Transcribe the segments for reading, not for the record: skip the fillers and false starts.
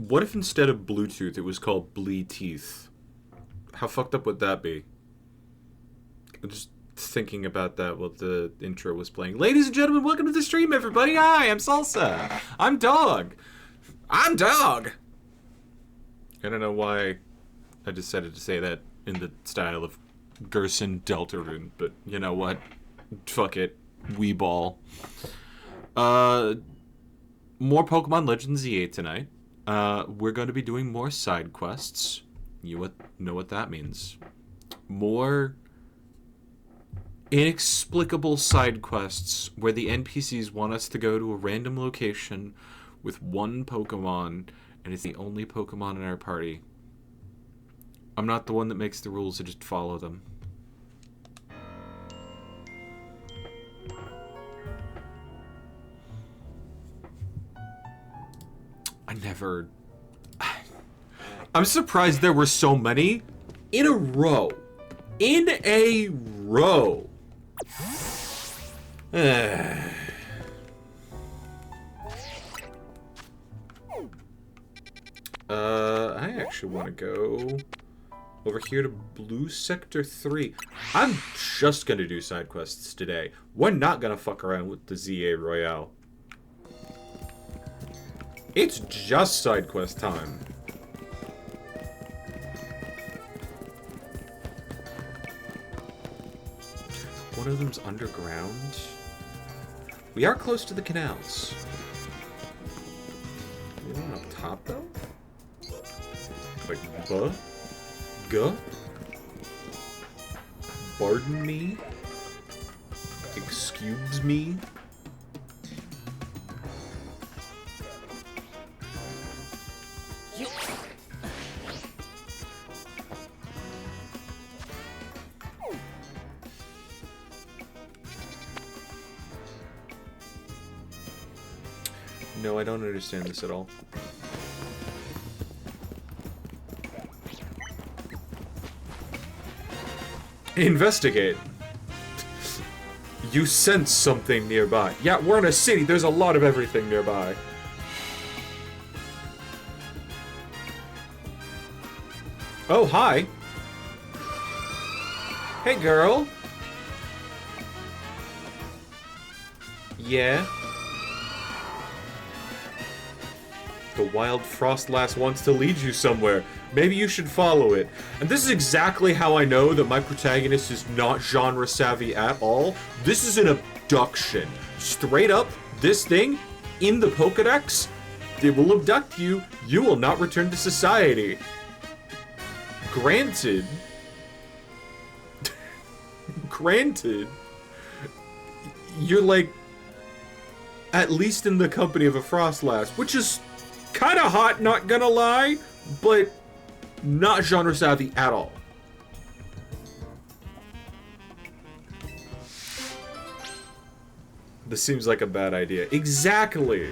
What if instead of Bluetooth it was called Bleeteeth? How fucked up would that be? I'm just thinking about that while the intro was playing. Ladies and gentlemen, welcome to the stream, everybody. Hi, I'm Salsa. I'm Dog. I'm Dog. I don't know why I decided to say that in the style of Gerson Deltarune, but you know what? Fuck it. Wee ball. More Pokemon Legends Z8 tonight. We're going to be doing more side quests. You know what that means. More inexplicable side quests where the NPCs want us to go to a random location with one Pokemon, and it's the only Pokemon in our party. I'm not the one that makes the rules, I just follow them. I'm surprised there were so many in a row. In a row. I actually want to go over here to Blue Sector 3. I'm just going to do side quests today. We're not going to fuck around with the ZA Royale. It's just side quest time. One of them's underground. We are close to the canals. Anyone up top, though? Like, Guh? Pardon me? Excuse me? No, I don't understand this at all. Investigate. You sense something nearby. Yeah, we're in a city. There's a lot of everything nearby. Oh, hi. Hey, girl. Yeah? The wild Frostlass wants to lead you somewhere. Maybe you should follow it. And this is exactly how I know that my protagonist is not genre savvy at all. This is an abduction. Straight up, this thing, in the Pokedex, it will abduct you. You will not return to society. Granted. Granted. You're like, at least in the company of a Frostlass, which is kind of hot, not gonna lie, but not genre savvy at all. This seems like a bad idea. Exactly.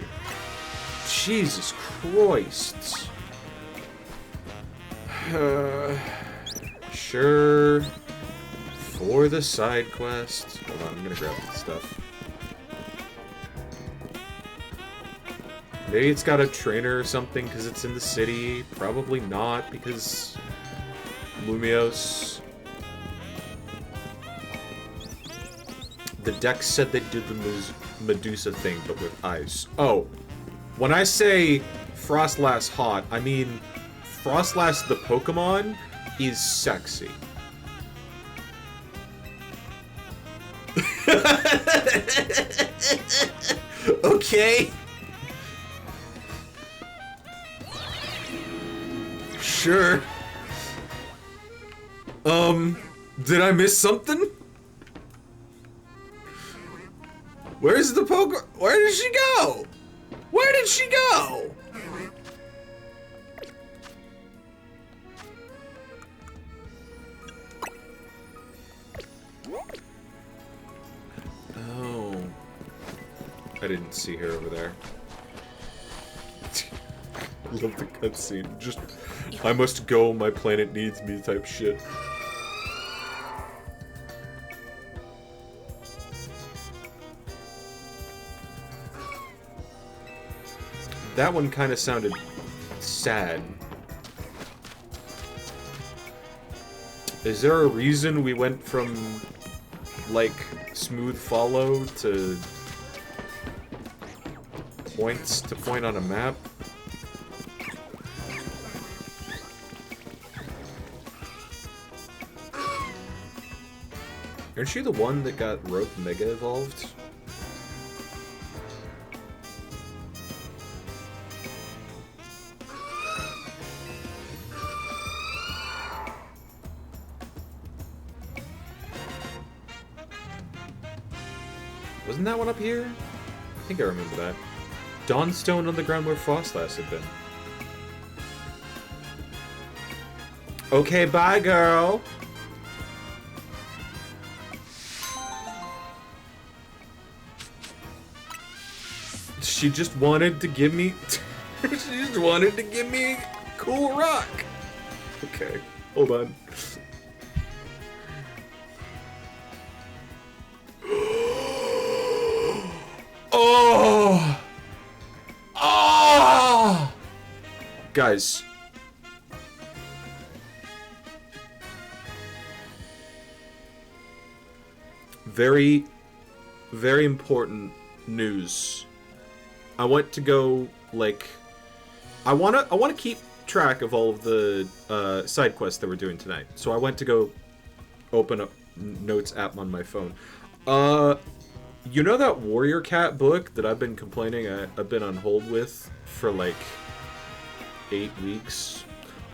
Jesus Christ. Sure. For the side quest. Hold on, I'm gonna grab this stuff. Maybe it's got a trainer or something because it's in the city. Probably not because Lumios. The deck said they did the Medusa thing, but with ice. Oh, when I say Frostlass hot, I mean Frostlass the Pokemon is sexy. Okay. Sure. Did I miss something? Where's the poker? Where did she go? Where did she go? Oh. I didn't see her over there. Love the cutscene. Just, I must go, my planet needs me type shit. That one kind of sounded sad. Is there a reason we went from, like, smooth follow to points to point on a map? Aren't you the one that got Rope Mega evolved? Wasn't that one up here? I think I remember that. Dawnstone on the ground where Frostlass had been. Okay, bye, girl. She just wanted to give me... she just wanted to give me cool rock. Okay, hold on. Oh! Oh! Guys. Very, very important news. I want to go, like... I wanna keep track of all of the side quests that we're doing tonight. So I went to go open up Notes app on my phone. You know that Warrior Cat book that I've been complaining I've been on hold with for like 8 weeks?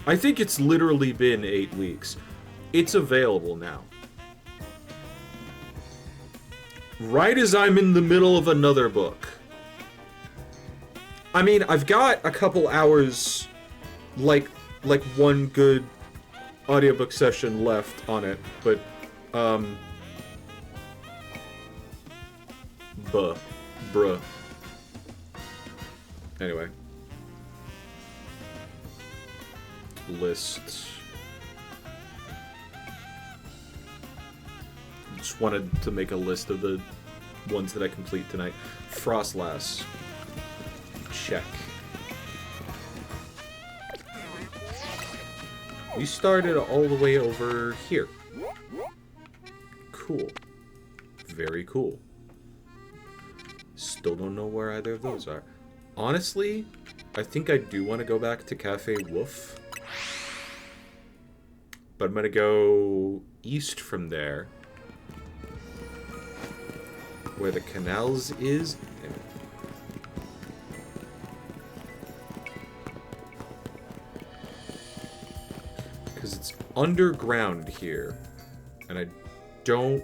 I think it's literally been 8 weeks. It's available now. Right as I'm in the middle of another book. I mean, I've got a couple hours, like one good audiobook session left on it, but, bruh. Anyway. List. Just wanted to make a list of the ones that I complete tonight. Frostlass. Check. We started all the way over here. Cool. Very cool. Still don't know where either of those are. Honestly, I think I do want to go back to Cafe Wolf. But I'm gonna go east from there. Where the canals is. Because it's underground here. And I don't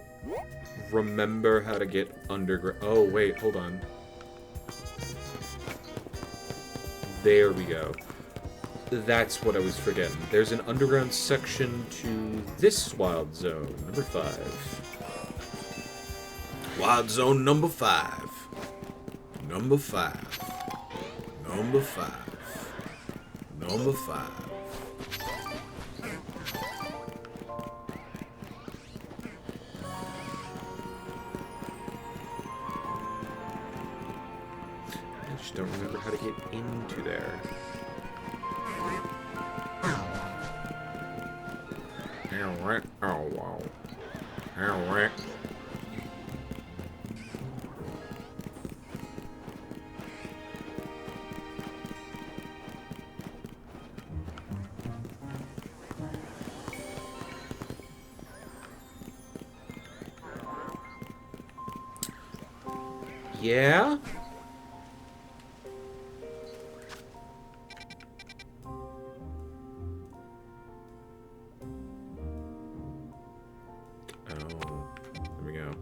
remember how to get underground. Oh, wait, hold on. There we go. That's what I was forgetting. There's an underground section to this Wild Zone, number 5. Wild Zone number 5. Number 5. Number 5. Number 5. I just don't remember how to get into there. Oh, wow. Alright. Yeah? Oh, there we go.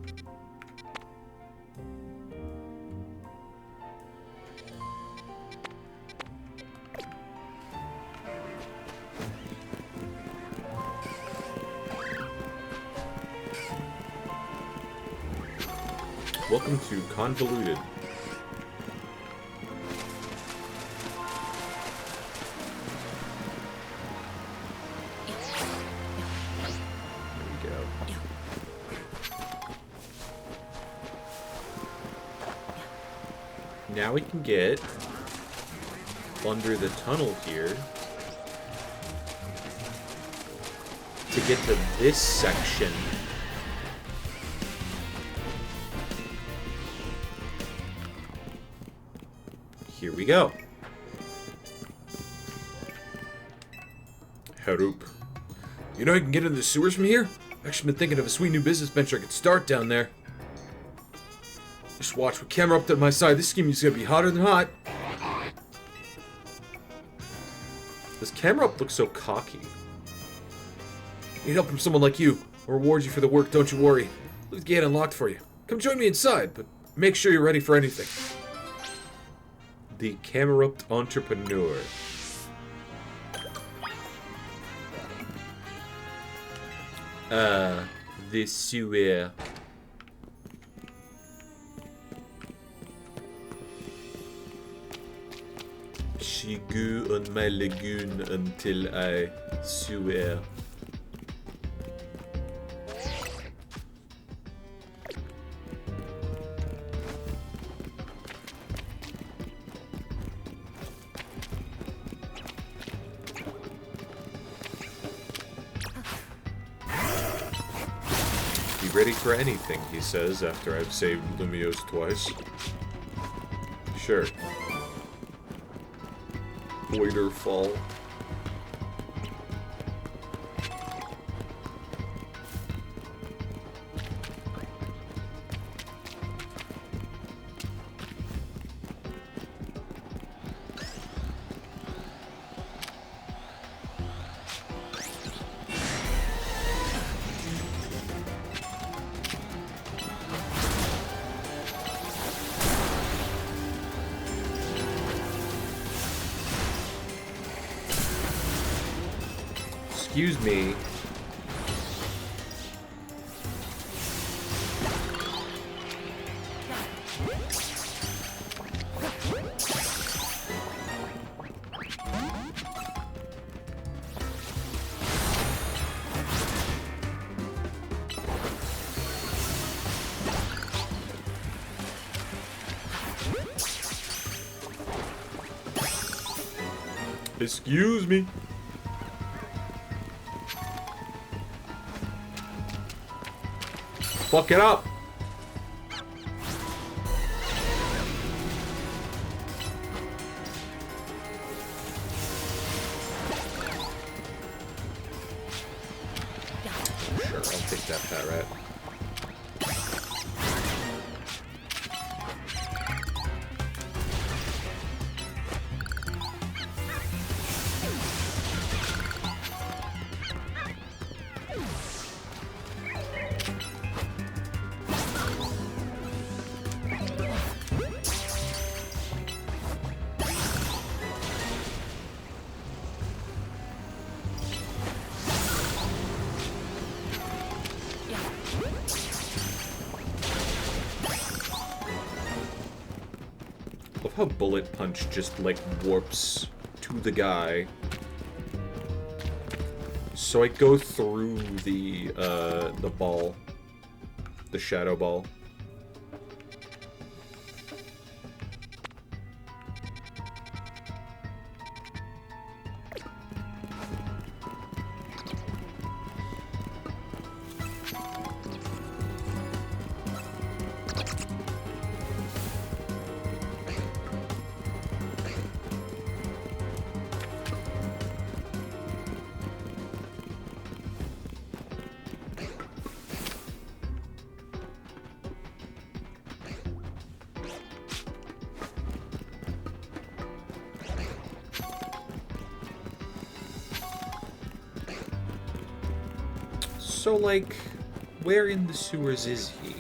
Welcome to Convoluted. Now we can get under the tunnel here to get to this section. Here we go. Harup. You know I can get into the sewers from here? I've actually been thinking of a sweet new business venture I could start down there. Just watch with camera up at my side. This scheme is gonna be hotter than hot. This camera up looks so cocky. Need help from someone like you. I'll reward you for the work, don't you worry. Leave the gate unlocked for you. Come join me inside, but make sure you're ready for anything. The Camerupt Entrepreneur. The sewer. She grew on my lagoon until I swear. Ready for anything, he says, after I've saved Lumiose twice. Sure. Waiterfall. Excuse me. Excuse me. Fuck it up. Sure, I'll take that fat rat. Love how Bullet Punch just, like, warps to the guy. So I go through the ball. The shadow ball. So, like, where in the sewers is he?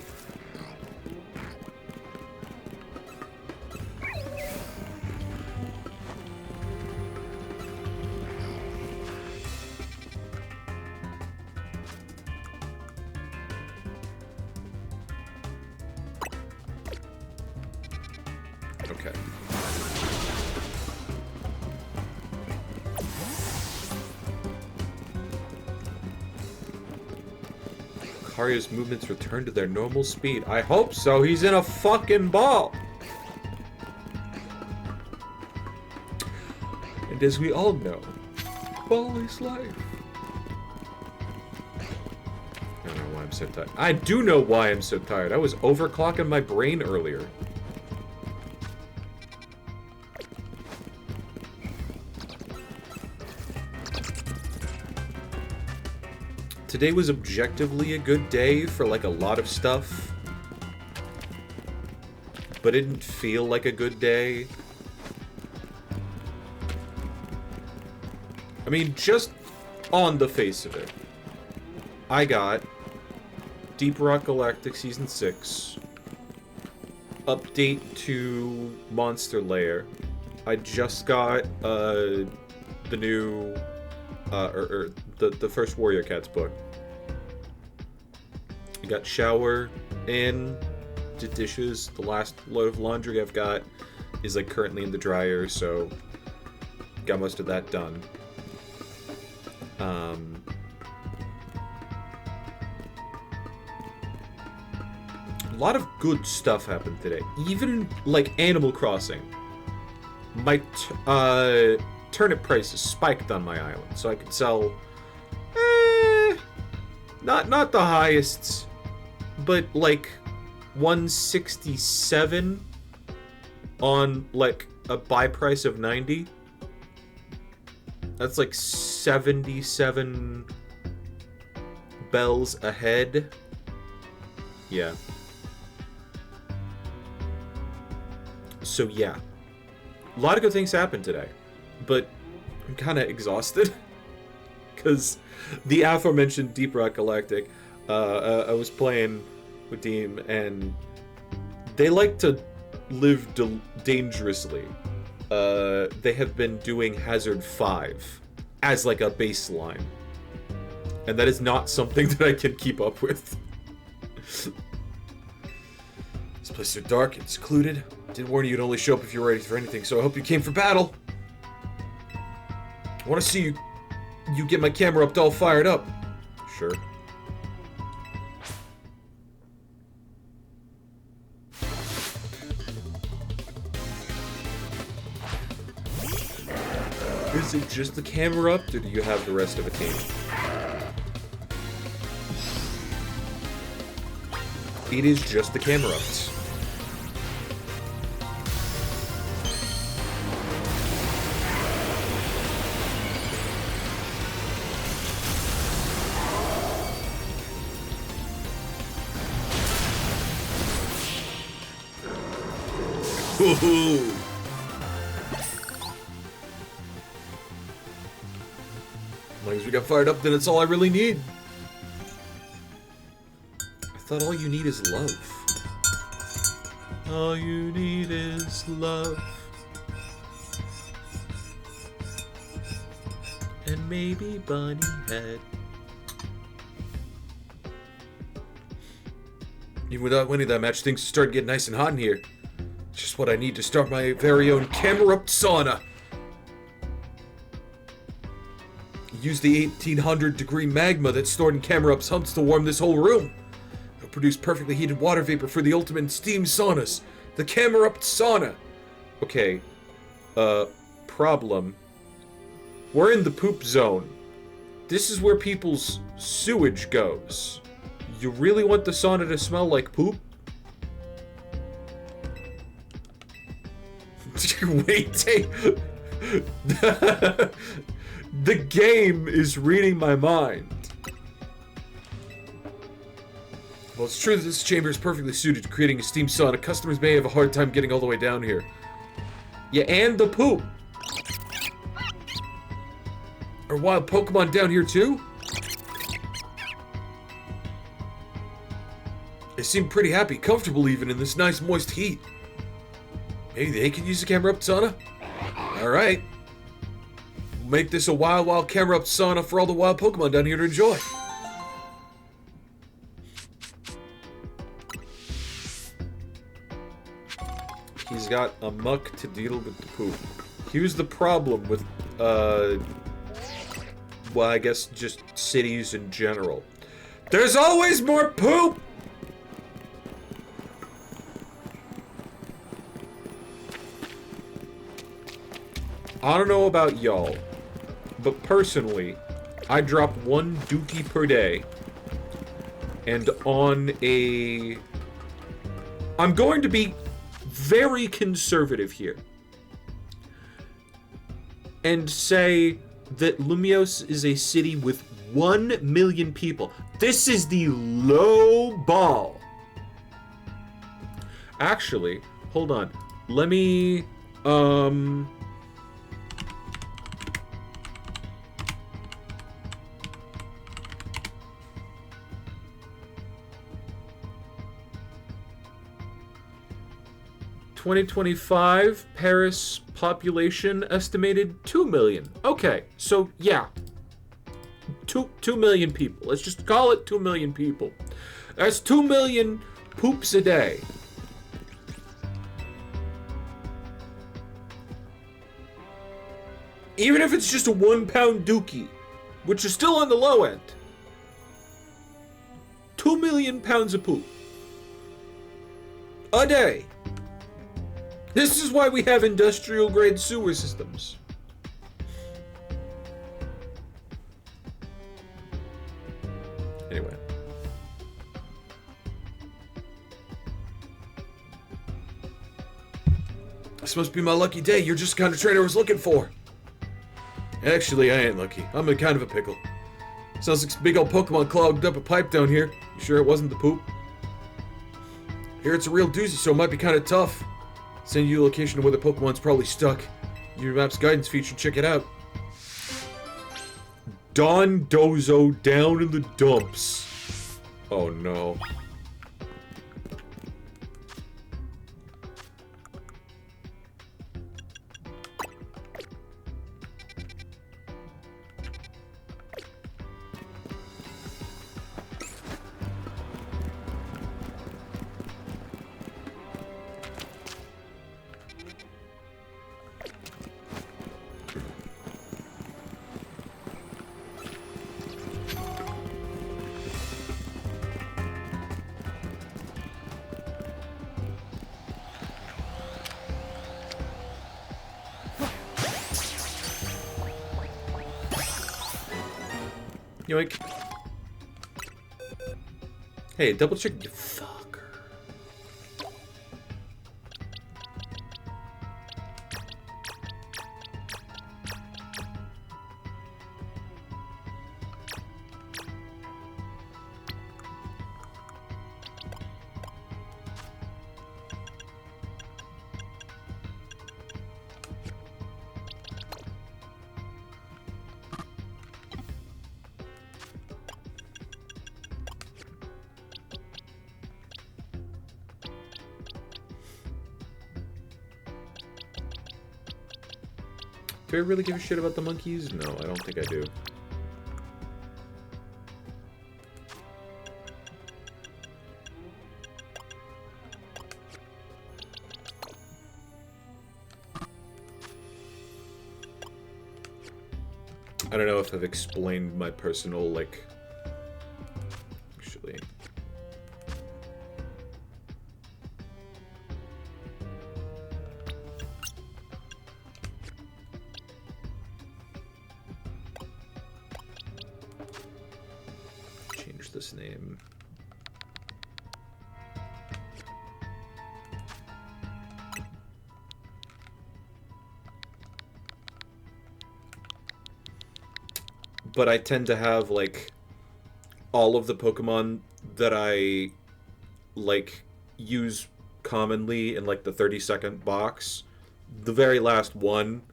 Okay. Lucario's movements return to their normal speed. I hope so. He's in a fucking ball. And as we all know, Baldi's life. I don't know why I'm so tired. I do know why I'm so tired. I was overclocking my brain earlier. Today was objectively a good day for, like, a lot of stuff. But it didn't feel like a good day. I mean, just on the face of it. I got Deep Rock Galactic Season 6. Update to Monster Lair. I just got, the new, the first Warrior Cats book. I got shower in, did dishes. The last load of laundry I've got is like currently in the dryer, so got most of that done. A lot of good stuff happened today. Even like Animal Crossing. My turnip prices spiked on my island, so I could sell not the highest, but like 167 on like a buy price of 90. That's like 77 bells ahead. Yeah. So yeah. A lot of good things happened today. But I'm kind of exhausted. Because the aforementioned Deep Rock Galactic, I was playing with Deem, and they like to live dangerously. They have been doing Hazard 5 as like a baseline. And that is not something that I can keep up with. This place is so dark and secluded. Didn't warn you you'd only show up if you were ready for anything, so I hope you came for battle. I want to see you get my camera up all fired up. Sure. Is it just the camera up, or do you have the rest of a team? It is just the camera ups. Woohoo! As long as we got fired up, then it's all I really need. I thought all you need is love. All you need is love. And maybe Bunny Head. Even without winning that match, things started getting nice and hot in here. Just what I need to start my very own camera-up sauna. Use the 1800-degree magma that's stored in camera-up's humps to warm this whole room. It'll produce perfectly heated water vapor for the ultimate steam saunas. The camera-up sauna. Okay. Problem. We're in the poop zone. This is where people's sewage goes. You really want the sauna to smell like poop? Wait, the game is reading my mind. Well, it's true that this chamber is perfectly suited to creating a steam sauna. Customers may have a hard time getting all the way down here. Yeah, and the poop. Are wild Pokemon down here too? They seem pretty happy, comfortable even in this nice moist heat. Maybe they can use the camera-up sauna? Alright. We'll make this a wild camera-up sauna for all the wild Pokemon down here to enjoy. He's got a muck to deal with the poop. Here's the problem with, well, I guess just cities in general. There's always more poop! I don't know about y'all, but personally, I drop 1 dookie per day. And on a... I'm going to be very conservative here. And say that Lumios is a city with 1 million people. This is the low ball. Actually, hold on. Let me... 2025, Paris population estimated 2 million. Okay, so yeah. 2 million people. Let's just call it 2 million people. That's 2 million poops a day. Even if it's just a 1 pound dookie, which is still on the low end. 2 million pounds of poop. A day. This is why we have industrial grade sewer systems. Anyway. This must be my lucky day. You're just the kind of trainer I was looking for. Actually, I ain't lucky. I'm in kind of a pickle. Sounds like a big old Pokemon clogged up a pipe down here. You sure it wasn't the poop? Here it's a real doozy, so it might be kind of tough. Send you a location of where the Pokemon's probably stuck. Your map's guidance feature, check it out. Don Dozo down in the dumps. Oh no. Yoink. Hey, double check, you fucker. Do I really give a shit about the monkeys? No, I don't think I do. I don't know if I've explained my personal, like... Actually... Change this name. But I tend to have, like, all of the Pokemon that I, like, use commonly in, like, the 30-second box. The very last one,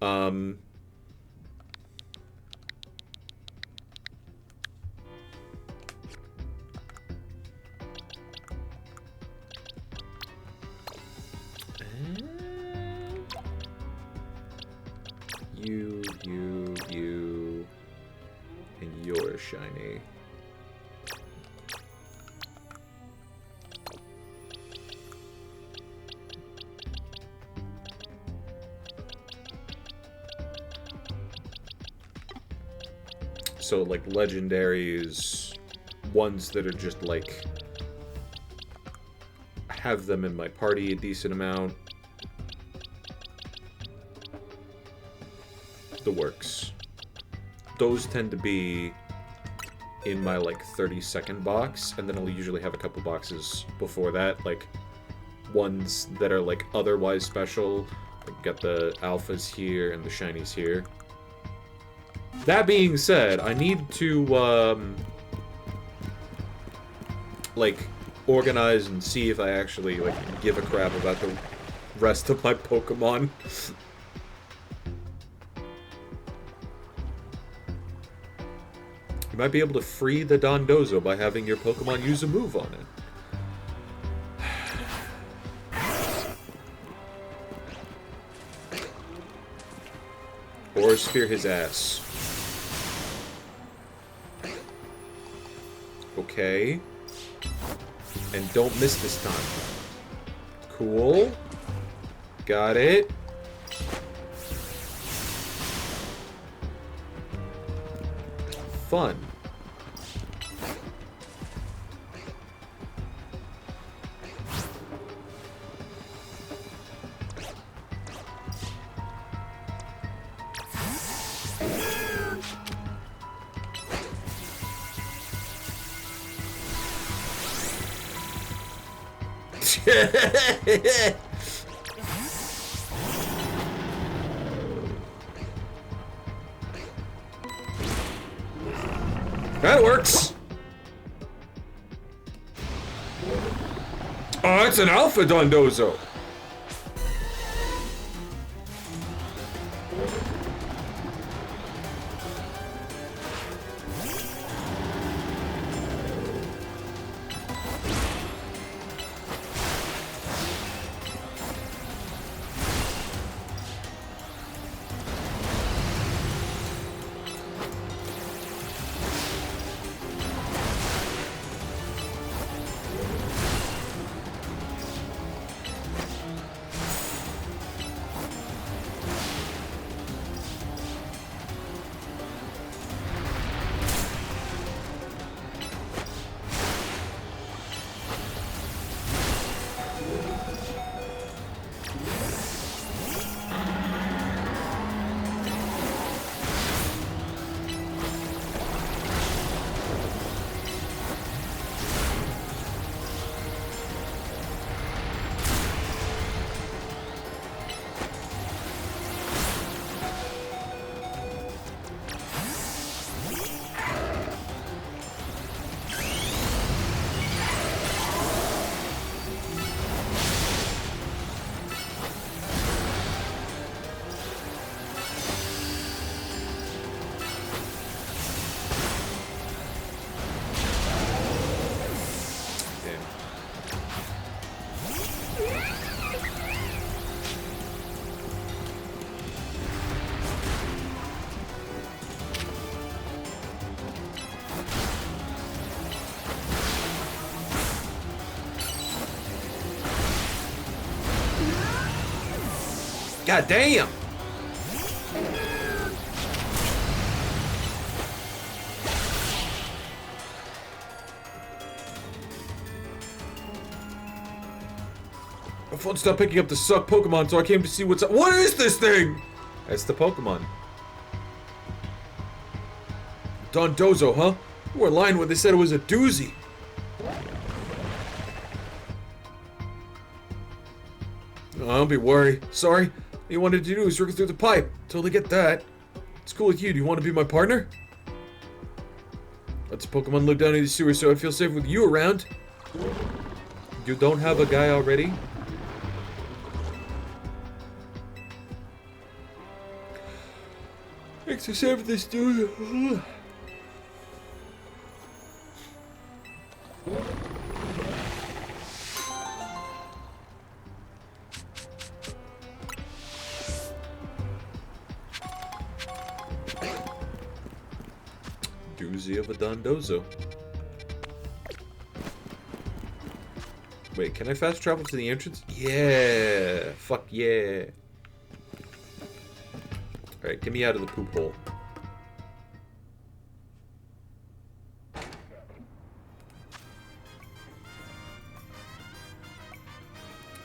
you, and you're shiny. So, like, legendaries, ones that are just, like, have them in my party a decent amount. the works. Those tend to be in my, like, 30-second box, and then I'll usually have a couple boxes before that, like, ones that are, like, otherwise special. Like, got the alphas here and the shinies here. That being said, I need to, like, organize and see if I actually, like, give a crap about the rest of my Pokemon. You might be able to free the Dondozo by having your Pokemon use a move on it. Or spear his ass. Okay. And don't miss this time. Cool. Got it. Fun. That works. Oh, it's an Alpha Dondozo. God damn! My phone stopped picking up the suck Pokemon, so I came to see what's up. What is this thing? That's the Pokemon. Dondozo, huh? You were lying when they said it was a doozy. Oh, don't be worried. Sorry. All you wanted to do was work through the pipe. Totally get that. It's cool with you. Do you want to be my partner? Let's Pokemon live down in the sewer so I feel safe with you around. You don't have a guy already? Thanks for saving this dude. Doozy of a Dondozo. Wait, can I fast travel to the entrance? Yeah! Fuck yeah! Alright, get me out of the poop hole.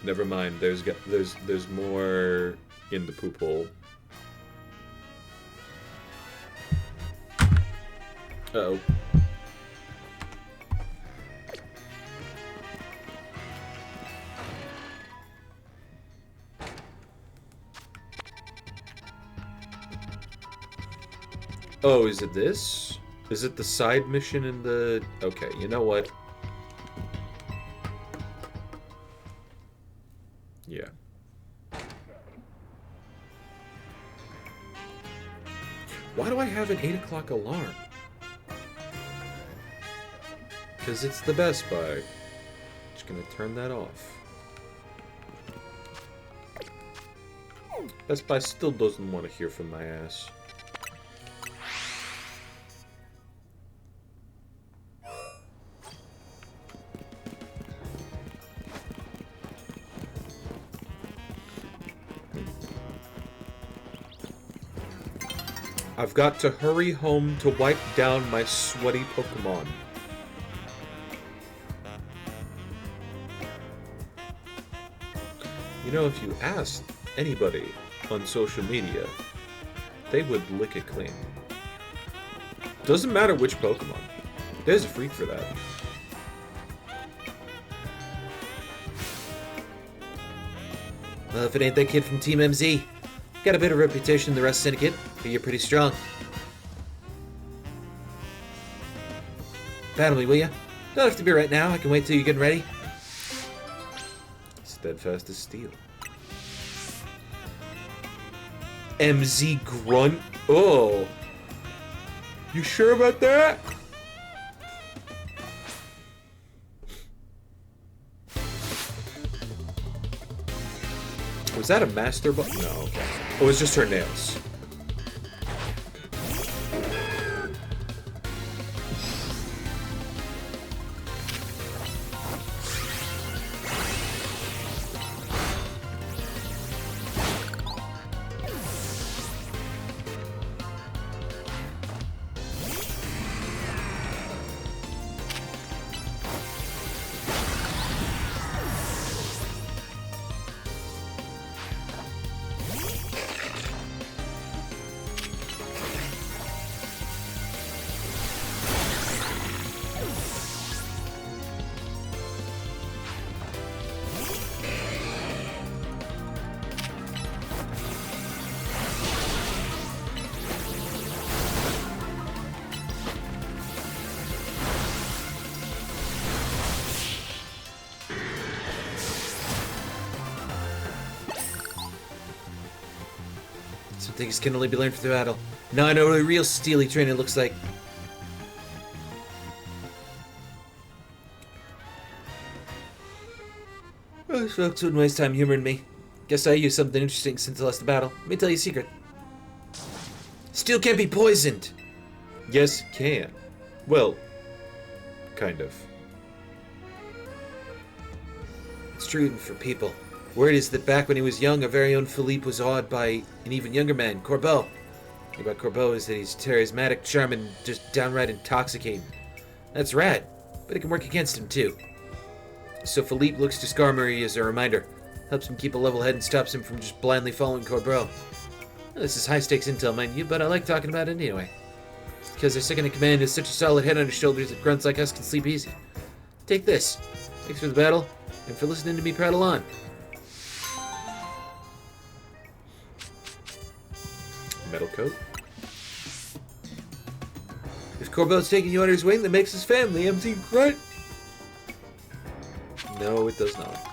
Never mind, there's more in the poop hole. Uh-oh. Oh, is it this? Is it the side mission in the... Okay, you know what? Yeah. Why do I have an 8 o'clock alarm? Because it's the Best Buy. Just gonna turn that off. Best Buy still doesn't want to hear from my ass. I've got to hurry home to wipe down my sweaty Pokemon. You know, if you asked anybody on social media, they would lick it clean. Doesn't matter which Pokemon. There's a freak for that. Well, if it ain't that kid from Team MZ. Got a bit of reputation in the Rust Syndicate, but you're pretty strong. Battle me, will ya? Don't have to be right now, I can wait till you're getting ready. Steadfast as steel. MZ Grunt? Oh. You sure about that? Was that a master button? No, okay. Oh, it was just her nails. Some things can only be learned through battle. Now I know what a real steely trainer looks like. Oh, folks wouldn't waste time humoring me. Guess I used something interesting since the last battle. Let me tell you a secret. Steel can't be poisoned! Yes, can. Well, kind of. It's true even for people. Word is that back when he was young, our very own Philippe was awed by an even younger man, Corbeau. The thing about Corbeau is that he's charismatic, charming, just downright intoxicating. That's rad, but it can work against him too. So Philippe looks to Skarmory as a reminder. Helps him keep a level head and stops him from just blindly following Corbeau. Well, this is high-stakes intel, mind you, but I like talking about it anyway. Because their second-in-command is such a solid head on his shoulders that grunts like us can sleep easy. Take this. Thanks for the battle, and for listening to me prattle on. Metal coat. If Corbeau's taking you under his wing, that makes his family MZ Grunt. No, it does not.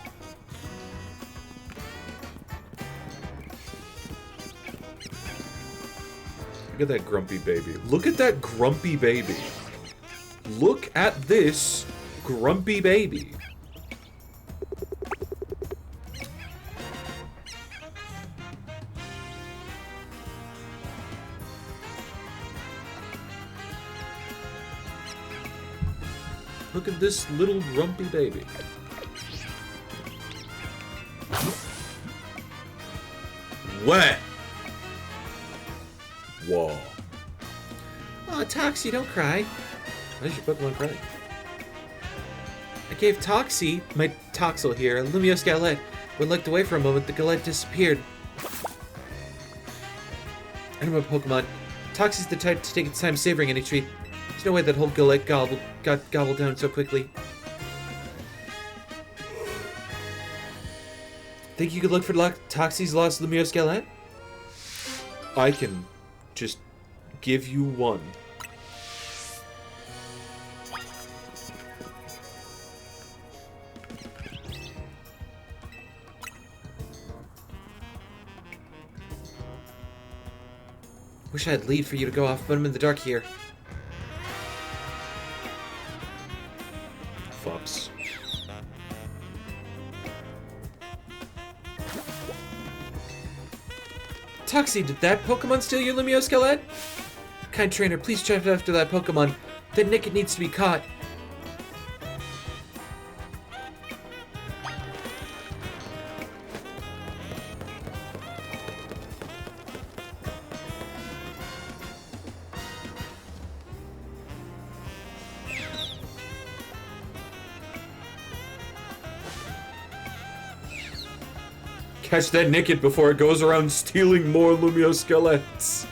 Look at that grumpy baby. Look at that grumpy baby. Look at this grumpy baby. Look at this little grumpy baby. What? Whoa. Oh, Toxie, don't cry. Why is your Pokemon crying? I gave Toxie, my Toxel here, a Lumiose Galette. When looked away for a moment, the Galette disappeared. I know my Pokemon. Toxie's the type to take its time savoring any treat. There's no way that whole gullet got gobbled down so quickly. Think you could look for Toxie's lost Lumiose Galette? I can just give you one. Wish I had lead for you to go off, but I'm in the dark here. Fops. Toxie, did that Pokemon steal your Lumiose Galette? Kind trainer, please check after that Pokemon. That Nickit needs to be caught. Catch that Nickit before it goes around stealing more Lumiose Galettes.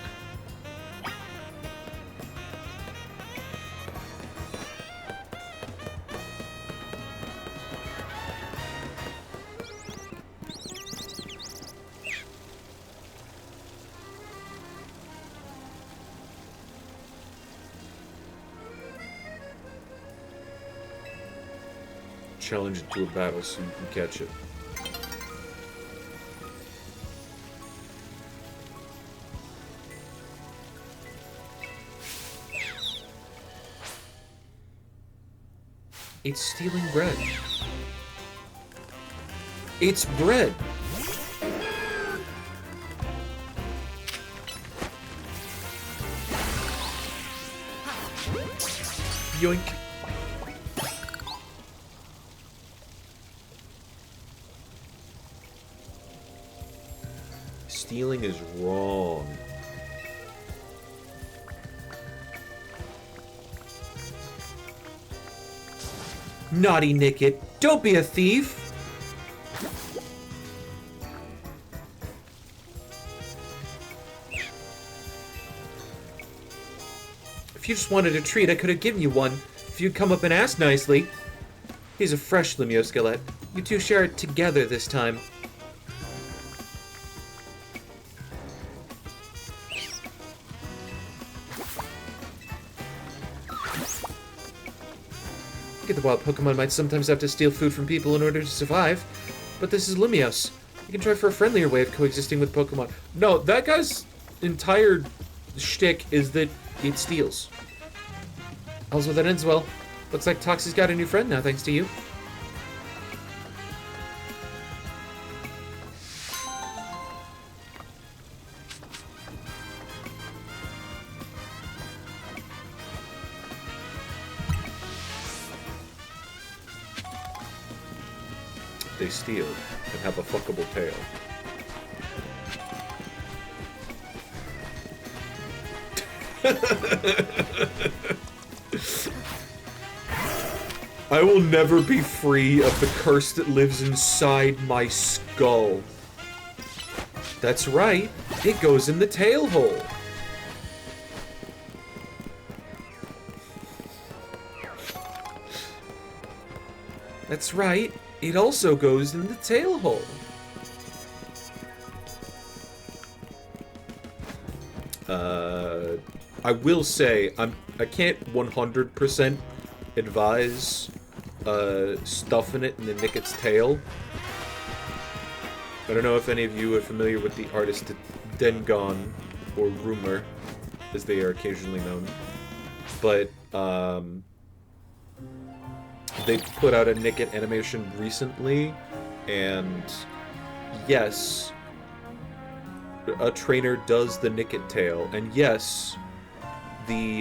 Challenge it to a battle so you can catch it. It's stealing bread. It's bread. Yoink. Stealing is wrong. Naughty Nickit, don't be a thief! If you just wanted a treat, I could have given you one, if you'd come up and asked nicely. Here's a fresh Lumiose Galette. You two share it together this time. The wild Pokemon might sometimes have to steal food from people in order to survive, but this is Lumiose. You can try for a friendlier way of coexisting with Pokemon. No, that guy's entire shtick is that it steals. All's well that ends well. Looks like Toxie's got a new friend now, thanks to you. They steal and have a fuckable tail. I will never be free of the curse that lives inside my skull. That's right, it goes in the tail hole. That's right. It also goes in the tail hole. I will say I can't 100% advise stuffing it in the Nickit's tail. I don't know if any of you are familiar with the artist Dengon, or Rumor, as they are occasionally known, but they put out a Nickit animation recently, and yes, a trainer does the Nickit tail, and yes, they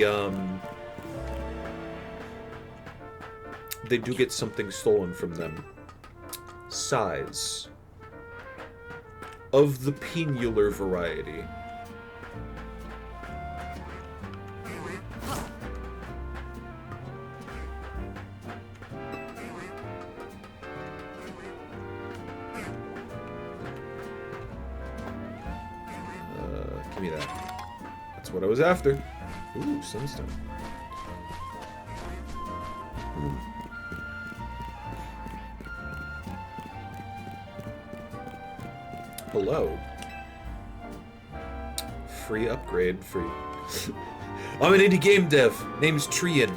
do get something stolen from them. Size. Of the pennular variety. Give me that. That's what I was after. Ooh, sunstone. Hello. Free upgrade. Free. I'm an indie game dev. Name's Trian.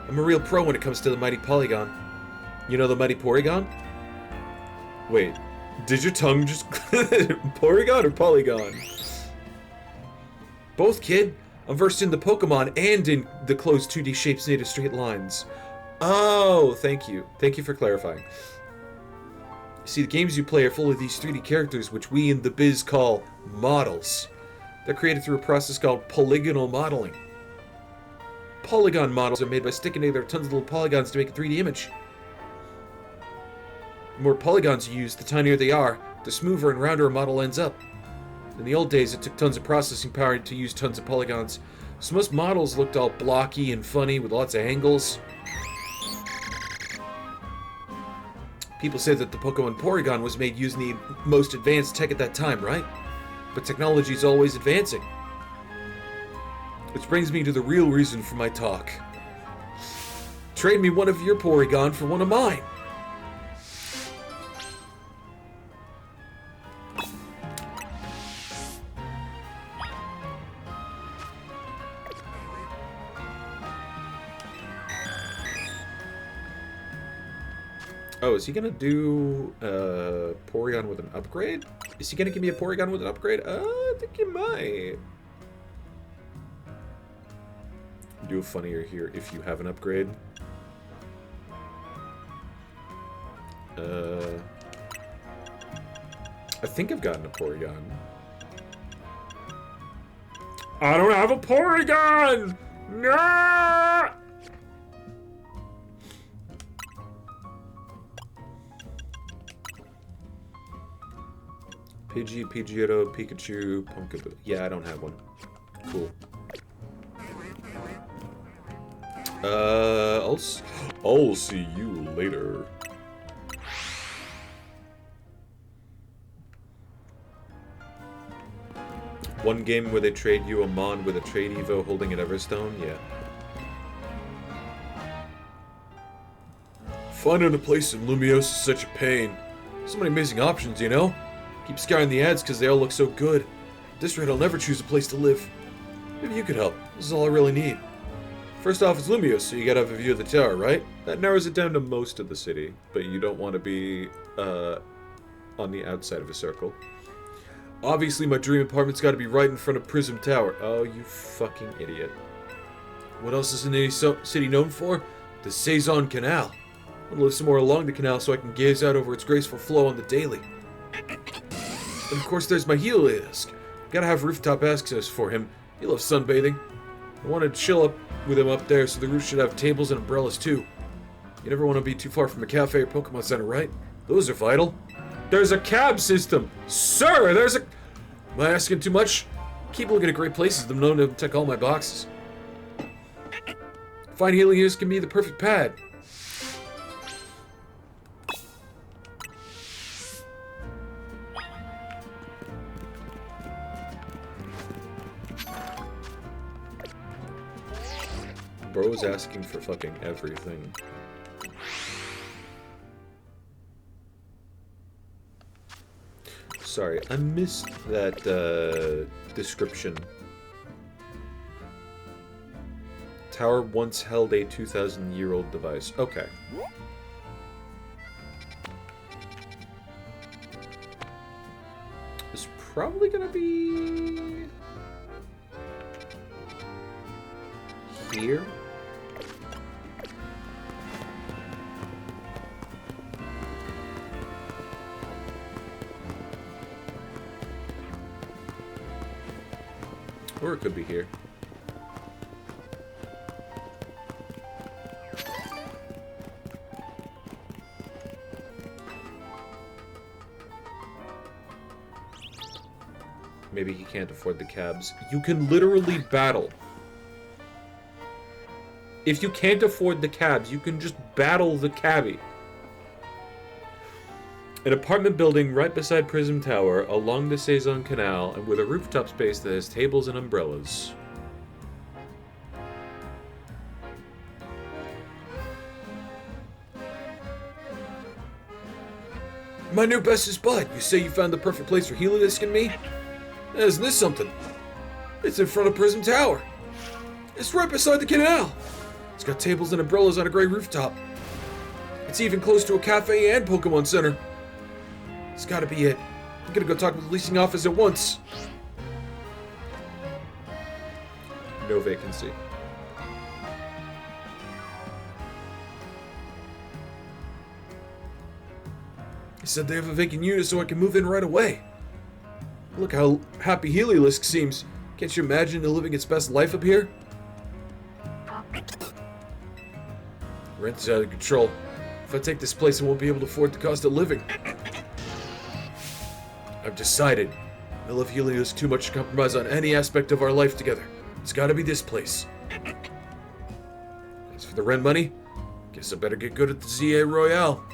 I'm a real pro when it comes to the mighty Polygon. You know the mighty Porygon? Wait, did your tongue just... Porygon or Polygon? Both, kid. I'm versed in the Pokemon and in the closed 2D shapes made of straight lines. Oh, thank you. Thank you for clarifying. See, the games you play are full of these 3D characters, which we in the biz call models. They're created through a process called polygonal modeling. Polygon models are made by sticking together tons of little polygons to make a 3D image. The more polygons you use, the tinier they are, the smoother and rounder a model ends up. In the old days, it took tons of processing power to use tons of polygons, so most models looked all blocky and funny with lots of angles. People say that the Pokemon Porygon was made using the most advanced tech at that time, right? But technology is always advancing. Which brings me to the real reason for my talk. Trade me one of your Porygon for one of mine. Oh, is he gonna do Porygon with an upgrade? Is he gonna give me a Porygon with an upgrade? I think he might. Do a funnier here if you have an upgrade. I think I've gotten a Porygon. I don't have a Porygon! No! Pidgey, Pidgeotto, Pikachu, Pumpkaboo. Yeah, I don't have one. Cool. I'll see you later. One game where they trade you a Mon with a trade Evo holding an Everstone? Yeah. Finding a place in Lumiose is such a pain. So many amazing options, you know? Keep scouring the ads because they all look so good. At this rate, I'll never choose a place to live. Maybe you could help. This is all I really need. First off, it's Lumiose, so you gotta have a view of the tower, right? That narrows it down to most of the city, but you don't want to be, on the outside of a circle. Obviously, my dream apartment's gotta be right in front of Prism Tower. Oh, you fucking idiot. What else is the city known for? The Saison Canal. I want to live somewhere along the canal so I can gaze out over its graceful flow on the daily. And of course, there's my Heliolisk. Gotta have rooftop access for him. He loves sunbathing. I want to chill up with him up there, so the roof should have tables and umbrellas too. You never want to be too far from a cafe or Pokemon Center, right? Those are vital. There's a cab system! Sir, there's a... Am I asking too much? Keep looking at great places, them known to tick all my boxes. Fine Helios can be the perfect pad. Bro's asking for fucking everything. Sorry, I missed that description. Tower once held a 2,000-year-old device. Okay. It's probably gonna be... here? Or it could be here. Maybe he can't afford the cabs. You can literally battle. If you can't afford the cabs, you can just battle the cabbie. An apartment building right beside Prism Tower, along the Saison Canal, and with a rooftop space that has tables and umbrellas. My new bestest bud. You say you found the perfect place for Heliolisk and me? Isn't this something? It's in front of Prism Tower. It's right beside the canal. It's got tables and umbrellas on a gray rooftop. It's even close to a cafe and Pokemon Center. It's gotta be it. I'm gonna go talk with the leasing office at once. No vacancy. He said they have a vacant unit so I can move in right away. Look how happy Heliolisk seems. Can't you imagine it living its best life up here? Rent's out of control. If I take this place, I won't be able to afford the cost of living. I've decided. I love Heliolisk too much to compromise on any aspect of our life together. It's gotta be this place. As for the rent money, guess I better get good at the ZA Royale.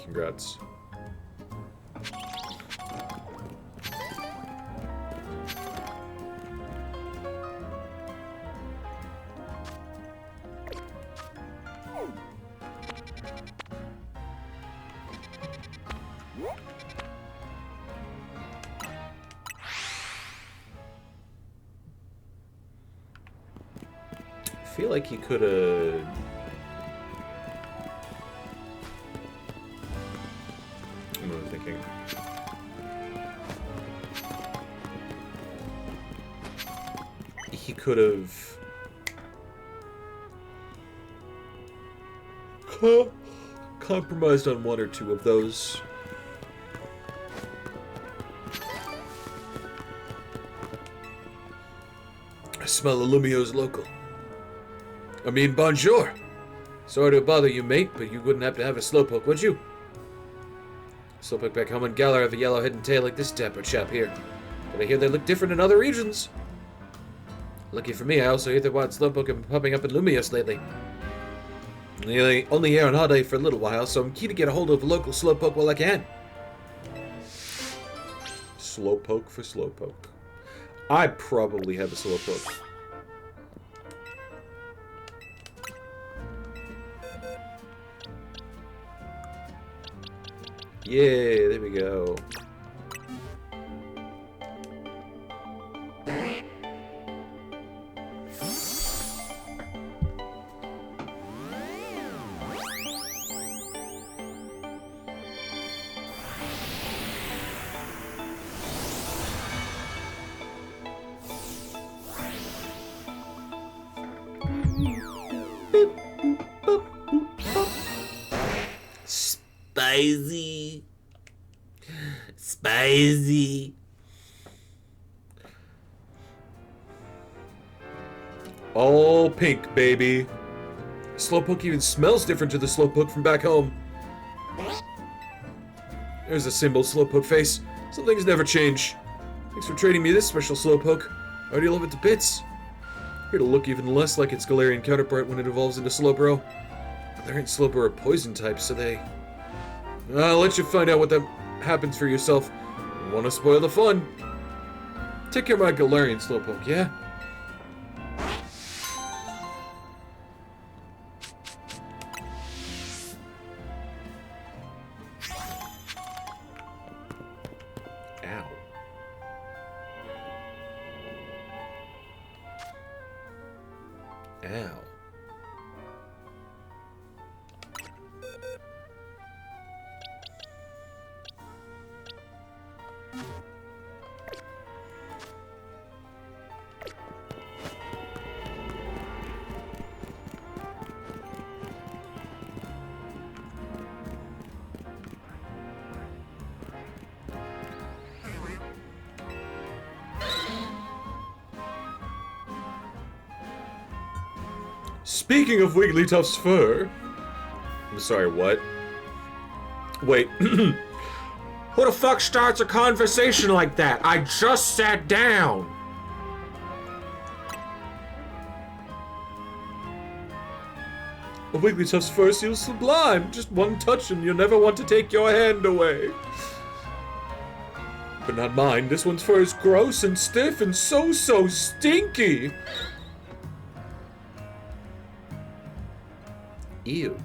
Congrats. I feel like he could have... I'm really thinking. He could have... compromised on one or two of those. I smell Illumio's local. I mean, bonjour. Sorry to bother you, mate, but you wouldn't have to have a Slowpoke, would you? Slowpoke back home in Galar have a yellow head and tail like this dapper chap here. But I hear they look different in other regions. Lucky for me, I also hear that wild Slowpoke have been popping up in Lumios lately. Only here on holiday for a little while, so I'm keen to get a hold of a local Slowpoke while I can. Slowpoke for Slowpoke. I probably have a Slowpoke. Yeah, there we go. Spicy. Spicy. All pink, baby. Slowpoke even smells different to the Slowpoke from back home. There's a symbol Slowpoke face. Some things never change. Thanks for trading me this special Slowpoke. I already love it to bits. Here to look even less like its Galarian counterpart when it evolves into Slowbro. But there ain't Slowbro or poison types, so they... I'll let you find out what that happens for yourself. Don't want to spoil the fun. Take care of my Galarian Slowpoke, yeah? Ow. Ow. Speaking of Wigglytuff's fur... I'm sorry, what? Wait. Who the fuck starts a conversation like that? I just sat down! A Wigglytuff's fur feels sublime. Just one touch and you'll never want to take your hand away. But not mine. This one's fur is gross and stiff and so stinky. Ew.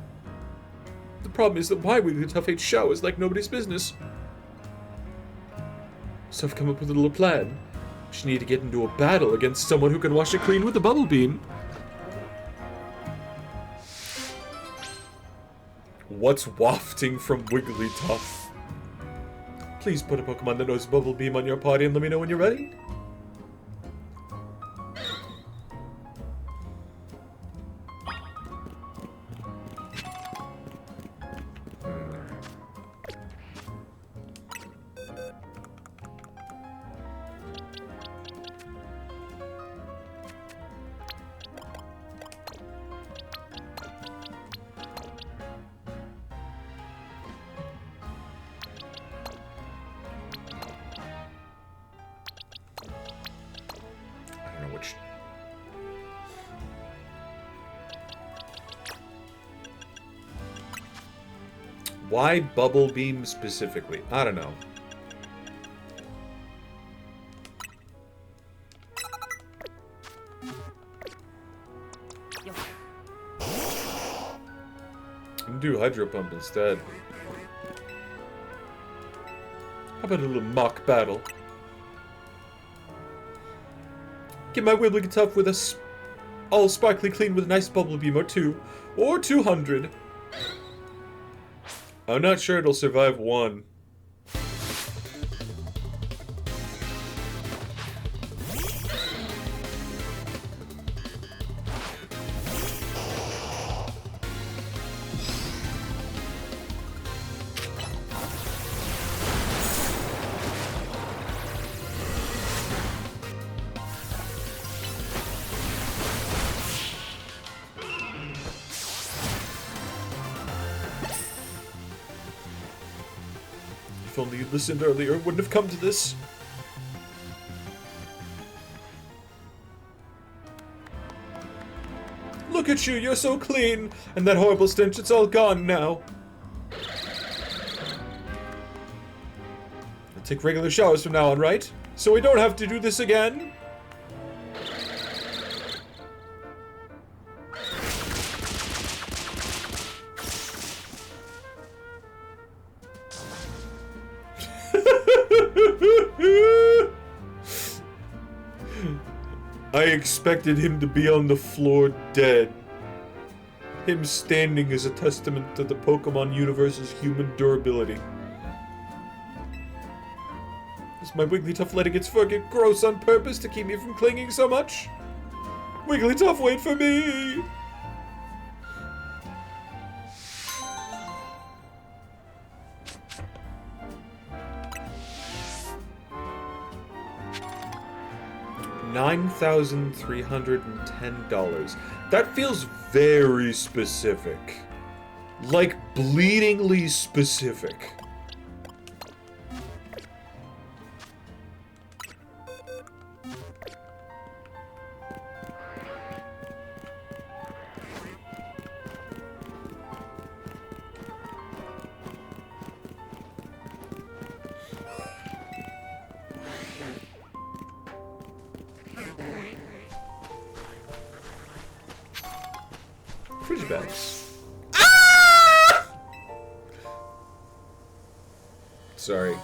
The problem is that my Wigglytuff hates showers like nobody's business. So I've come up with a little plan. Just need to get into a battle against someone who can wash it clean with a bubble beam. What's wafting from Wigglytuff? Please put a Pokemon that knows Bubble Beam on your party and let me know when you're ready. Why Bubble Beam specifically? I don't know. I'm gonna do Hydro Pump instead. How about a little mock battle? Get my Wigglytuff with a all sparkly clean with a nice Bubble Beam or two. Or 200. I'm not sure it'll survive one. If only you'd listened earlier, it wouldn't have come to this. Look at you, you're so clean! And that horrible stench, it's all gone now. I'll take regular showers from now on, right? So we don't have to do this again? I expected him to be on the floor dead. Him standing is a testament to the Pokemon universe's human durability. Is my Wigglytuff letting its fur get gross on purpose to keep me from clinging so much? Wigglytuff, wait for me! $9,310. That feels very specific. Like, bleedingly specific. Frigibags. Ah! Sorry.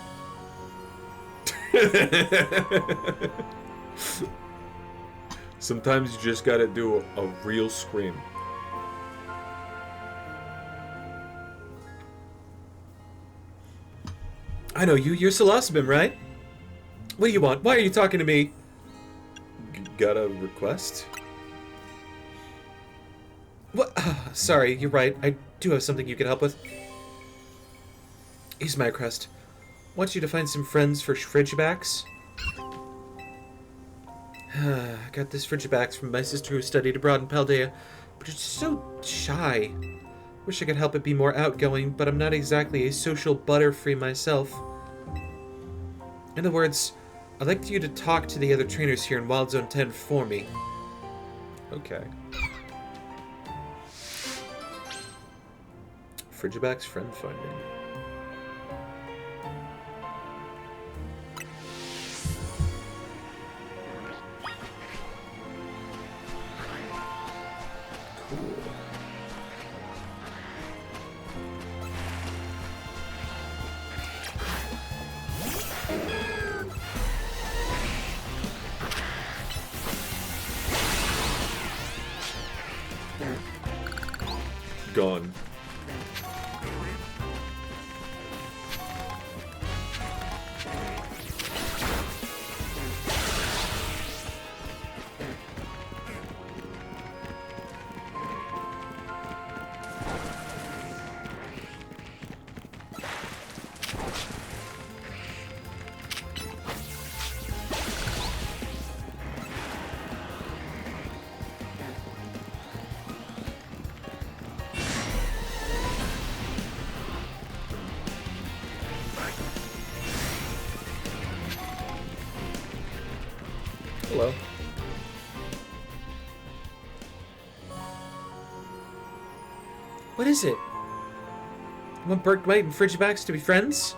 Sometimes you just gotta do a real scream. I know you. You're Psilocybin, right? What do you want? Why are you talking to me? Got a request? What? Sorry, you're right. I do have something you can help with. Here's my request. I want you to find some friends for Frigibax. I got this Frigibax from my sister who studied abroad in Paldea, but it's so shy. Wish I could help it be more outgoing, but I'm not exactly a social butterfree myself. In other words, I'd like you to talk to the other trainers here in Wild Zone 10 for me. Okay. Frigibax friend finding. Cool. gone. Hello. What is it? You want Bergmite and Frigibax to be friends?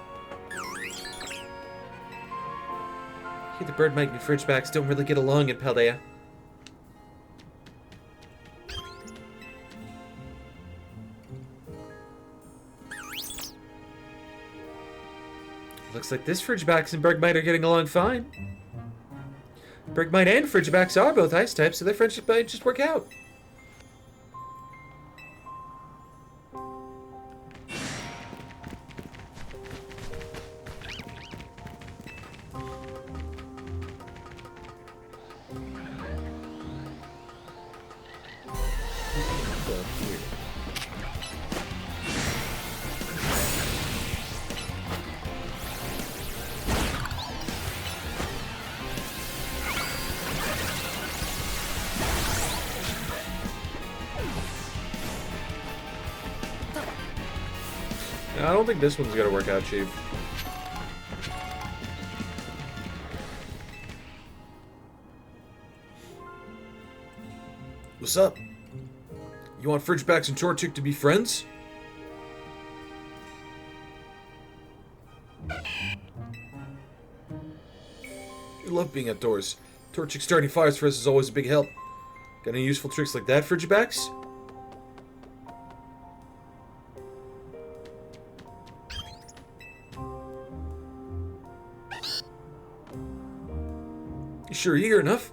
I hear the Bergmite and Frigibax don't really get along in Paldea. Looks like this Frigibax and Bergmite are getting along fine. Bergmite and Frigibax are both ice types, so their friendship might just work out. I don't think this one's gonna work out, Chief. What's up? You want Frigibax and Torchic to be friends? I love being outdoors. Torchic starting fires for us is always a big help. Got any useful tricks like that, Frigibax? You sure eager enough?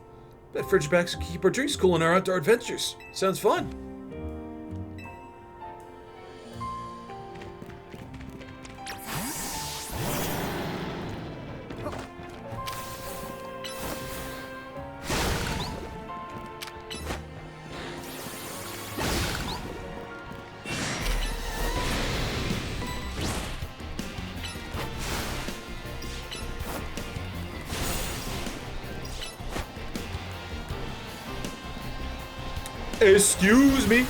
Bet Frigibax can keep our drinks cool in our outdoor adventures. Sounds fun. Excuse me.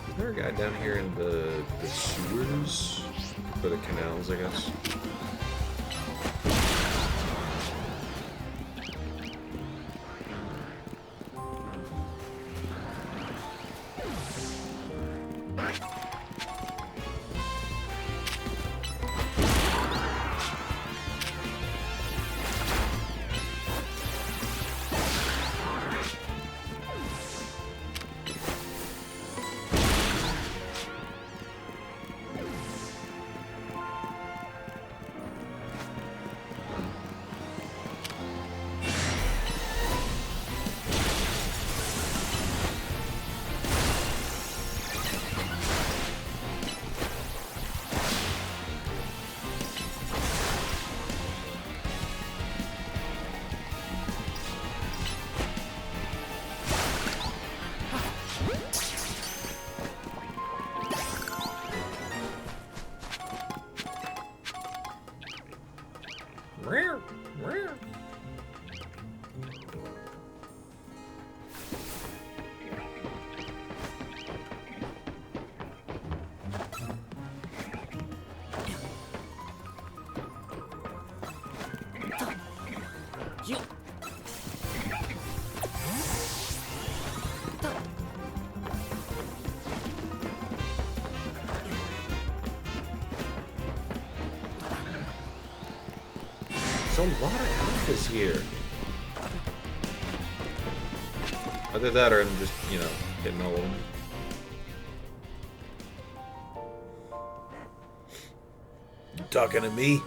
Is there a guy down here in the sewers? Or the canals, I guess. There's a lot of alphas here. Either that or I'm just, you know, hitting all of them. You talking to me?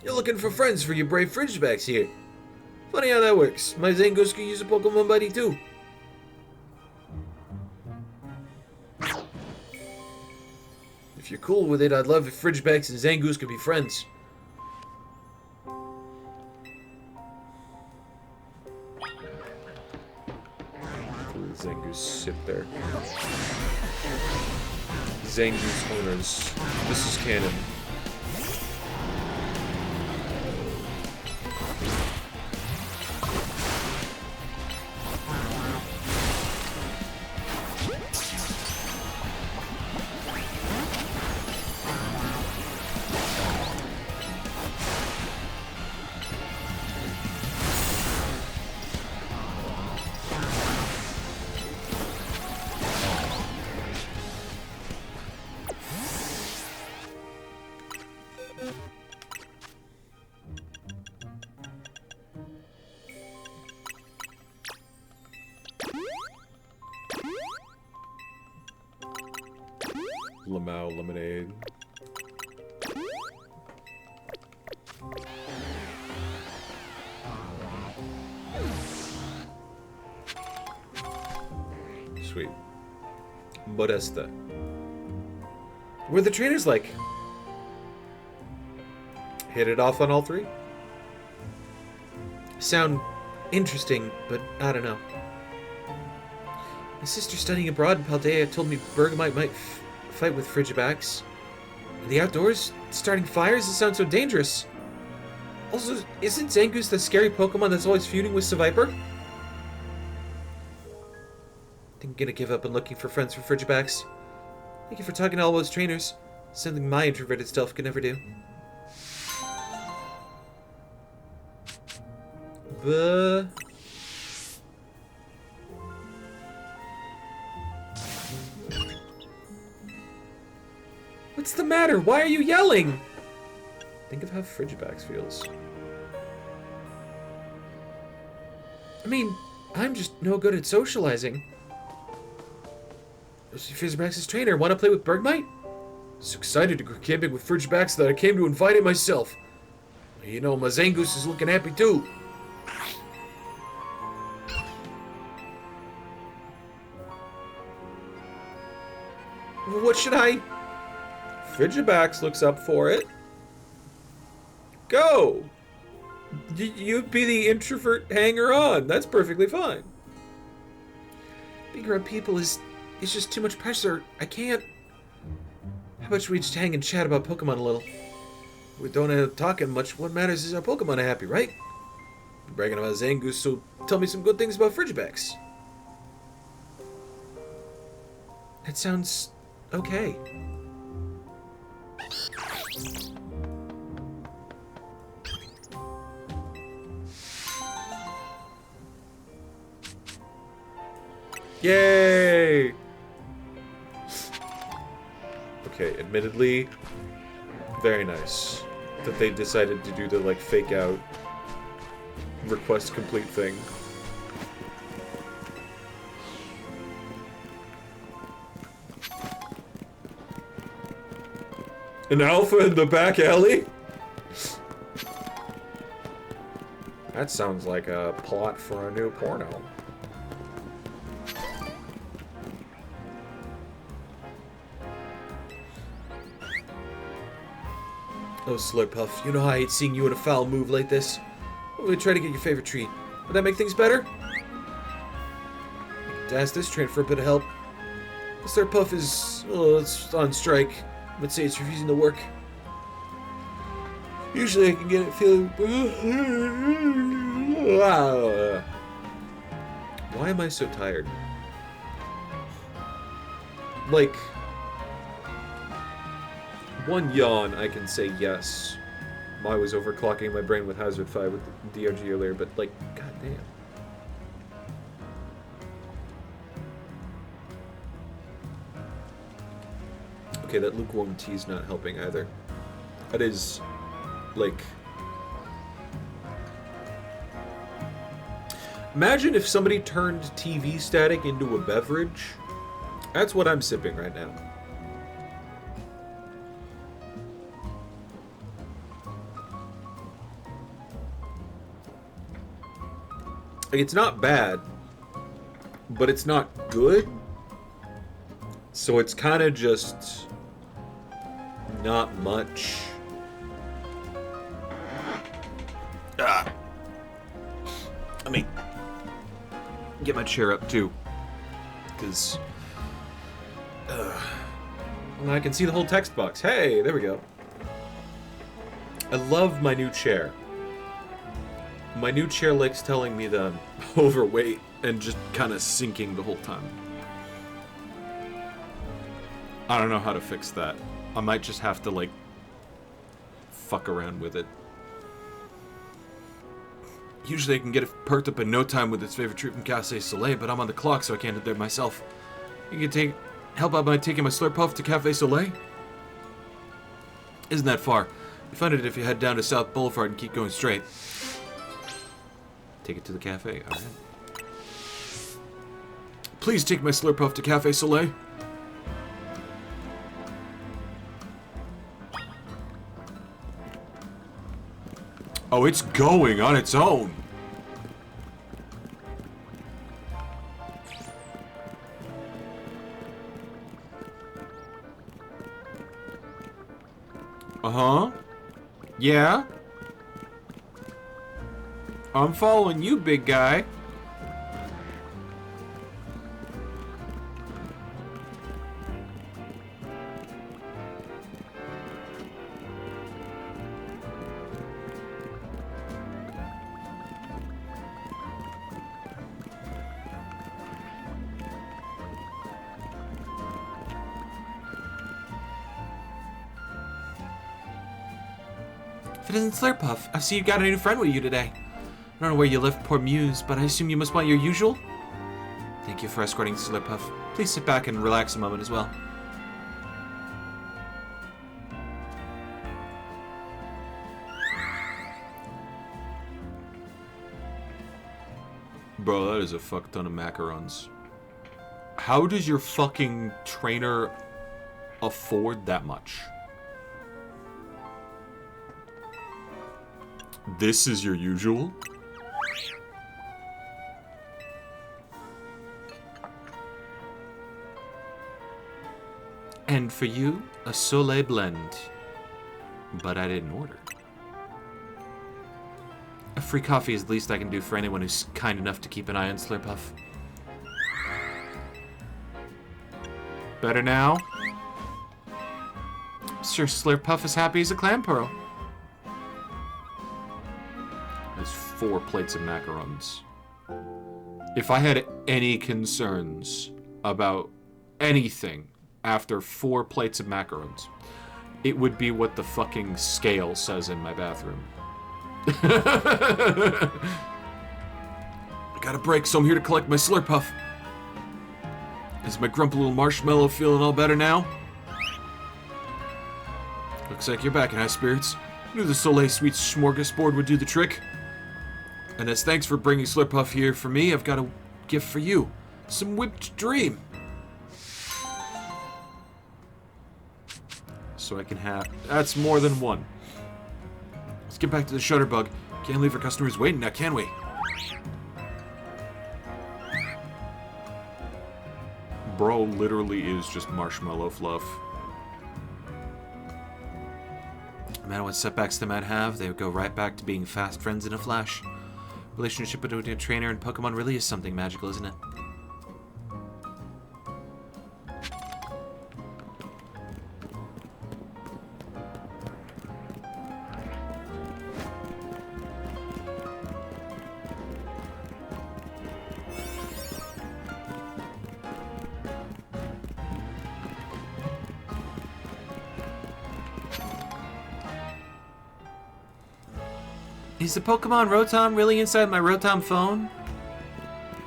You're looking for friends for your brave Fridgebacks here. Funny how that works. My Zangoose could use a Pokemon buddy too. If you're cool with it, I'd love if Fridgebacks and Zangoose could be friends. Zangoose sit there. Zangoose owners, this is canon. Lamau lemonade. Sweet. Modesta. What are the trainers like? Hit it off on all three? Sound interesting, but I don't know. My sister studying abroad in Paldea told me Bergamite might fight with Frigibacks. In the outdoors, starting fires, it sounds so dangerous. Also, isn't Zangoose the scary Pokemon that's always feuding with Seviper? I think I'm gonna give up on looking for friends for Frigibacks. Thank you for talking to all those trainers. Something my introverted self could never do. What's the matter? Why are you yelling? Think of how Frigibacks feels. I mean, I'm just no good at socializing. Frigibacks' trainer. Want to play with Bergmite? So excited to go camping with Frigibacks that I came to invite it myself. You know, my Zangoose is looking happy too. What should I... Frigibacks looks up for it. Go! You'd be the introvert hanger-on. That's perfectly fine. Being around people is just too much pressure. I can't... How about we just hang and chat about Pokemon a little? We don't end up talking much. What matters is our Pokemon are happy, right? I'm bragging about Zangoose, so tell me some good things about Frigibacks. That sounds... okay. Yay! Okay, admittedly, very nice that they decided to do the, like, fake out request complete thing. An alpha in the back alley? That sounds like a plot for a new porno. Oh, Slurpuff, you know how I hate seeing you in a foul move like this. I'm gonna try to get your favorite treat. Would that make things better? To ask this train for a bit of help. Slurpuff is... oh, it's on strike. Let's say it's refusing to work. Usually I can get it feeling... Why am I so tired? Like... one yawn, I can say yes. I was overclocking my brain with Hazard 5 with the DRG earlier, but, like, goddamn. Okay, that lukewarm tea's not helping either. That is, like... Imagine if somebody turned TV static into a beverage. That's what I'm sipping right now. It's not bad, but it's not good. So it's kind of just not much. Let me get my chair up too, because I can see the whole text box. Hey, there we go. I love my new chair. My new chair likes telling me that I'm overweight and just kind of sinking the whole time. I don't know how to fix that. I might just have to, like, fuck around with it. Usually I can get it perked up in no time with its favorite treat from Cafe Soleil, but I'm on the clock, so I can't do it there myself. You can help out by taking my Slurpuff to Cafe Soleil? Isn't that far? You find it if you head down to South Boulevard and keep going straight. Take it to the cafe, alright. Please take my Slurpuff to Cafe Soleil. Oh, it's going on its own. Uh-huh. Yeah? I'm following you, big guy. If it isn't Slurpuff, I see you got a new friend with you today. I don't know where you live, poor Muse, but I assume you must want your usual? Thank you for escorting Slurpuff. Please sit back and relax a moment as well. Bro, that is a fuck ton of macarons. How does your fucking trainer afford that much? This is your usual? And for you, a Soleil blend. But I didn't order. A free coffee is the least I can do for anyone who's kind enough to keep an eye on Slurpuff. Better now? I'm sure Slurpuff is happy as a clam pearl. There's 4 plates of macarons. If I had any concerns about anything after 4 plates of macarons, it would be what the fucking scale says in my bathroom. I got a break, so I'm here to collect my Slurpuff. Is my grumpy little marshmallow feeling all better now? Looks like you're back in high spirits. Knew the Soleil Sweets smorgasbord would do the trick. And as thanks for bringing Slurpuff here for me, I've got a gift for you. Some whipped dream. So I can have... That's more than one. Let's get back to the Shutterbug. Can't leave our customers waiting now, can we? Bro literally is just marshmallow fluff. No matter what setbacks they might have, they would go right back to being fast friends in a flash. Relationship between a trainer and Pokemon really is something magical, isn't it? Is the Pokemon Rotom really inside my Rotom phone?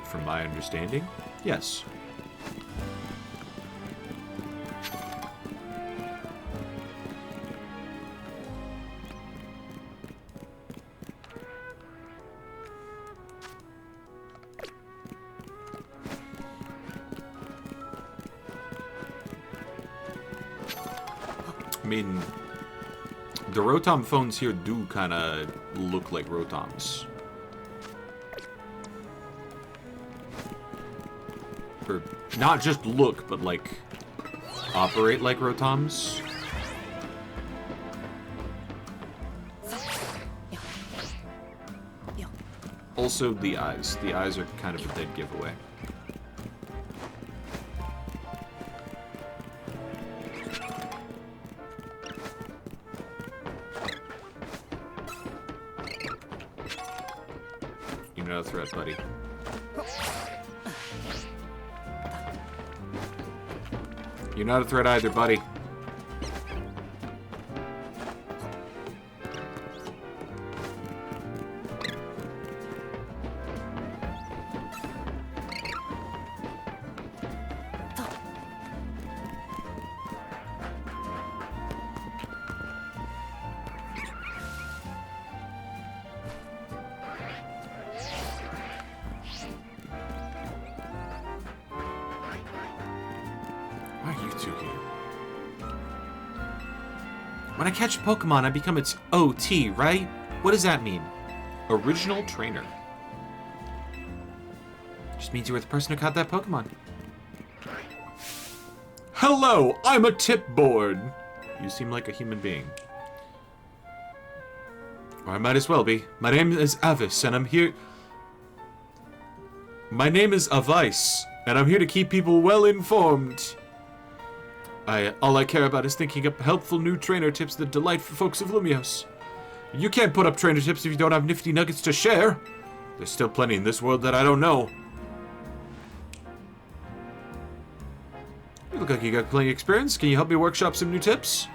From my understanding, yes. I mean, the Rotom phones here do kind of look like Rotoms. Or not just look, but like operate like Rotoms. Also, the eyes. The eyes are kind of a dead giveaway. You're not a threat, buddy. You're not a threat either, buddy. Why are you two here? When I catch a Pokemon, I become its OT, right? What does that mean? Original Trainer. Just means you were the person who caught that Pokemon. Hello, I'm a tipboard. You seem like a human being. Or I might as well be. My name is Avis, and I'm here... My name is Avice, and I'm here to keep people well informed. All I care about is thinking up helpful new trainer tips that delight folks of Lumiose. You can't put up trainer tips if you don't have nifty nuggets to share. There's still plenty in this world that I don't know. You look like you got plenty of experience. Can you help me workshop some new tips?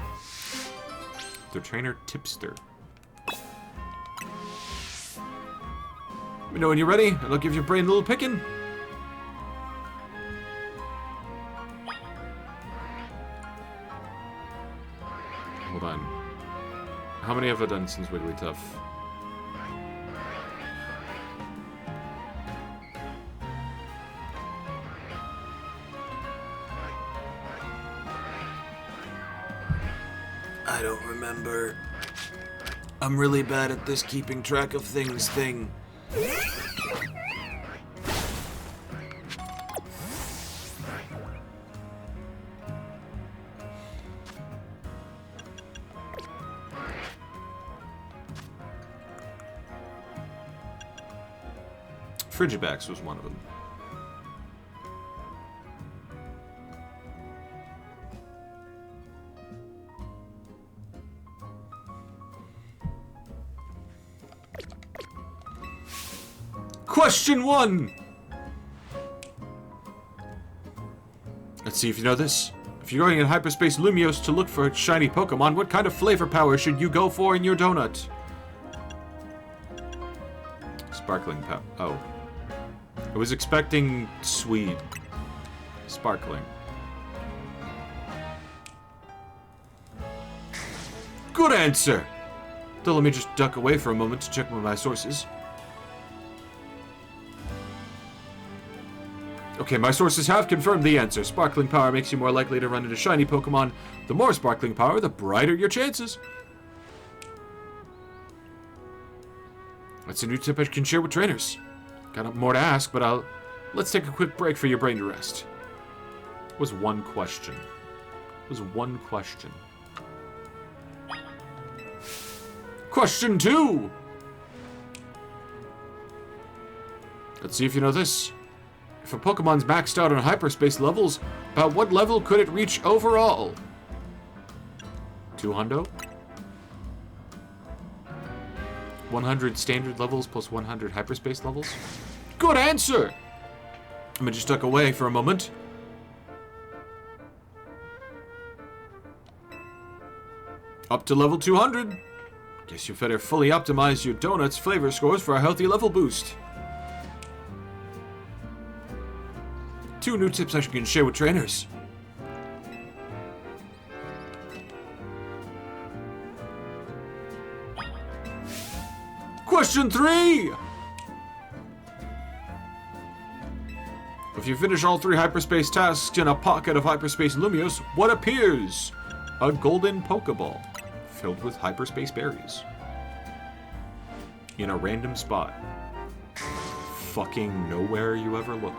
The trainer tipster. Let me know when you're ready, and I'll give your brain a little picking. Hold on. How many have I done since Wigglytuff? I don't remember. I'm really bad at this keeping track of things thing. Frigibax was one of them. Question 1! Let's see if you know this. If you're going in hyperspace Lumiose to look for a shiny Pokemon, what kind of flavor power should you go for in your donut? Sparkling power. Oh. I was expecting sweet. Sparkling. Good answer! Though let me just duck away for a moment to check my sources. Okay, my sources have confirmed the answer. Sparkling power makes you more likely to run into shiny Pokemon. The more sparkling power, the brighter your chances. That's a new tip I can share with trainers. Got more to ask, but let's take a quick break for your brain to rest. It was one question. It was one question. Question 2! Let's see if you know this. If a Pokemon's maxed out on hyperspace levels, about what level could it reach overall? 200? 100 standard levels plus 100 hyperspace levels? Good answer! I'm gonna just duck away for a moment. Up to level 200. Guess you better fully optimize your donuts' flavor scores for a healthy level boost. 2 new tips I can share with trainers. Question 3! If you finish all 3 hyperspace tasks in a pocket of hyperspace Lumios, what appears? A golden Pokeball filled with hyperspace berries. In a random spot. Fucking nowhere you ever look.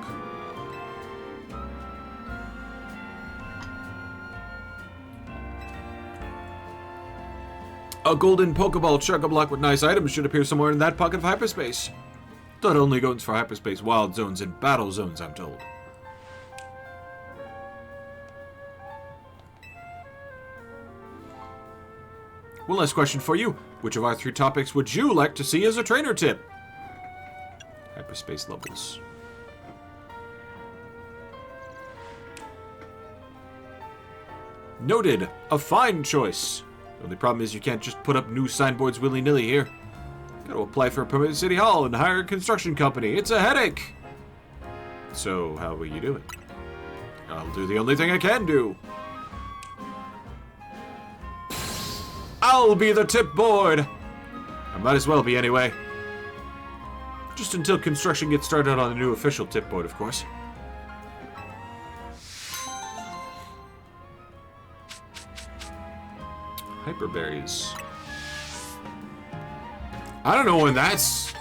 A golden Pokeball Choco-Block with nice items should appear somewhere in that pocket of hyperspace. That only goes for hyperspace wild zones and battle zones, I'm told. One last question for you. Which of our 3 topics would you like to see as a trainer tip? Hyperspace levels. Noted. A fine choice. The only problem is you can't just put up new signboards willy-nilly here. Gotta apply for a permit at City Hall and hire a construction company. It's a headache! So, how will you do it? I'll do the only thing I can do. I'll be the tip board! I might as well be anyway. Just until construction gets started on the new official tip board, of course. Hyperberries. I don't know when that's...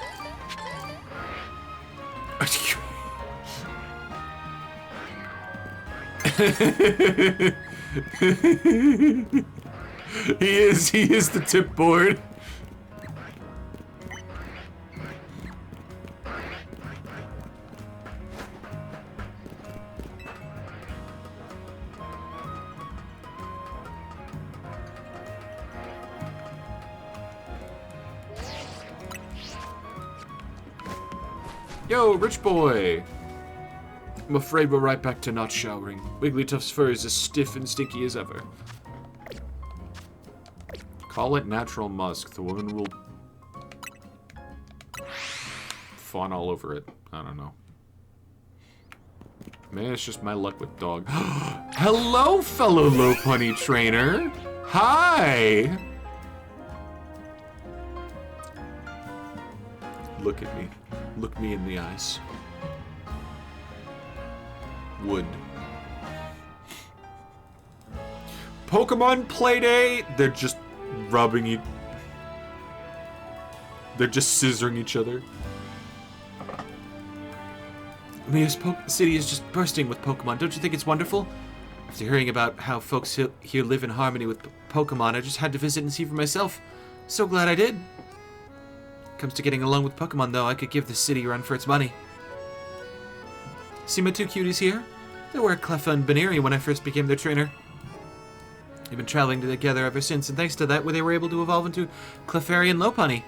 He is the tip board. Yo, rich boy! I'm afraid we're right back to not showering. Wigglytuff's fur is as stiff and stinky as ever. Call it natural musk. The woman will fawn all over it. I don't know. Maybe it's just my luck with dog. Hello, fellow Lopunny trainer! Hi! Look at me. Look me in the eyes. Wood. Pokemon Playdate! They're just rubbing it. They're just scissoring each other. Mia's City is just bursting with Pokemon. Don't you think it's wonderful? After hearing about how folks here live in harmony with Pokemon, I just had to visit and see for myself. So glad I did. Comes to getting along with Pokemon, though, I could give the city a run for its money. See my 2 cuties here? They were Cleffa and Baneri when I first became their trainer. They've been traveling together ever since, and thanks to that, they were able to evolve into Clefairy and Lopunny.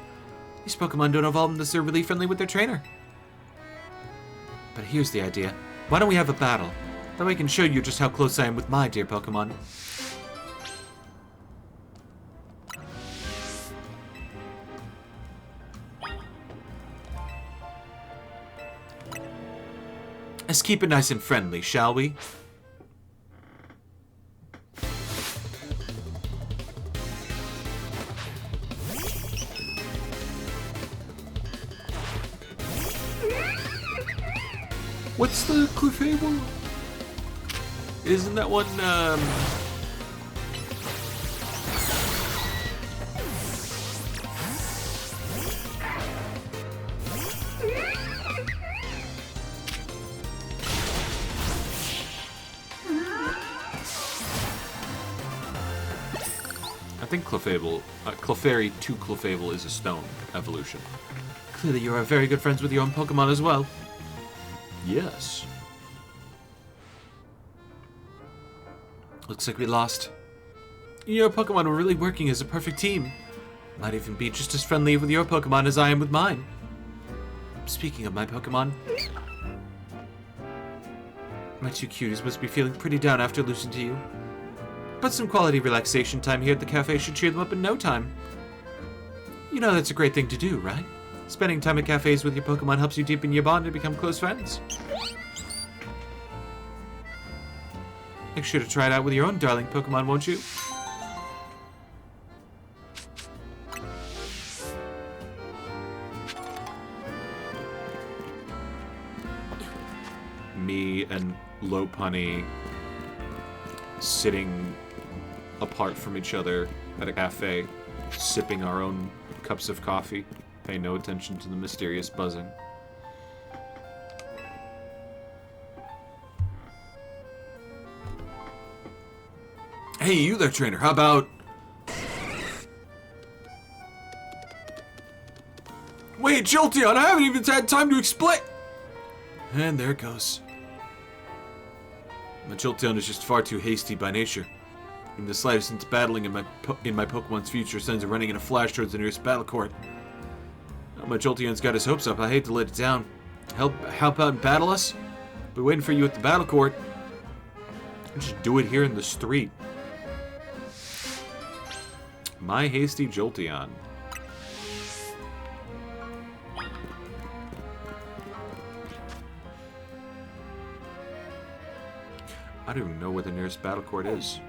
These Pokemon don't evolve unless they're really friendly with their trainer. But here's the idea. Why don't we have a battle? That way I can show you just how close I am with my dear Pokemon. Let's keep it nice and friendly, shall we? What's the Clefable? Isn't that one, I think Clefable, Clefairy to Clefable is a stone evolution. Clearly you are very good friends with your own Pokemon as well. Yes. Looks like we lost. Your Pokemon were really working as a perfect team. Might even be just as friendly with your Pokemon as I am with mine. Speaking of my Pokemon, my 2 cuties must be feeling pretty down after losing to you. But some quality relaxation time here at the cafe should cheer them up in no time. You know that's a great thing to do, right? Spending time at cafes with your Pokemon helps you deepen your bond and become close friends. Make sure to try it out with your own darling Pokemon, won't you? Me and Lopunny sitting apart from each other at a cafe, sipping our own cups of coffee, pay no attention to the mysterious buzzing. Hey, you there, trainer, how about... Wait, Jolteon, I haven't even had time to explain... And there it goes. My Jolteon is just far too hasty by nature. Even the slightest hint of battling in my Pokemon's future sends it running in a flash towards the nearest battle court. Oh, my Jolteon's got his hopes up. I hate to let it down. Help out and battle us? Be waiting for you at the battle court. I'll just do it here in the street. My hasty Jolteon. I don't even know where the nearest battle court is.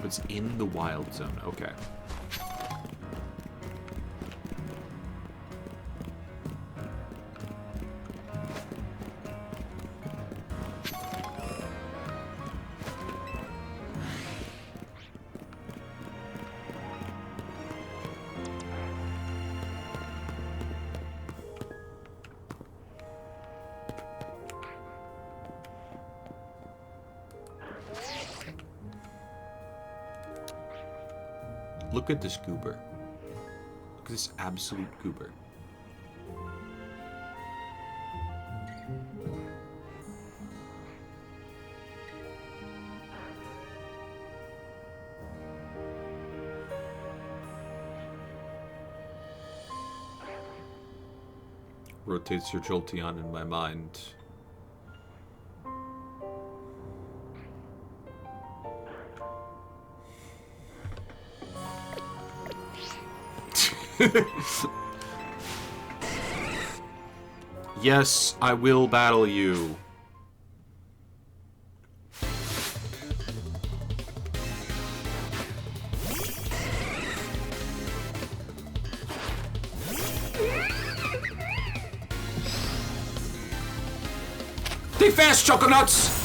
It's in the wild zone. Okay. Look at this goober. Look at this absolute goober. Rotates your Jolteon in my mind. Yes, I will battle you. Stay fast, Choconuts!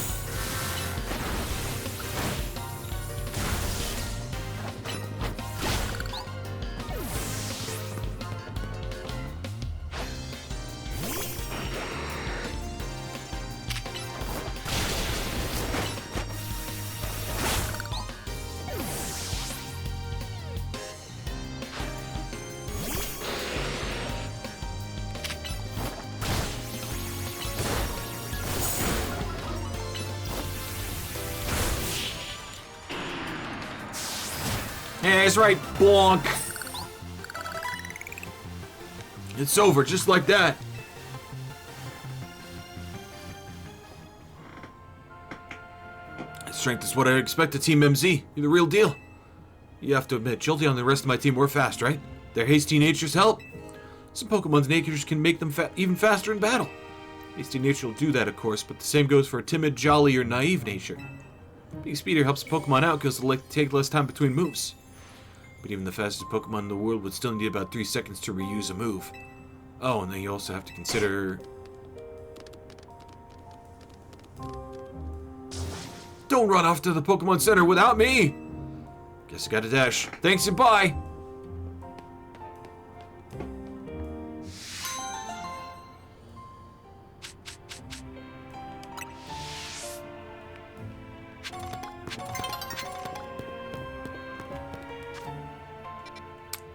Yeah, that's right, Bonk. It's over, just like that. Strength is what I expect of Team MZ. You're the real deal. You have to admit, Jolteon and the rest of my team were fast, right? Their hasty natures help. Some Pokemon's natures can make them even faster in battle. Hasty nature will do that, of course, but the same goes for a timid, jolly, or naive nature. Being speedier helps Pokemon out because it'll take less time between moves. But even the fastest Pokemon in the world would still need about 3 seconds to reuse a move. Oh, and then you also have to consider... Don't run off to the Pokemon Center without me! Guess I gotta dash. Thanks and bye!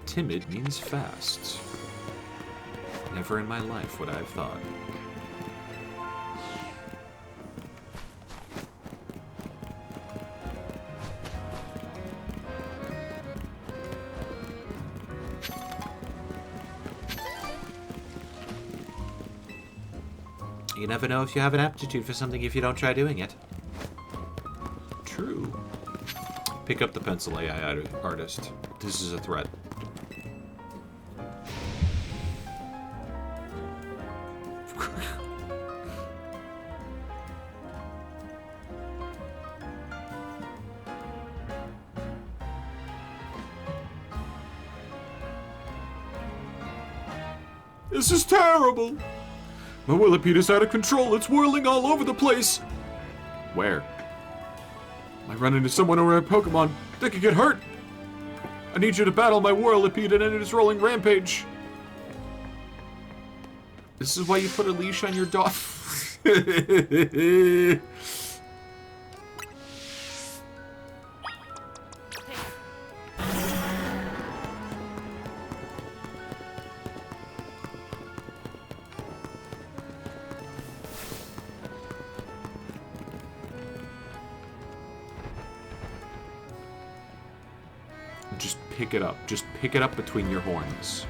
Timid means fast. Never in my life would I have thought. You never know if you have an aptitude for something if you don't try doing it. True. Pick up the pencil, AI artist. This is a threat. This is terrible. My Whirlipede is out of control. It's whirling all over the place. Where? I run into someone or a Pokemon. They could get hurt. I need you to battle my Whirlipede and end its rolling rampage. This is why you put a leash on your dog. Just pick it up. Just pick it up between your horns.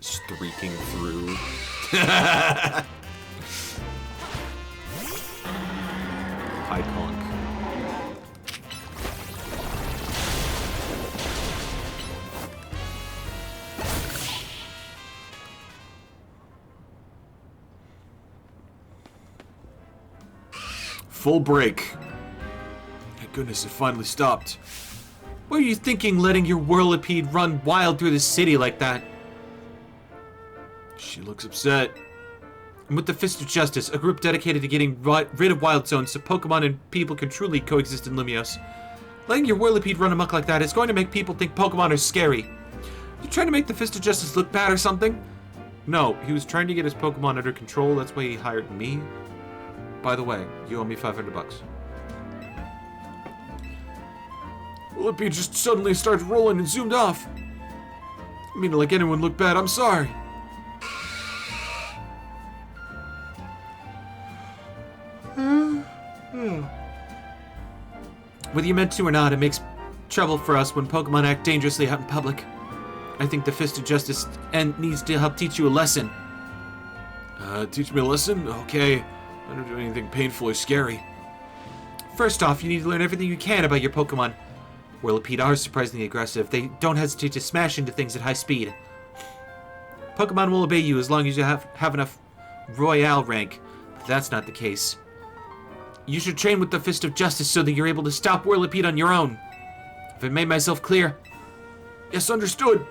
Streaking through. High Punk. Full break. Thank goodness it finally stopped. What are you thinking, letting your Whirlipede run wild through the city like that? She looks upset. And with the Fist of Justice, a group dedicated to getting rid of wild zones so Pokemon and people can truly coexist in Lumiose, letting your Whirlipede run amok like that is going to make people think Pokemon are scary. You trying to make the Fist of Justice look bad or something? No, he was trying to get his Pokemon under control. That's why he hired me. By the way, you owe me $500. Whirlipede just suddenly started rolling and zoomed off. I mean, like anyone look bad, I'm sorry. Whether you meant to or not, it makes trouble for us when Pokemon act dangerously out in public. I think the Fist of Justice needs to help teach you a lesson. Teach me a lesson? Okay. I don't do anything painful or scary. First off, you need to learn everything you can about your Pokemon. Whirlipede are surprisingly aggressive. They don't hesitate to smash into things at high speed. Pokemon will obey you as long as you have enough Royale rank, but that's not the case. You should train with the Fist of Justice so that you're able to stop Whirlipede on your own. Have I made myself clear? Yes, understood.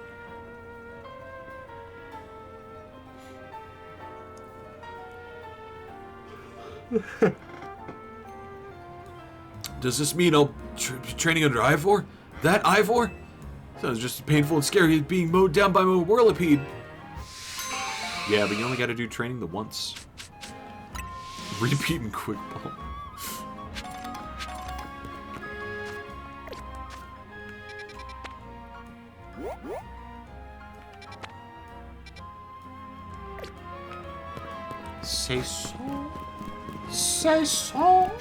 Does this mean I'll be training under Ivor? That Ivor? Sounds just as painful and scary as being mowed down by my Whirlipede. Yeah, but you only gotta do training the once. Repeat and quick ball. Say so. Say so.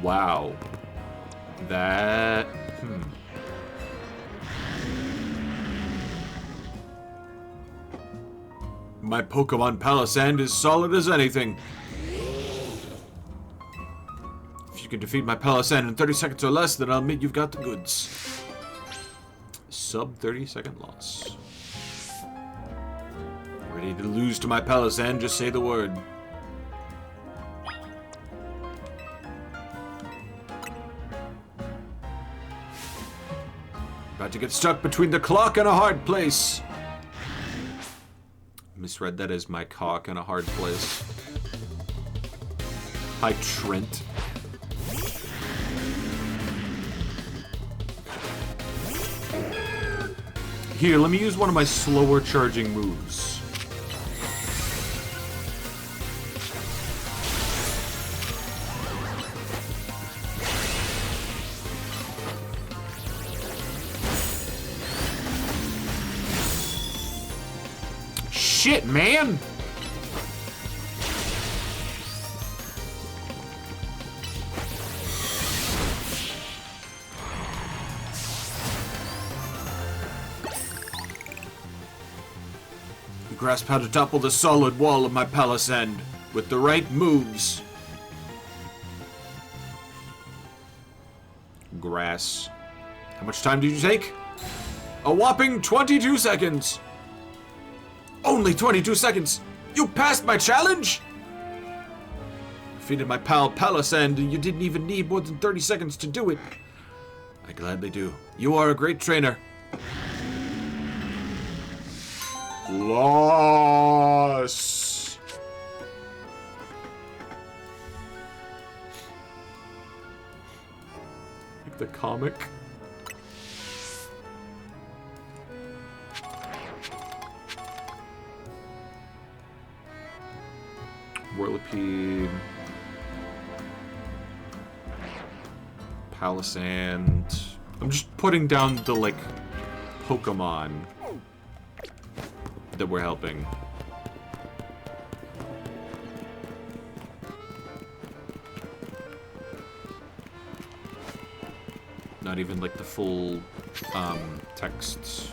Wow. That... My Pokemon Palisand is solid as anything. If you can defeat my Palisand in 30 seconds or less, then I'll admit you've got the goods. Sub 30-second loss. Ready to lose to my Palisand, just say the word. About to get stuck between the clock and a hard place. Misread that as my cock and a hard place. Hi, Trent. Here, let me use one of my slower charging moves. shit, man! You grasp how to topple the solid wall of my palace end with the right moves. Grass. How much time did you take? A whopping 22 seconds! Only 22 seconds! You passed my challenge?! Defeated my pal Palisand, and you didn't even need more than 30 seconds to do it. I gladly do. You are a great trainer. Loss. Like the comic. Whirlipede, Palisand. I'm just putting down the, like, Pokemon that we're helping. Not even, like, the full, text.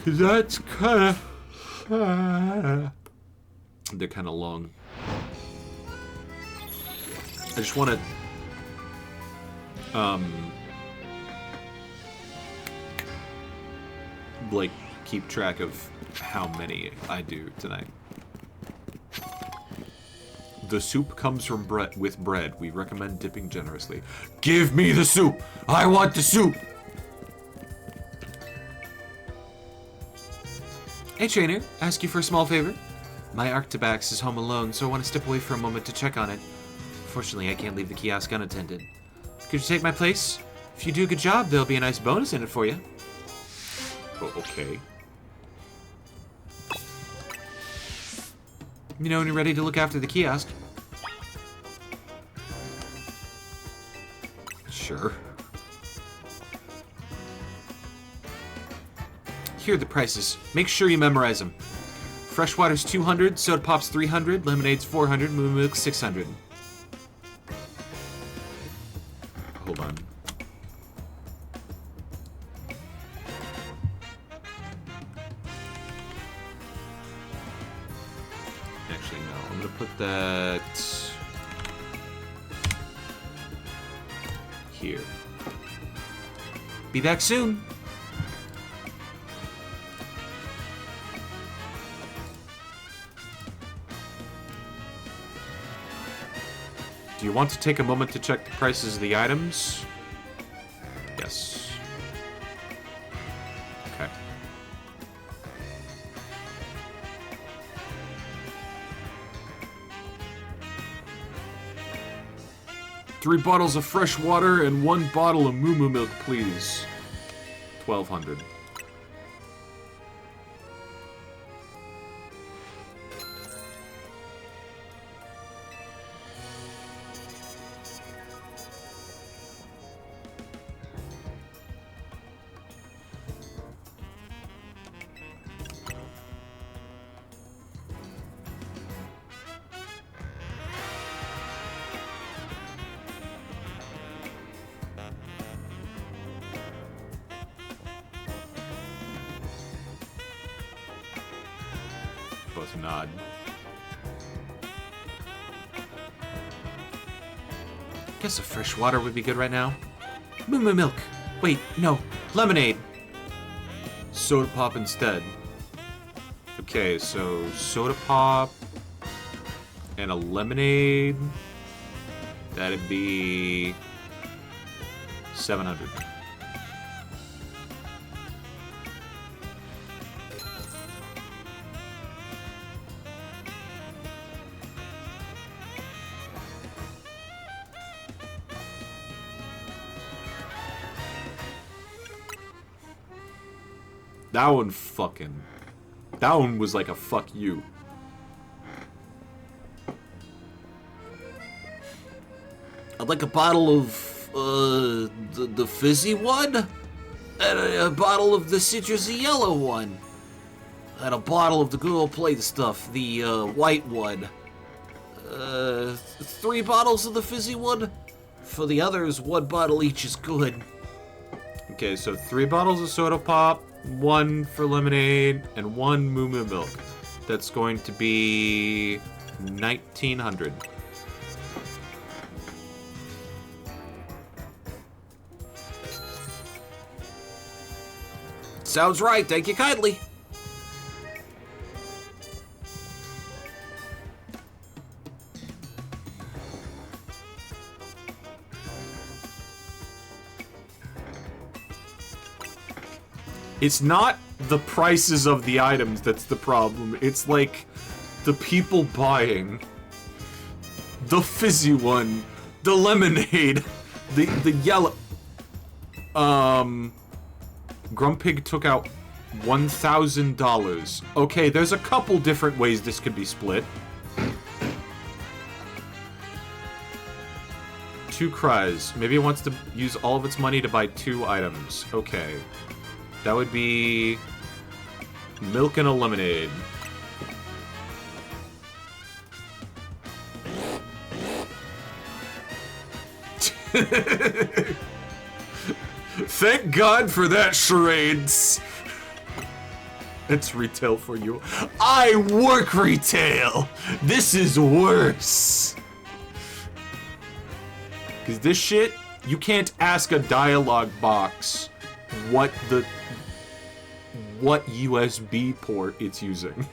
'Cause that's kinda... They're kind of long. I just want to, like, keep track of how many I do tonight. The soup comes from with bread. We recommend dipping generously. Give me the soup! I want the soup! Hey trainer, ask you for a small favor? My Arctabax is home alone, so I want to step away for a moment to check on it. Fortunately, I can't leave the kiosk unattended. Could you take my place? If you do a good job, there'll be a nice bonus in it for you. Oh, okay. You know when you're ready to look after the kiosk. Sure. Here are the prices. Make sure you memorize them. Freshwater's 200, Soda Pop's 300, Lemonade's 400, Moo Milk's 600. Hold on. Actually, no. I'm gonna put that here. Be back soon. Do you want to take a moment to check the prices of the items? Yes. Okay. Three bottles of fresh water and 1 bottle of Moo Moo milk, please. 1,200. Both nod. Guess a fresh water would be good right now. Moo Moo milk. Wait, no. Lemonade. Soda Pop instead. Okay, so Soda Pop and a lemonade. That'd be 700. That one was like a fuck you. I'd like a bottle of, the fizzy one? And a bottle of the citrusy yellow one. And a bottle of the good old plate stuff, the white one. 3 bottles of the fizzy one. For the others, 1 bottle each is good. Okay, so 3 bottles of soda pop, 1 for lemonade, and 1 Moo Moo milk. That's going to be 1,900. Sounds right, thank you kindly. It's not the prices of the items that's the problem. It's like the people buying the fizzy one, the lemonade, the yellow. Grumpig took out $1,000. Okay, there's a couple different ways this could be split. 2 cries. Maybe it wants to use all of its money to buy 2 items. Okay. That would be milk and a lemonade. Thank God for that, charades. It's retail for you. I work retail. This is worse. Because this shit, you can't ask a dialogue box what USB port it's using.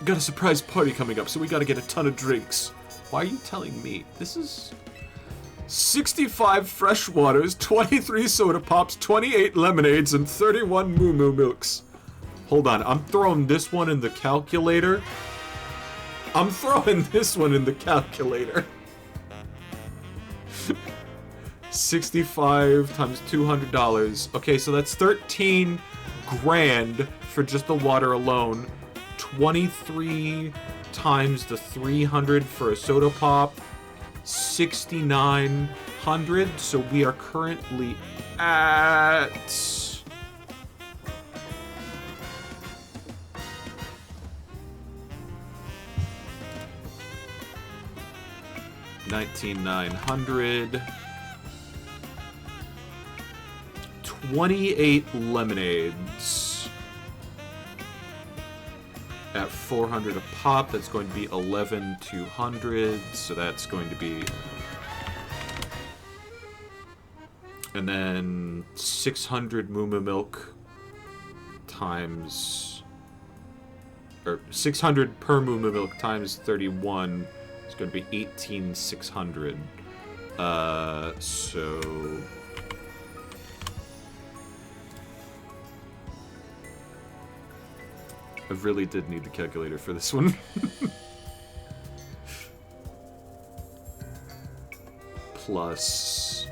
Got a surprise party coming up, so we gotta get a ton of drinks. Why are you telling me? This is 65 fresh waters, 23 soda pops, 28 lemonades, and 31 Moo Moo milks. Hold on, I'm throwing this one in the calculator. 65 times $200. Okay, so that's 13 grand for just the water alone. 23 times the 300 for a soda pop. 6,900. So we are currently at... $19,900. 28 lemonades at 400 a pop. That's going to be 11,200. So that's going to be, and then 600 Moo Moo milk times, or 600 per Moo Moo milk times 31. It's going to be 18,600. So I really did need the calculator for this one. Plus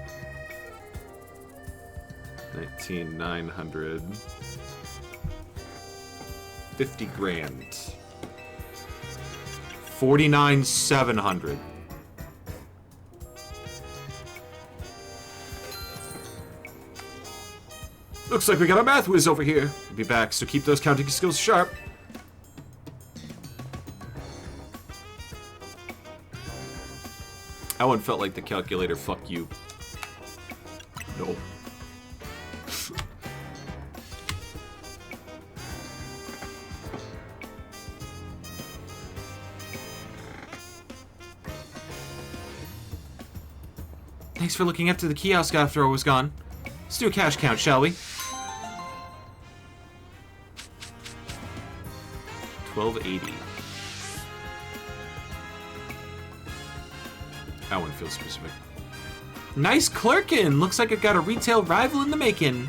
19,900. 50 grand. 49,700. Looks like we got a math whiz over here. We'll be back, so keep those counting skills sharp. That one felt like the calculator, fuck you. No. Thanks for looking after the kiosk after I was gone. Let's do a cash count, shall we? 1280. That one feels specific. Nice clerkin'! Looks like I've got a retail rival in the making.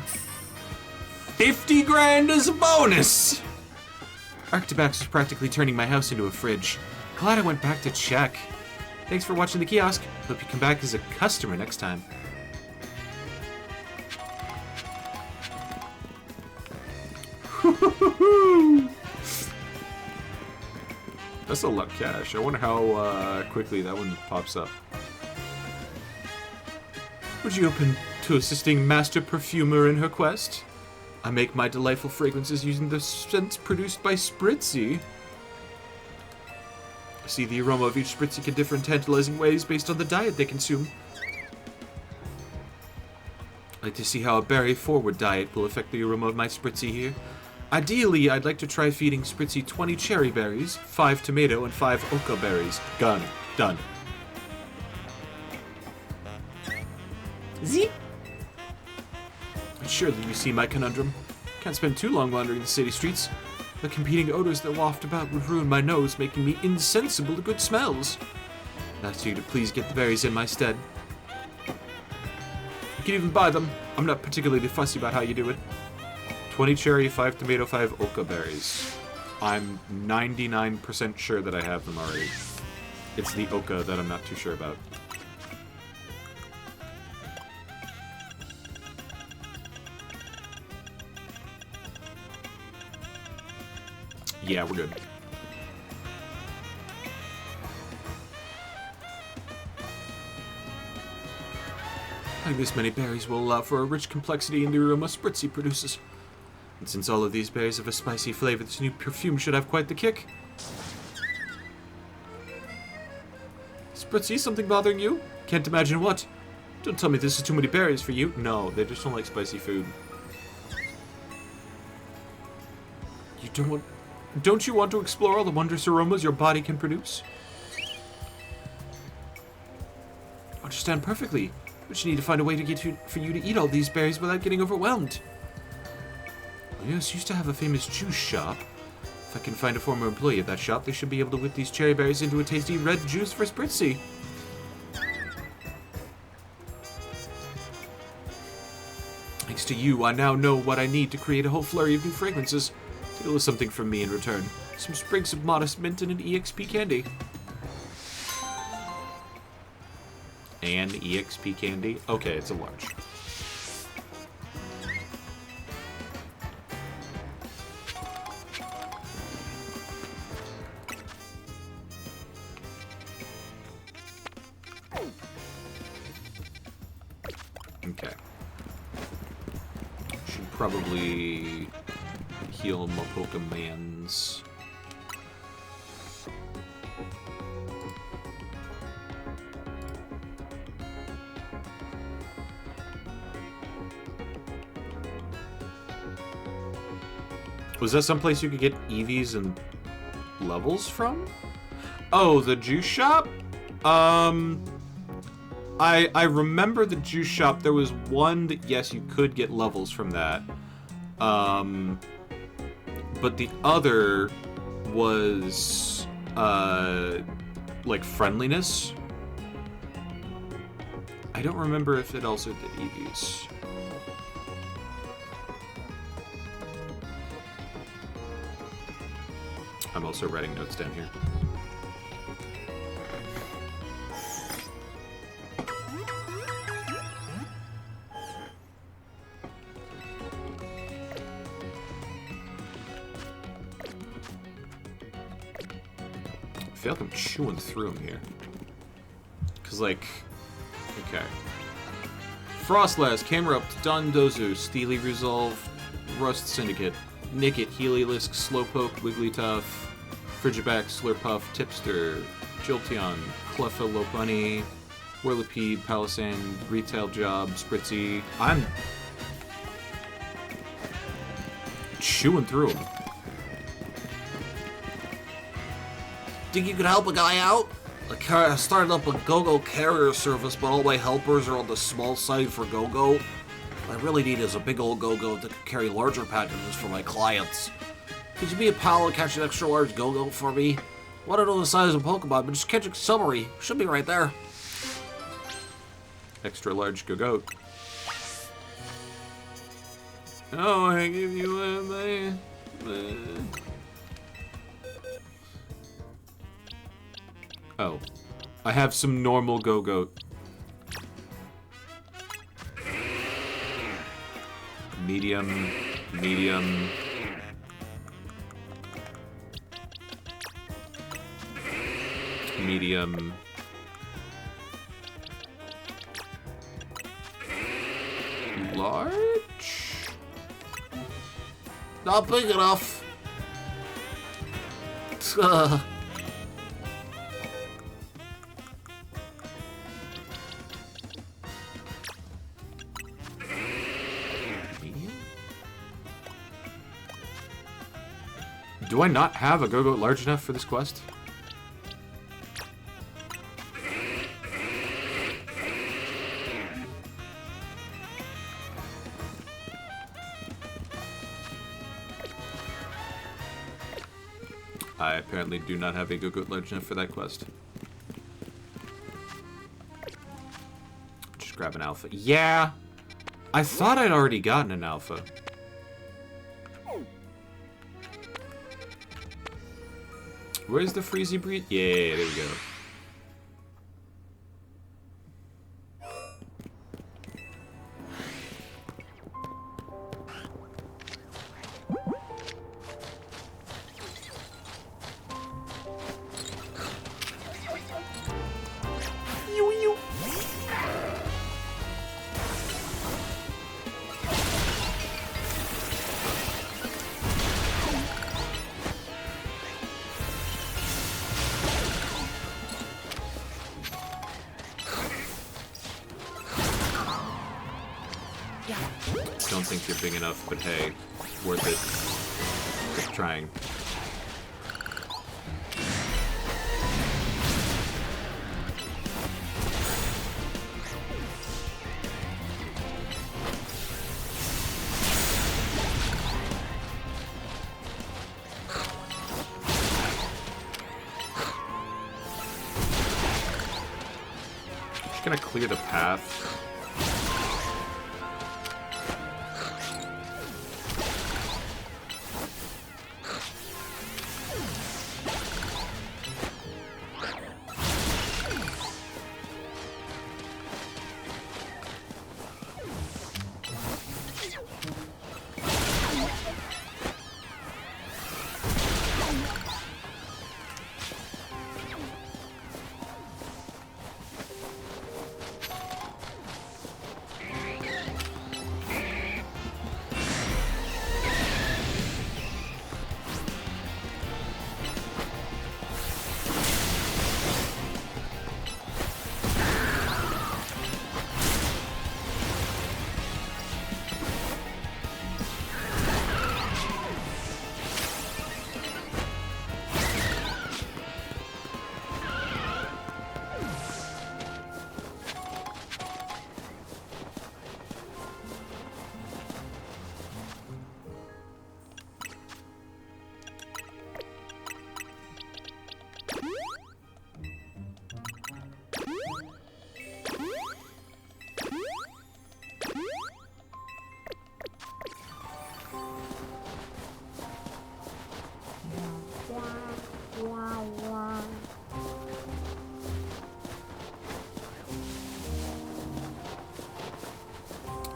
50 grand as a bonus! Arctibax is practically turning my house into a fridge. Glad I went back to check. Thanks for watching the kiosk. Hope you come back as a customer next time. That's a lot of cash. I wonder how quickly that one pops up. Would you open to assisting Master Perfumer in her quest? I make my delightful fragrances using the scents produced by Spritzy. See, the aroma of each Spritzy can differ in tantalizing ways based on the diet they consume. I'd like to see how a berry-forward diet will affect the aroma of my Spritzy here. Ideally, I'd like to try feeding Spritzy 20 cherry berries, 5 tomato, and 5 oka berries. Done. Zee. Surely you see my conundrum. Can't spend too long wandering the city streets. The competing odors that waft about would ruin my nose, making me insensible to good smells. I'd ask you to please get the berries in my stead. You can even buy them. I'm not particularly fussy about how you do it. 20 cherry, 5 tomato, 5 oka berries. I'm 99% sure that I have them already. It's the oka that I'm not too sure about. Yeah, we're good. Having this many berries will allow for a rich complexity in the aroma Spritzy produces. And since all of these berries have a spicy flavor, this new perfume should have quite the kick. Spritzy, something bothering you? Can't imagine what. Don't tell me this is too many berries for you. No, they just don't like spicy food. Don't you want to explore all the wondrous aromas your body can produce? I understand perfectly. We just need to find a way to for you to eat all these berries without getting overwhelmed. Yes, used to have a famous juice shop. If I can find a former employee at that shop, they should be able to whip these cherry berries into a tasty red juice for Spritzy. Thanks to you, I now know what I need to create a whole flurry of new fragrances. Deal with something from me in return. Some sprigs of modest mint and an EXP candy. An EXP candy? Okay, it's a large. Okay. Should probably heal my Pokemans. Was that someplace you could get EVs and levels from? Oh, the juice shop? I remember the juice shop. There was one that, yes, you could get levels from that. But the other was, like, friendliness. I don't remember if it also did EVs. I'm also writing notes down here. I feel like I'm chewing through them here. Cause like, okay. Frostlass, Camera Up, Dondozu, Steely Resolve, Rust Syndicate, Nickit, Heliolisk, Slowpoke, Wigglytuff, Frigiback, Slurpuff, Tipster, Jolteon, Cleffa, Lopunny, Whirlipede, Palisand, Retail Job, Spritzy. I'm chewing through them. Think you could help a guy out? I started up a GoGo carrier service, but all my helpers are on the small side for GoGo. What I really need is a big old GoGo that can carry larger packages for my clients. Could you be a pal and catch an extra large GoGo for me? Want to know the size of Pokemon, but just catch a summary. Should be right there. Extra large Go-Goat. Oh, I give you my... Oh. I have some normal Go-Goat. Medium, medium. Medium. large? Not big enough. Medium? Do I not have a Go-Goat large enough for this quest? I apparently do not have a Go-Goat large enough for that quest. Just grab an alpha. Yeah! I thought I'd already gotten an alpha. Where's the Freezy breed? Yeah, there we go. Don't think you're big enough, but hey, worth it. Just trying. Just gonna clear the path.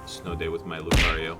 Snow day with my Lucario.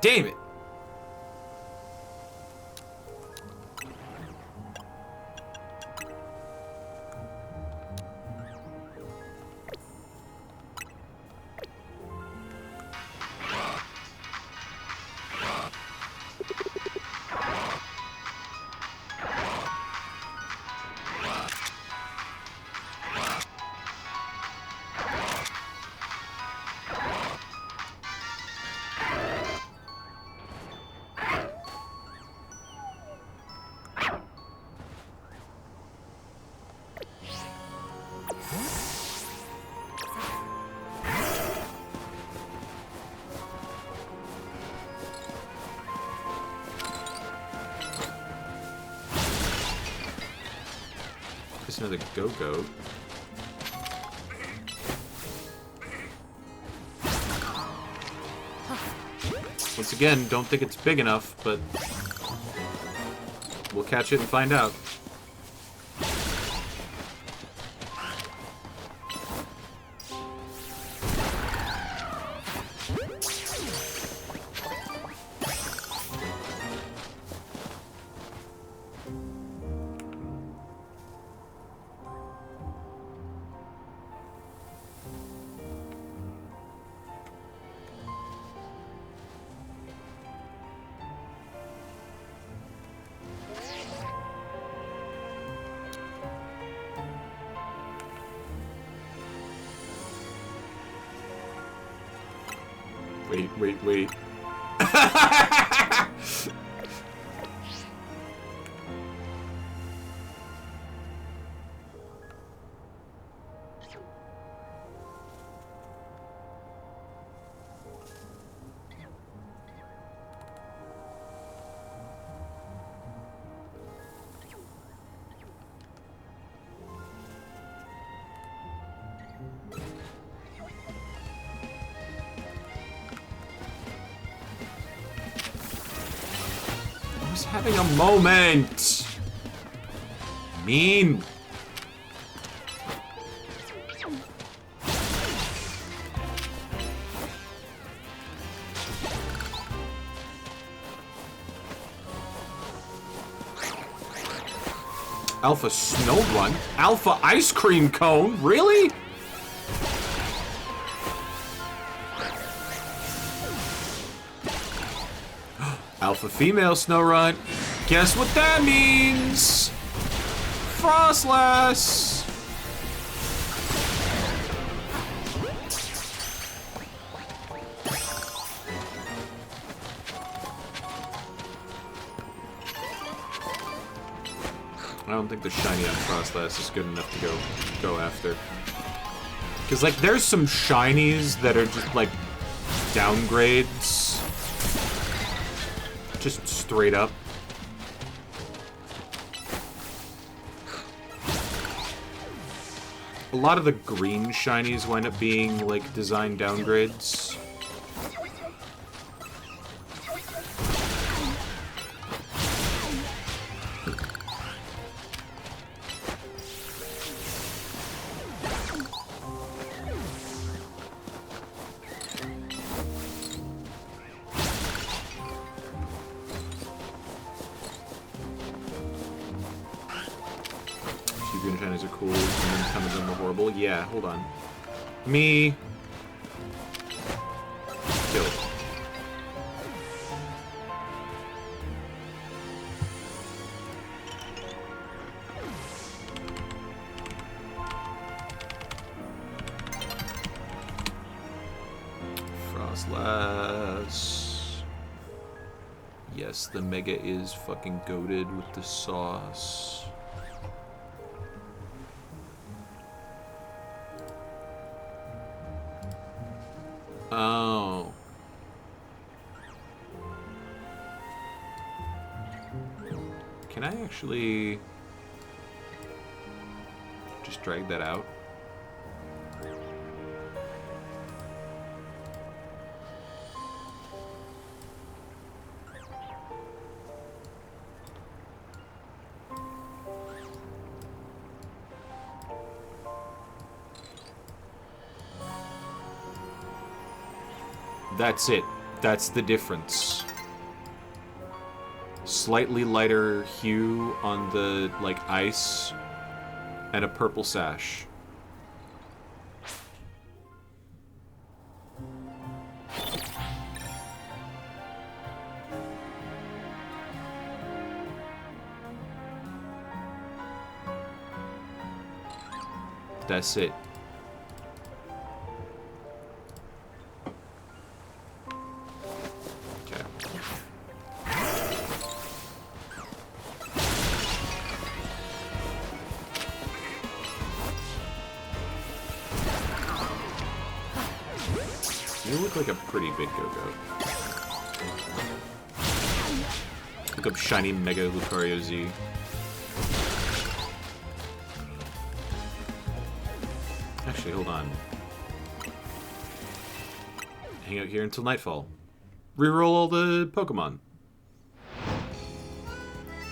Damn it! Just another Go-Goat. Once again, don't think it's big enough, but we'll catch it and find out. Wait. Having a moment. Mean. Alpha Snow Run? Alpha Ice Cream Cone? Really? Alpha Female Snow Guess what that means? Frostlass! I don't think the shiny on Frostlass is good enough to go after. Because, like, there's some shinies that are just, like, downgrades. Just straight up. A lot of the green shinies wind up being, like, design downgrades. Shinies are cool, and then some of them are horrible. Yeah, hold on. Me. Kill. Frostlass. Yes, the Mega is fucking goated with the sauce. Oh. Can I actually just drag that out? That's it. That's the difference. Slightly lighter hue on the, like, ice, and a purple sash. That's it. You look like a pretty big Go-Go. Look up shiny Mega Lucario Z. Actually, hold on. Hang out here until nightfall. reroll all the Pokemon.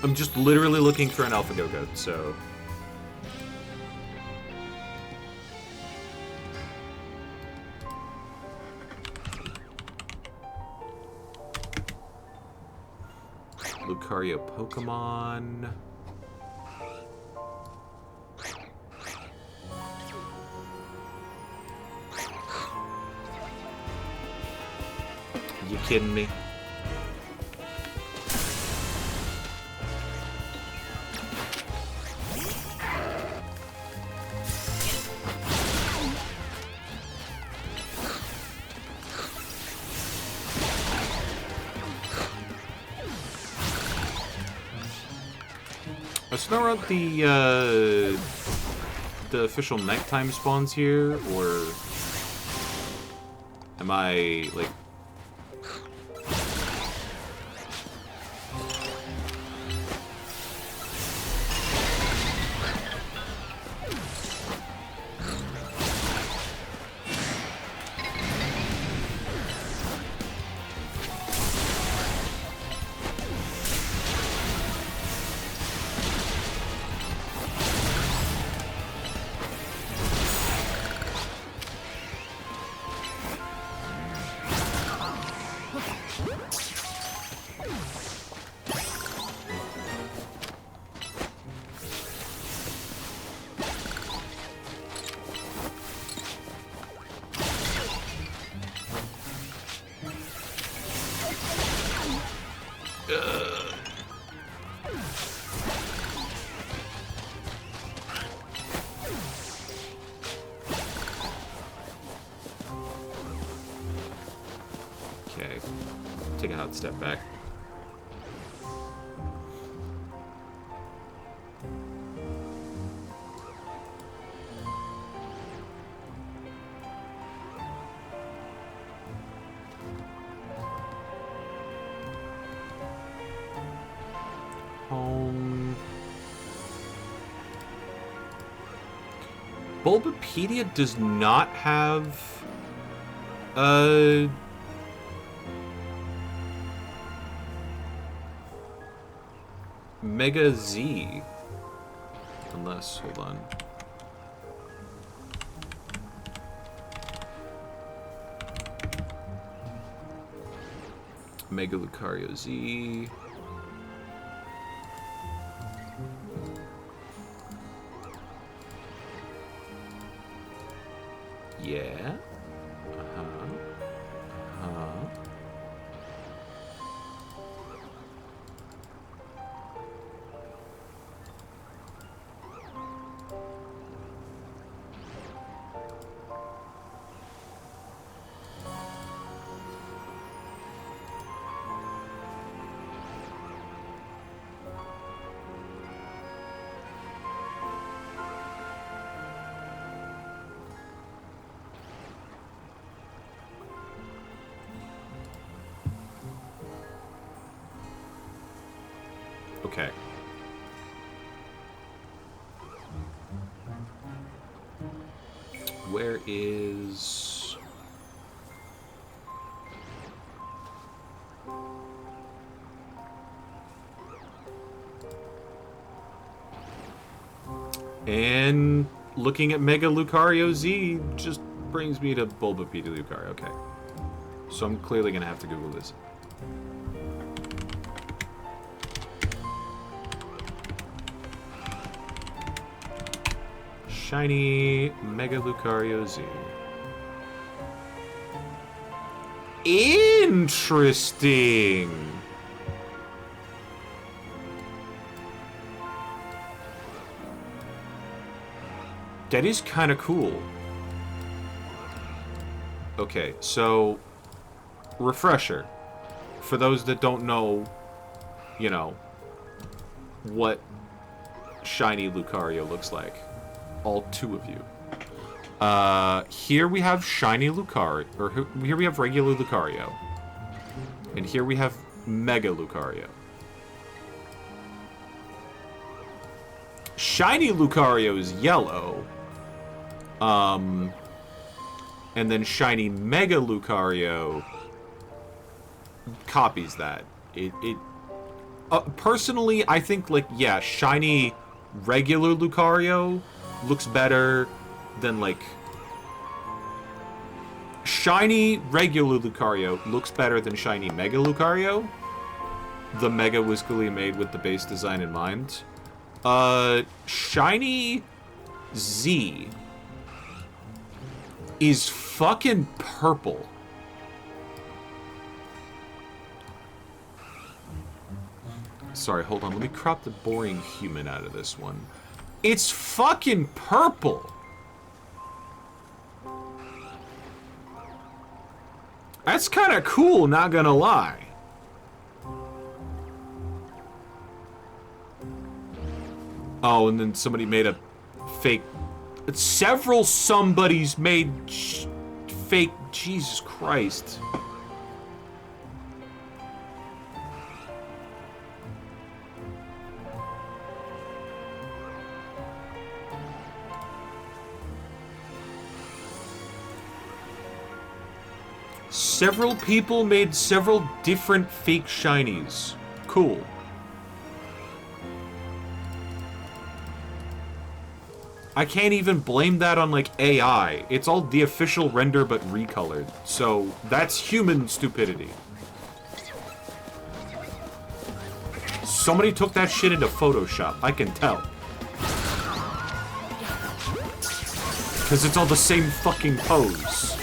I'm just literally looking for an AlphaGo, so... Lucario Pokemon... You kidding me? So now we're at the official nighttime spawns here, or am I like? Okay, take a hot step back. Home. Bulbapedia does not have Mega Z. Unless, hold on. Mega Lucario Z. Yeah. Okay. Where is... And looking at Mega Lucario Z just brings me to Bulbapedia Lucario. Okay. So I'm clearly going to have to Google this. Shiny Mega Lucario Z. Interesting. That is kind of cool. Okay, so refresher. For those that don't know, you know, what shiny Lucario looks like. All two of you. Here we have shiny Lucario, or here we have regular Lucario. And here we have Mega Lucario. Shiny Lucario is yellow. And then shiny Mega Lucario copies that. It personally, I think, like, yeah, shiny regular Lucario looks better than, like, shiny regular Lucario looks better than shiny Mega Lucario. The Mega was clearly made with the base design in mind. Shiny Z is fucking purple. Sorry, hold on. Let me crop the boring human out of this one. It's fucking purple. That's kind of cool, not gonna lie. Oh, and then somebody made a fake... Several somebodies made fake... Jesus Christ. Several people made several different fake shinies. Cool. I can't even blame that on, like, AI. It's all the official render but recolored. So, that's human stupidity. Somebody took that shit into Photoshop. I can tell. Because it's all the same fucking pose.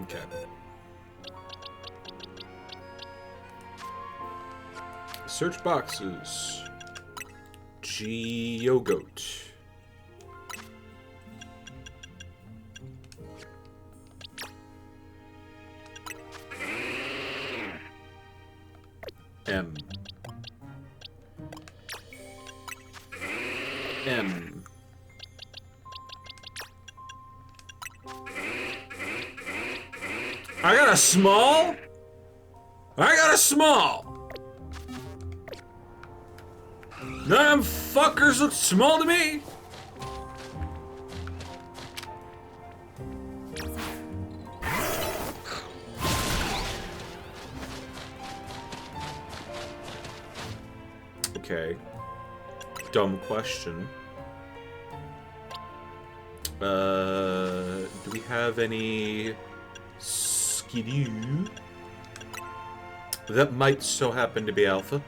Okay. Search boxes. Geogoat. M. M. I got a small? I got a small! Them fuckers look small to me! Okay. Dumb question. Do we have any Skidoo that might so happen to be alpha?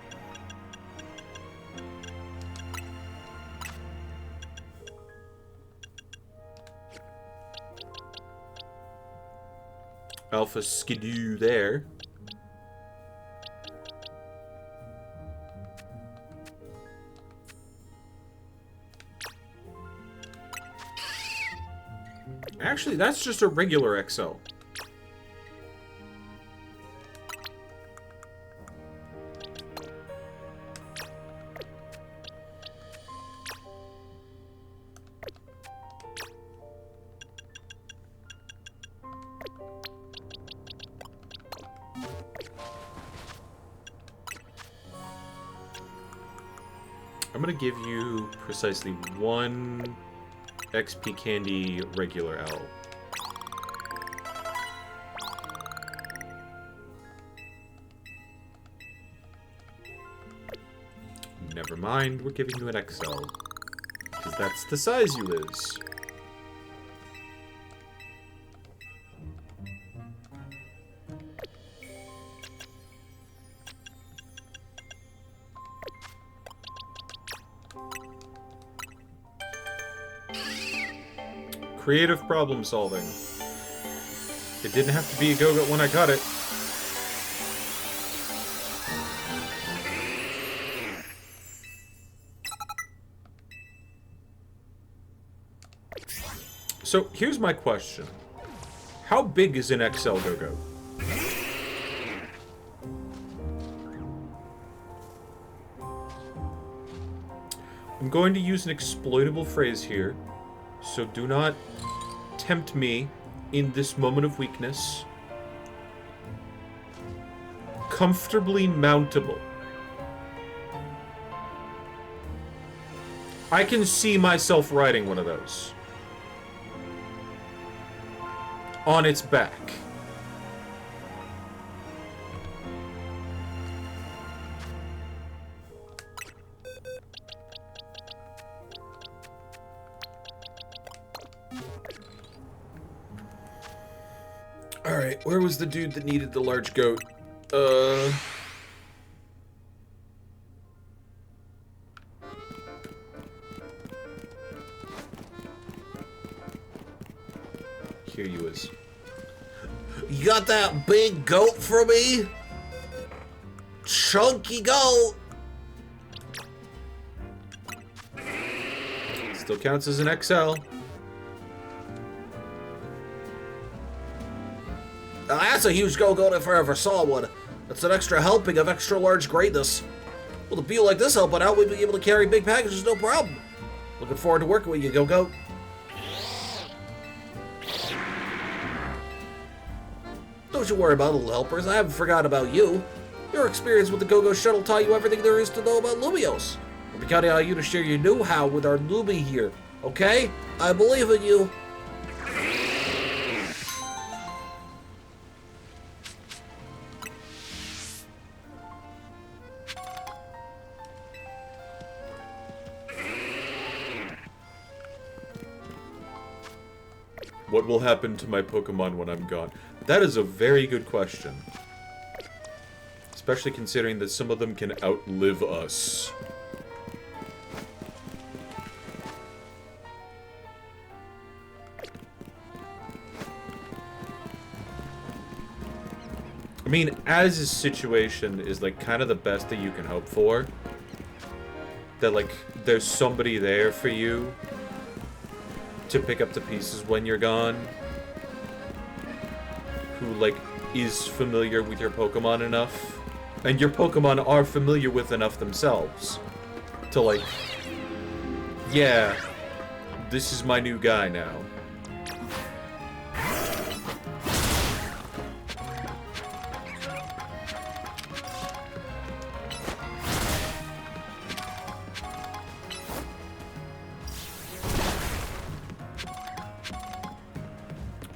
Alpha Skidoo there. Actually, that's just a regular XL. I'm gonna give you precisely one XP candy regular owl. Never mind, we're giving you an XL. Because that's the size you is. Creative problem solving. It didn't have to be a Go-Go when I got it. So, here's my question. How big is an XL Go-Go? I'm going to use an exploitable phrase here, so do not tempt me in this moment of weakness. Comfortably mountable. I can see myself riding one of those. On its back. Alright, where was the dude that needed the large goat? Here you is. You got that big goat for me? Chunky goat. Still counts as an XL. Now, that's a huge go-go if I ever saw one. That's an extra helping of extra large greatness. With a view like this helping out, we'd be able to carry big packages no problem. Looking forward to working with you, Go-Go. Don't you worry about little helpers, I haven't forgotten about you. Your experience with the Go-Go shuttle taught you everything there is to know about Lumios. We'll be counting on you to share your know-how with our Lumi here, okay? I believe in you. What will happen to my Pokemon when I'm gone? That is a very good question. Especially considering that some of them can outlive us. I mean, as a situation is like kind of the best that you can hope for. That like, there's somebody there for you to pick up the pieces when you're gone, who like is familiar with your Pokemon enough, and your Pokemon are familiar with enough themselves to like, yeah, this is my new guy now.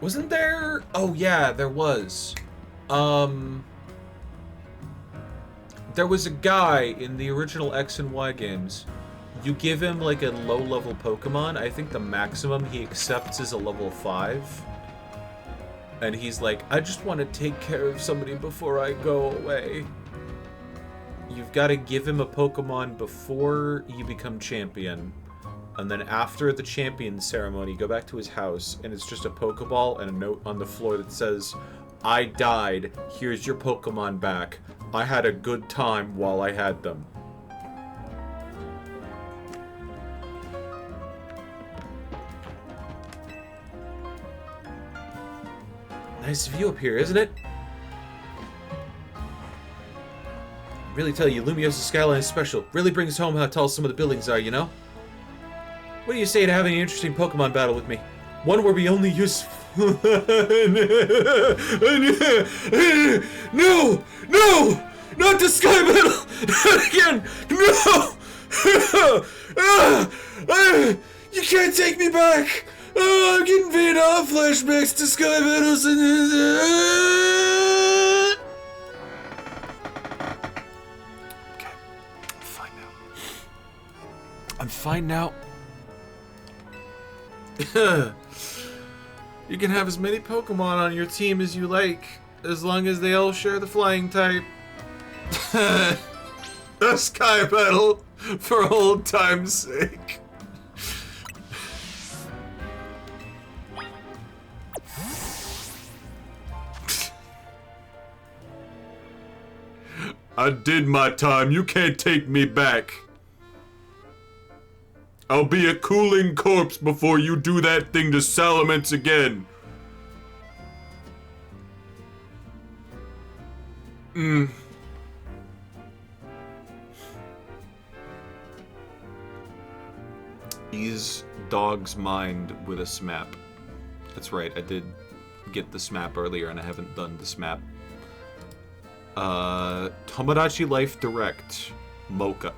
Wasn't there? Oh yeah, there was. There was a guy in the original X and Y games. You give him like a low-level Pokemon. I think the maximum he accepts is a level 5. And he's like, I just want to take care of somebody before I go away. You've got to give him a Pokemon before you become champion. And then after the champion ceremony, go back to his house, and it's just a Pokeball and a note on the floor that says, I died, here's your Pokemon back. I had a good time while I had them. Nice view up here, isn't it? Really tell you, Lumiosa's skyline is special. Really brings home how tall some of the buildings are, you know? What do you say to having an interesting Pokemon battle with me? One where we only use... No! No! Not the Sky Battle! Not again! No! You can't take me back! Oh, I'm getting Vietnam flashbacks to Sky Battles and... Okay. I'm fine now. You can have as many Pokemon on your team as you like, as long as they all share the flying type. A Sky Battle for old time's sake. I did my time. You can't take me back. I'll be a cooling corpse before you do that thing to Salamence again. Ease dog's mind with a smap. That's right, I did get the smap earlier and I haven't done the smap. Tomodachi Life Direct. Mocha.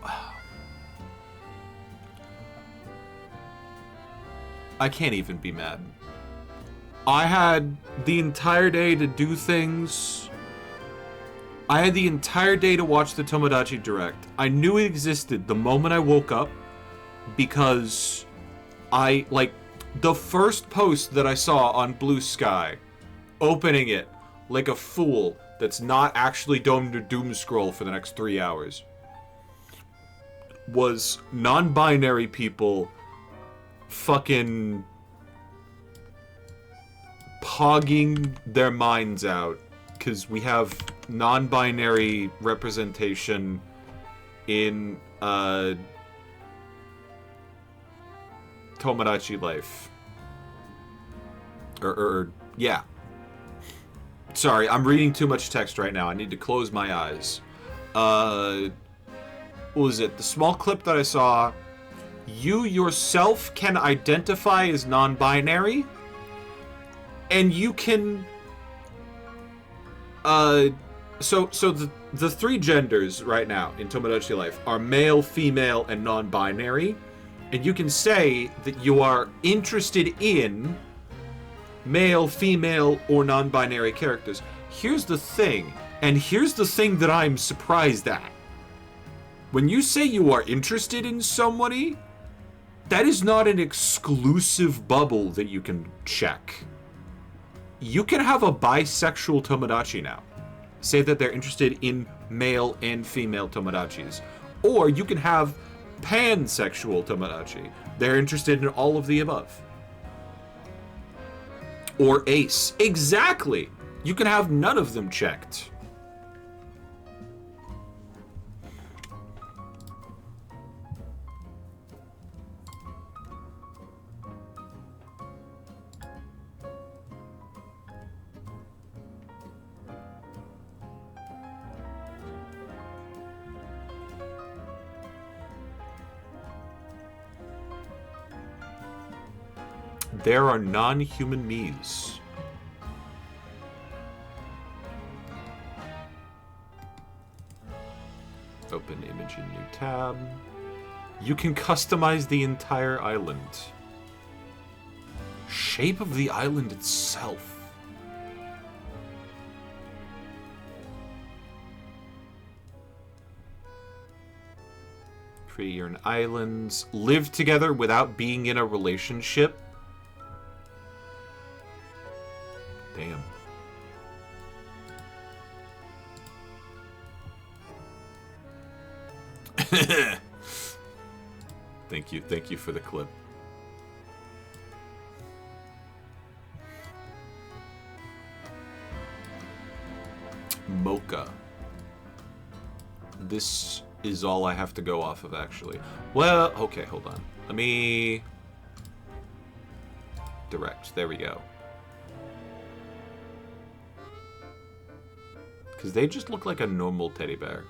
I can't even be mad. I had the entire day to do things. I had the entire day to watch the Tomodachi Direct. I knew it existed the moment I woke up because the first post that I saw on Blue Sky, opening it like a fool that's not actually doing the doom scroll for the next 3 hours, was non-binary people fucking pogging their minds out because we have non-binary representation in Tomodachi Life. Yeah. Sorry, I'm reading too much text right now. I need to close my eyes. What was it? The small clip that I saw. You yourself can identify as non-binary, and you can. So the three genders right now in Tomodachi Life are male, female, and non-binary, and you can say that you are interested in male, female, or non-binary characters. Here's the thing, and here's the thing that I'm surprised at. When you say you are interested in somebody, that is not an exclusive bubble that you can check. You can have a bisexual Tomodachi now. Say that they're interested in male and female Tomodachis. Or you can have pansexual Tomodachi. They're interested in all of the above. Or ace. Exactly! You can have none of them checked. There are non-human me's. Open image in new tab. You can customize the entire island. Shape of the island itself. Create your own islands. Live together without being in a relationship. Damn. Thank you for the clip. Mocha. This is all I have to go off of, actually. Well, okay, hold on. Let me... Direct, there we go. Because they just look like a normal teddy bear.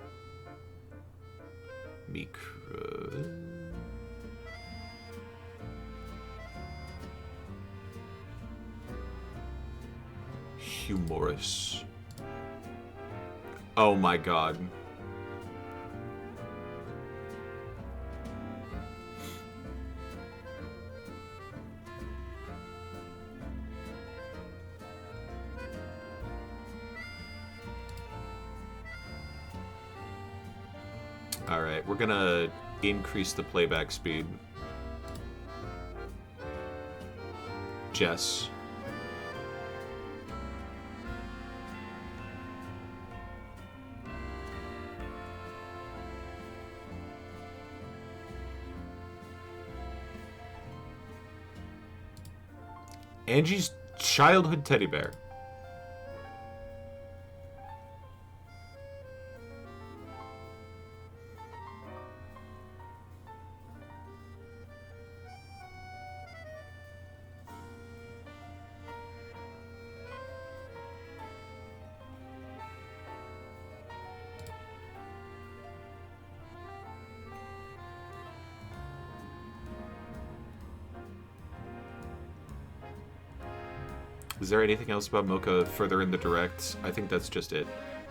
Humorous. Oh my god. Alright, we're gonna increase the playback speed. Jess. Angie's childhood teddy bear. Is there anything else about Mocha further in the direct? I think that's just it.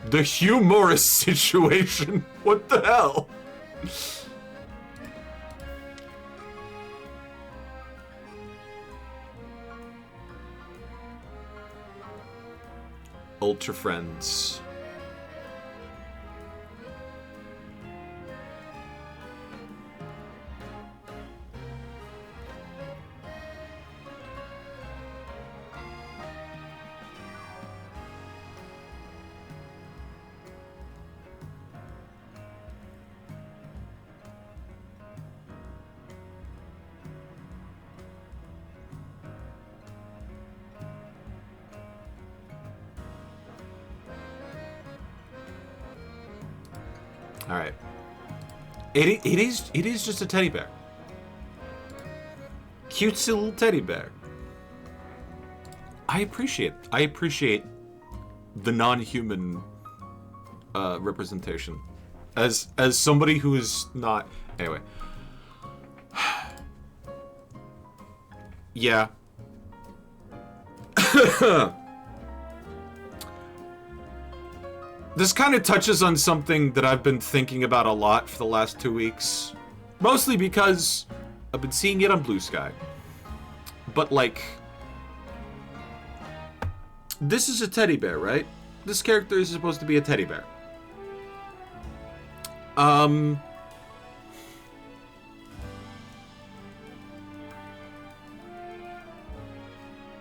The humorous situation! What the hell? Ultra Friends. All right. It is just a teddy bear. Cutesy little teddy bear. I appreciate the non-human representation. As somebody who is not, anyway. Yeah. This kind of touches on something that I've been thinking about a lot for the last 2 weeks. Mostly because I've been seeing it on Blue Sky. But, like, this is a teddy bear, right? This character is supposed to be a teddy bear.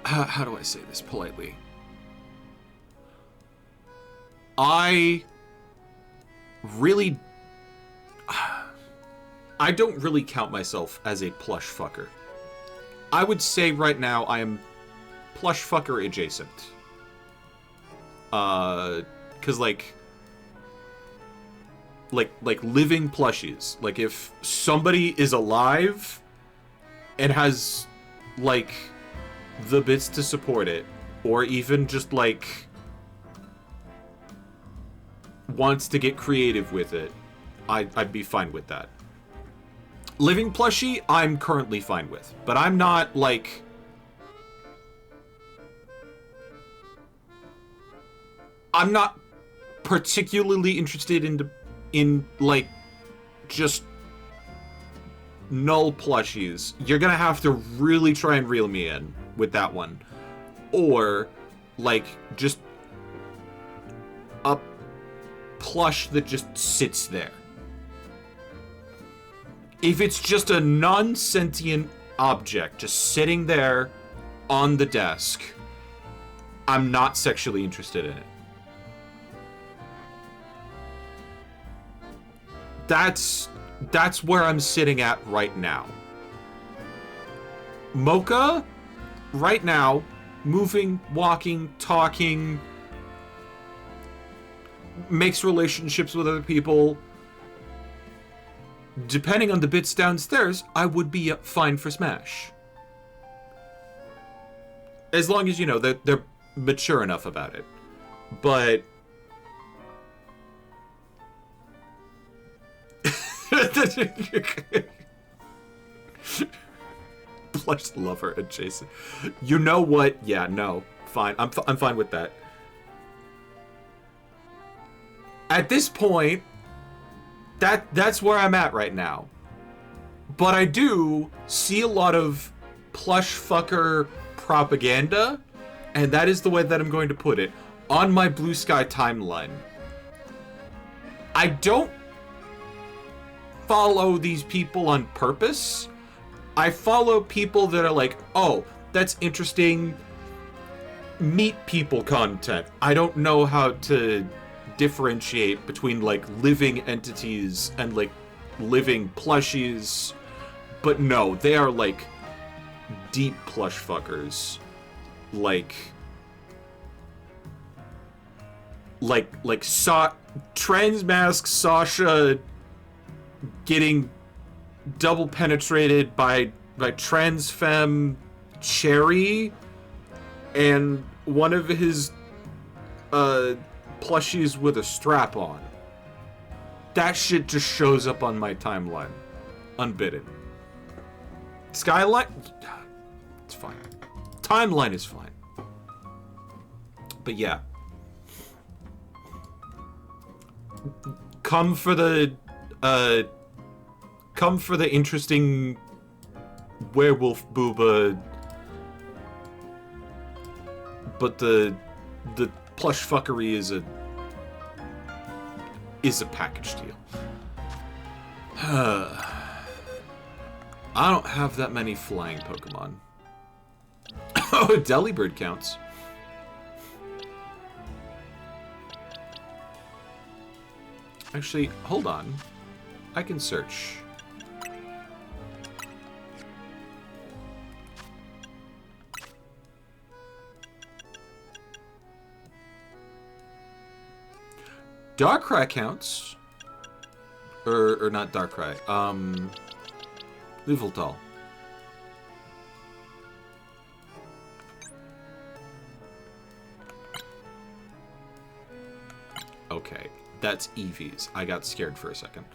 How do I say this politely? I don't really count myself as a plush fucker. I would say right now I am plush fucker adjacent. 'Cause like living plushies. Like if somebody is alive and has like the bits to support it, or even just like wants to get creative with it, I'd be fine with that. Living plushie, I'm currently fine with, but I'm not like I'm not particularly interested in like just null plushies. You're gonna have to really try and reel me in with that one, or like just a plush that just sits there. If it's just a non-sentient object just sitting there on the desk, I'm not sexually interested in it. That's where I'm sitting at right now. Mocha, right now, moving, walking, talking, makes relationships with other people. Depending on the bits downstairs, I would be fine for Smash. As long as, you know, they're mature enough about it. But Plush lover adjacent. You know what? Yeah, no. Fine. I'm fine with that. At this point, that's where I'm at right now. But I do see a lot of plush fucker propaganda, and that is the way that I'm going to put it, on my Blue Sky timeline. I don't follow these people on purpose. I follow people that are like, oh, that's interesting meet people content. I don't know how to differentiate between like living entities and like living plushies, but no, they are like deep plush fuckers, like Transmask Sasha getting double penetrated by transfemme Cherry and one of his plushies with a strap on. That shit just shows up on my timeline unbidden. Skyline, it's fine. Timeline is fine. But yeah, come for the interesting werewolf booba, but the plush fuckery is a package deal. I don't have that many flying Pokemon. Oh, Delibird counts. Actually, hold on. I can search. Darkrai counts. Or not Darkrai. Yveltal. Okay, that's Eevees. I got scared for a second.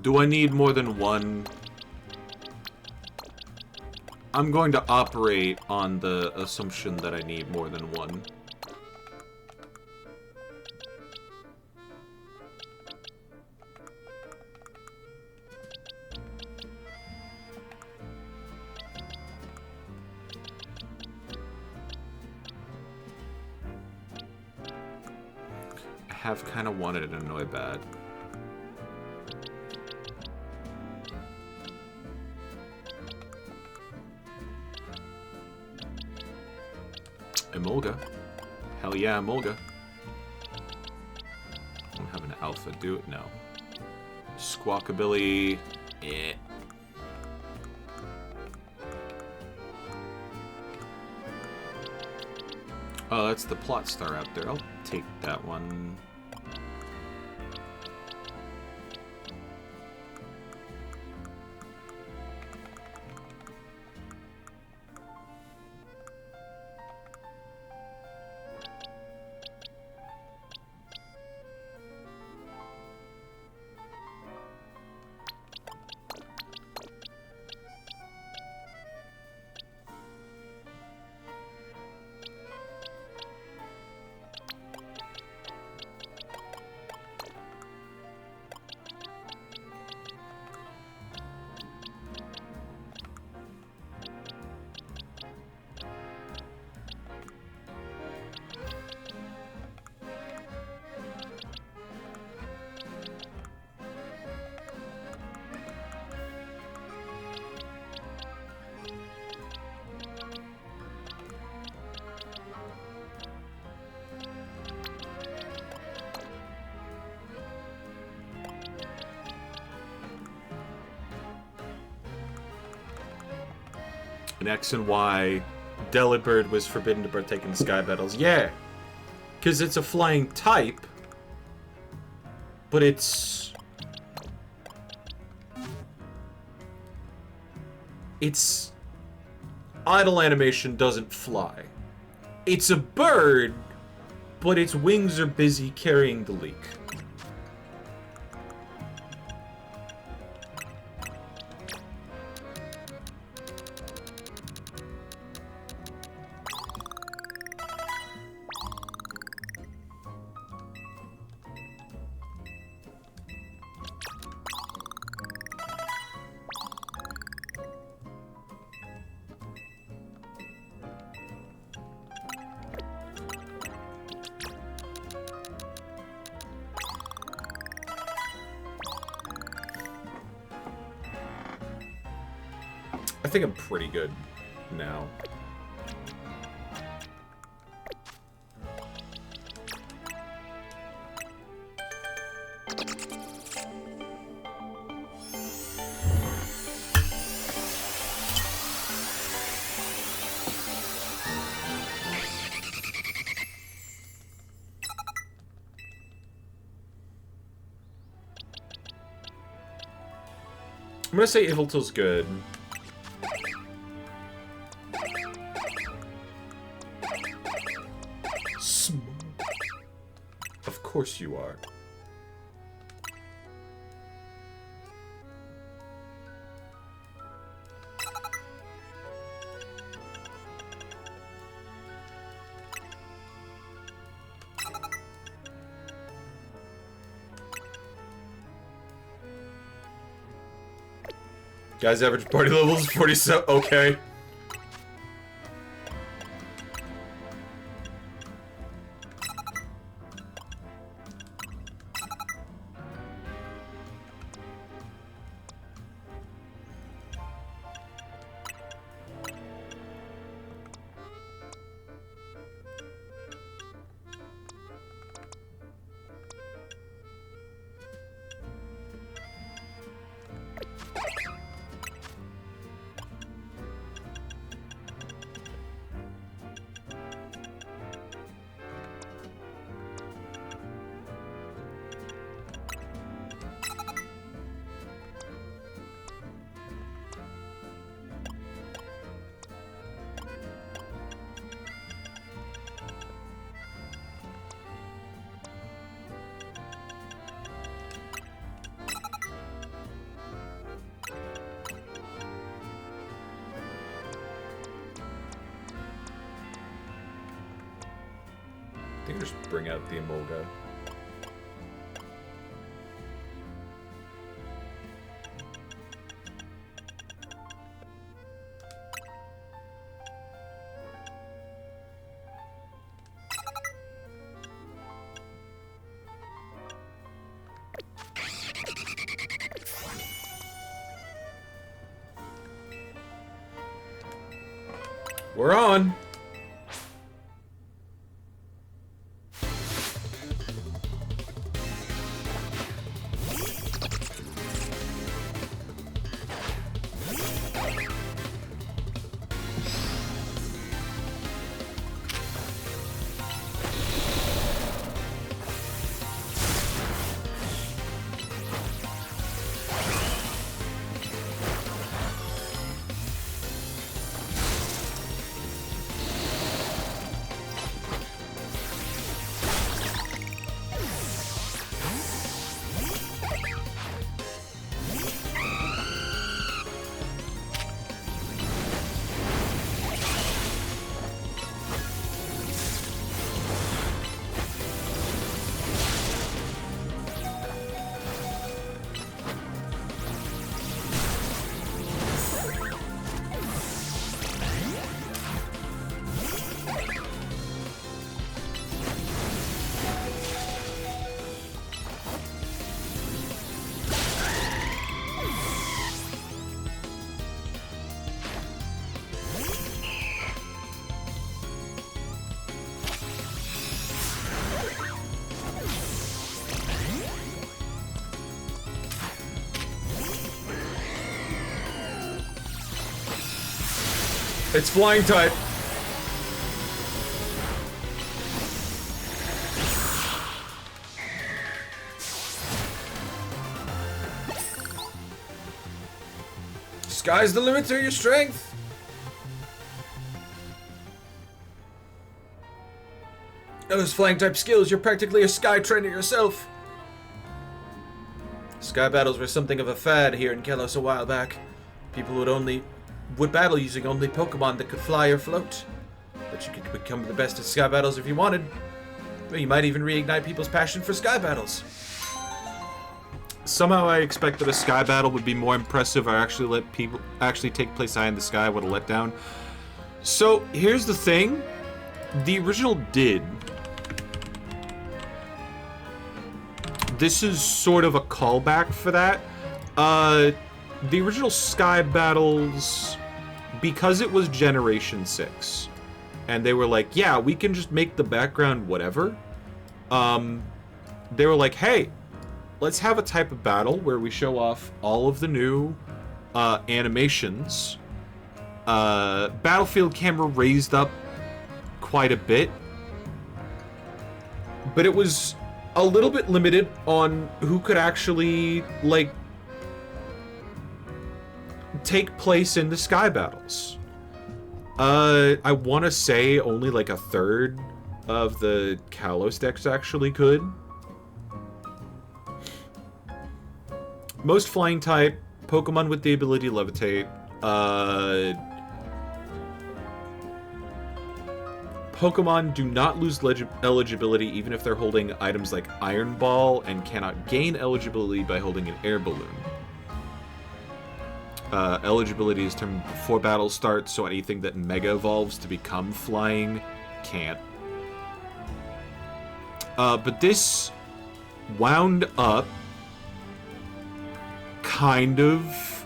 Do I need more than one? I'm going to operate on the assumption that I need more than one. I have kind of wanted an Annoy-Bad. Emolga. Hell yeah, Emolga. I don't have an alpha, do it? No. Squawkabilly. Eh. Oh, that's the plot star out there. I'll take that one. In X and Y, Delibird was forbidden to partake in Sky Battles. Yeah, because it's a flying type, but its idle animation doesn't fly. It's a bird, but its wings are busy carrying the leak. I think I'm pretty good now. I'm gonna say Yveltal's good. Of course you are. Guys, average party level is 47. Okay. I think I'll just bring out the Emolga. We're on! It's flying type. Sky's the limit to your strength. Those flying type skills, you're practically a sky trainer yourself. Sky battles were something of a fad here in Kalos a while back. People would battle using only Pokemon that could fly or float. But you could become the best at sky battles if you wanted. Well, you might even reignite people's passion for sky battles. Somehow I expected a sky battle would be more impressive or actually let people actually take place high in the sky. Would have let down. So here's the thing. The original did. This is sort of a callback for that. The original sky battles, because it was Generation 6, and they were like, yeah, we can just make the background whatever. They were like, hey, let's have a type of battle where we show off all of the new animations. Battlefield camera raised up quite a bit, but it was a little bit limited on who could actually, like, take place in the sky battles. I want to say only like a third of the Kalos decks actually could. Most flying type, Pokemon with the ability to levitate, Pokemon do not lose eligibility even if they're holding items like Iron Ball and cannot gain eligibility by holding an air balloon. Eligibility is determined before battle starts, so anything that Mega evolves to become flying can't. But this wound up kind of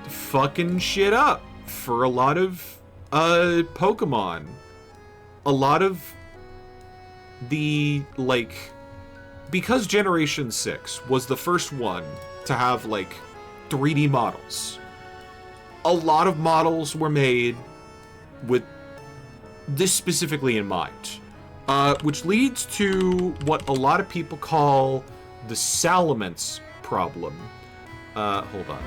fucking shit up for a lot of Pokemon. A lot of the, like, because Generation 6 was the first one to have, like, 3D models, a lot of models were made with this specifically in mind, which leads to what a lot of people call the Salamence problem. Hold on.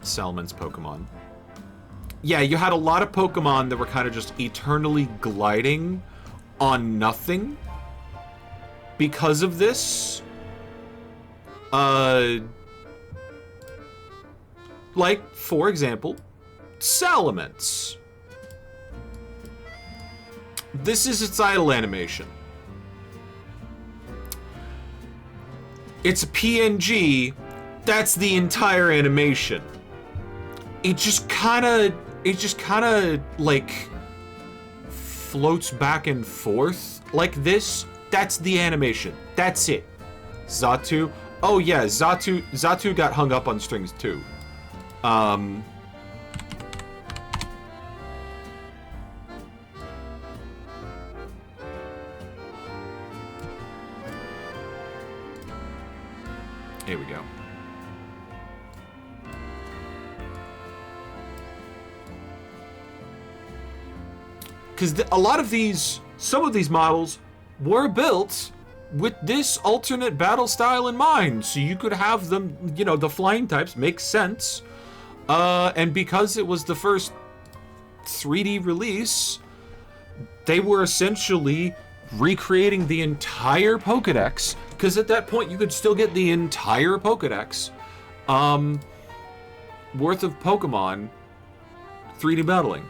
Salamence Pokemon. Yeah, you had a lot of Pokemon that were kind of just eternally gliding on nothing because of this. Like, for example, Salamence. This is its idle animation. It's a PNG. That's the entire animation. It just kind of, like, floats back and forth like this. That's the animation. That's it. Xatu. Oh yeah, Xatu got hung up on strings too. Here we go. Because a lot of these, some of these models were built with this alternate battle style in mind, so you could have them, you know, the flying types make sense. And because it was the first 3D release, they were essentially recreating the entire Pokedex, because at that point you could still get the entire Pokedex worth of Pokemon 3D battling,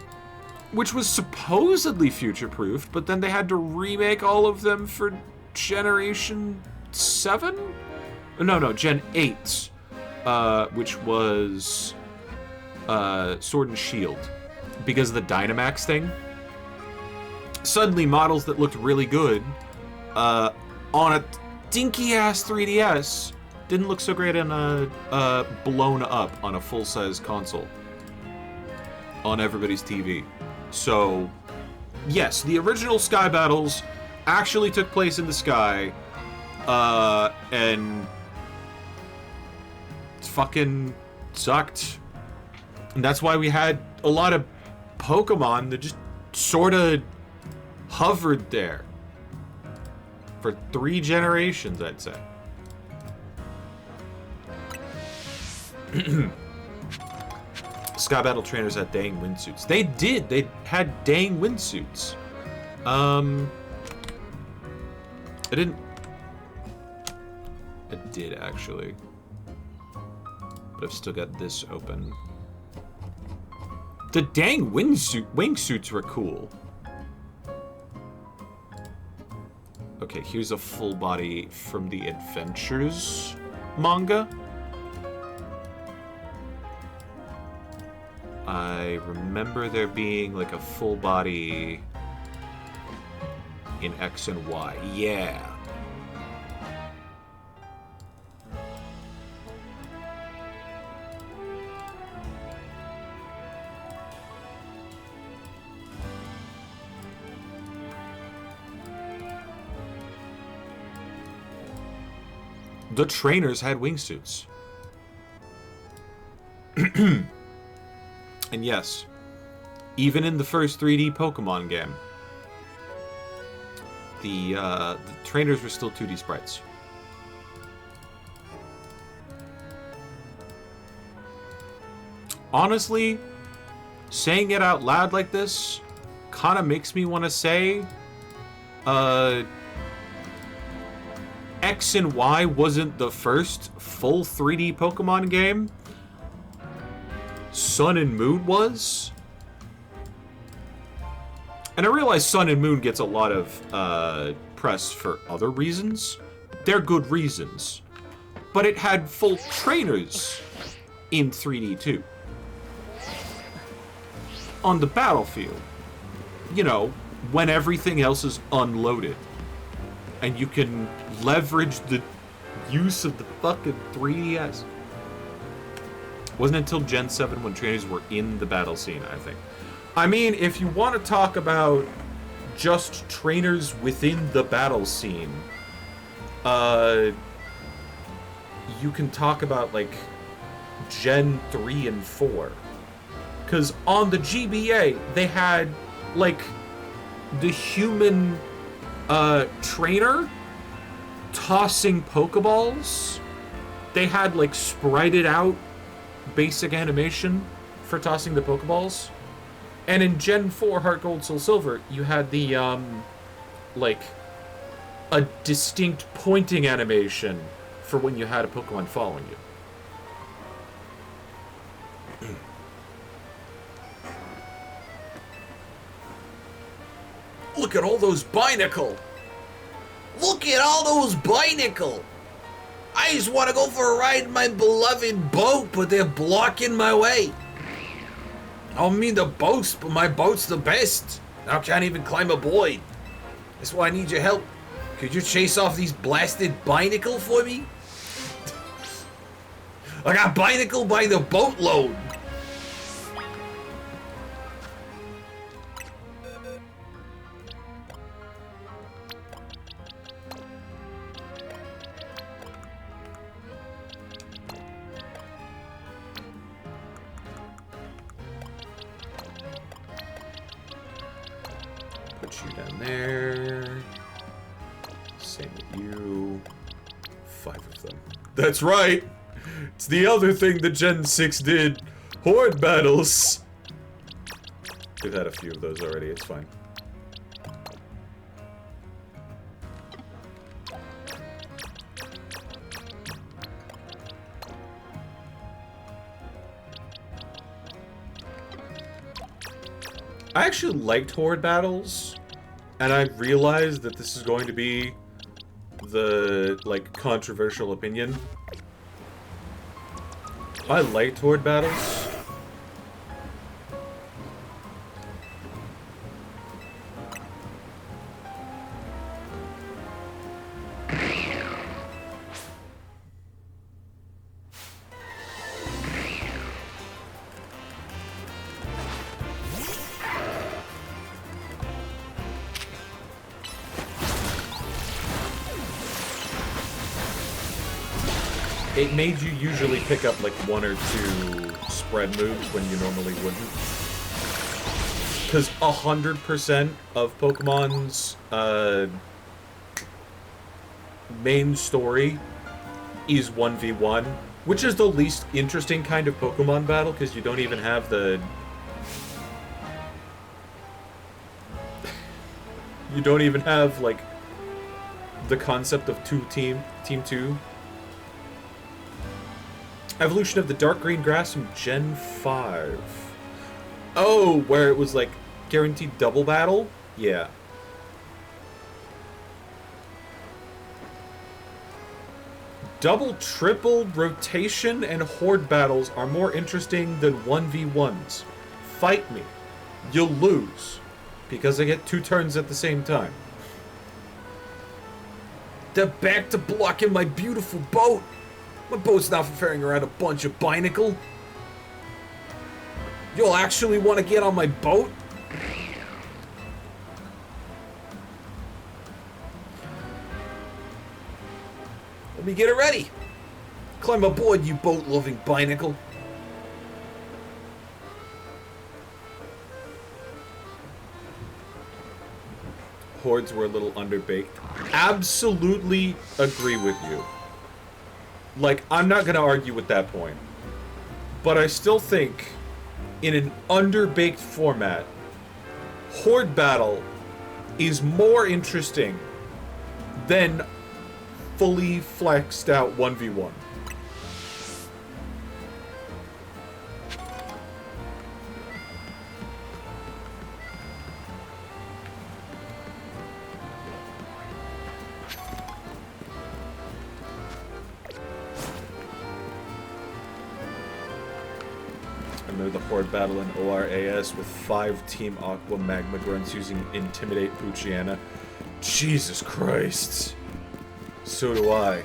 which was supposedly future-proofed, but then they had to remake all of them for Generation 7? No, Gen 8, which was Sword and Shield, because of the Dynamax thing. Suddenly, models that looked really good on a dinky-ass 3DS didn't look so great on a blown up on a full-size console on everybody's TV. So, yes, the original Sky Battles actually took place in the sky, and it fucking sucked. And that's why we had a lot of Pokemon that just sort of hovered there for 3 generations, I'd say. Sky Battle trainers had dang windsuits. They did. They had dang windsuits. I didn't. It did actually, but I've still got this open. The dang wingsuits were cool. Okay, here's a full body from the Adventures manga. I remember there being like a full body in X and Y. Yeah. The trainers had wingsuits. And yes, even in the first 3D Pokemon game, the trainers were still 2D sprites. Honestly, saying it out loud like this kind of makes me want to say, X and Y wasn't the first full 3D Pokemon game. Sun and Moon was. And I realize Sun and Moon gets a lot of press for other reasons. They're good reasons. But it had full trainers in 3D too. On the battlefield. You know, when everything else is unloaded. And you can leverage the use of the fucking 3DS. Wasn't until Gen 7 when trainers were in the battle scene, I think. I mean, if you want to talk about just trainers within the battle scene, you can talk about, like, Gen 3 and 4. Because on the GBA, they had, like, the human trainer tossing Pokeballs. They had, like, sprited out basic animation for tossing the Pokeballs. And in Gen 4 Heart Gold Soul Silver, you had the, like, a distinct pointing animation for when you had a Pokemon following you. Look at all those Binacle! Look at all those Binacle! I just want to go for a ride in my beloved boat, but they're blocking my way. I don't mean the boats, but my boat's the best. I can't even climb aboard. That's why I need your help. Could you chase off these blasted Binacle for me? I got Binacle by the boatload. Put you down there. Same with you. 5 of them. That's right! It's the other thing that Gen 6 did. Horde battles! We've had a few of those already, it's fine. I actually liked Horde battles, and I realized that this is going to be the, like, controversial opinion. I liked Horde battles. It made you usually pick up like 1 or 2 spread moves when you normally wouldn't. Because 100% of Pokemon's main story is 1v1 Which is the least interesting kind of Pokemon battle, because you don't even have the... You don't even have, like, the concept of Team 2. Evolution of the dark green grass from Gen 5. Oh, where it was, like, guaranteed double battle? Yeah. Double, triple, rotation, and horde battles are more interesting than 1v1s. Fight me. You'll lose. Because I get 2 turns at the same time. They're back to blocking my beautiful boat. My boat's not for ferrying around a bunch of Binacle. You'll actually want to get on my boat? Let me get it ready. Climb aboard, you boat-loving Binacle. Hordes were a little underbaked. Absolutely agree with you. Like, I'm not gonna argue with that point. But I still think, in an underbaked format, Horde Battle is more interesting than fully flexed out 1v1. The Horde battle in ORAS with 5 Team Aqua Magma Grunts using Intimidate Poochyena. Jesus Christ. So do I.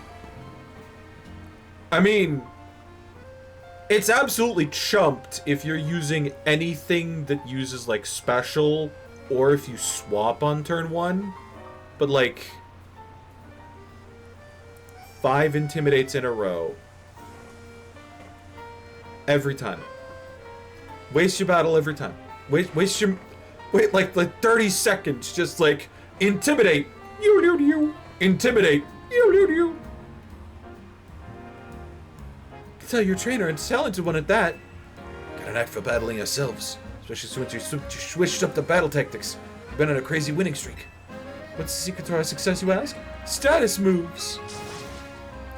I mean, it's absolutely chumped if you're using anything that uses, like, special, or if you swap on turn 1. But, like, 5 Intimidates in a row. Every time. Waste your battle every time. Wait like 30 seconds, just like intimidate, intimidate, Tell your trainer and talented one at that. Got an act for battling ourselves, especially since you switched up the battle tactics. You've been on a crazy winning streak. What's the secret to our success, you ask? Status moves.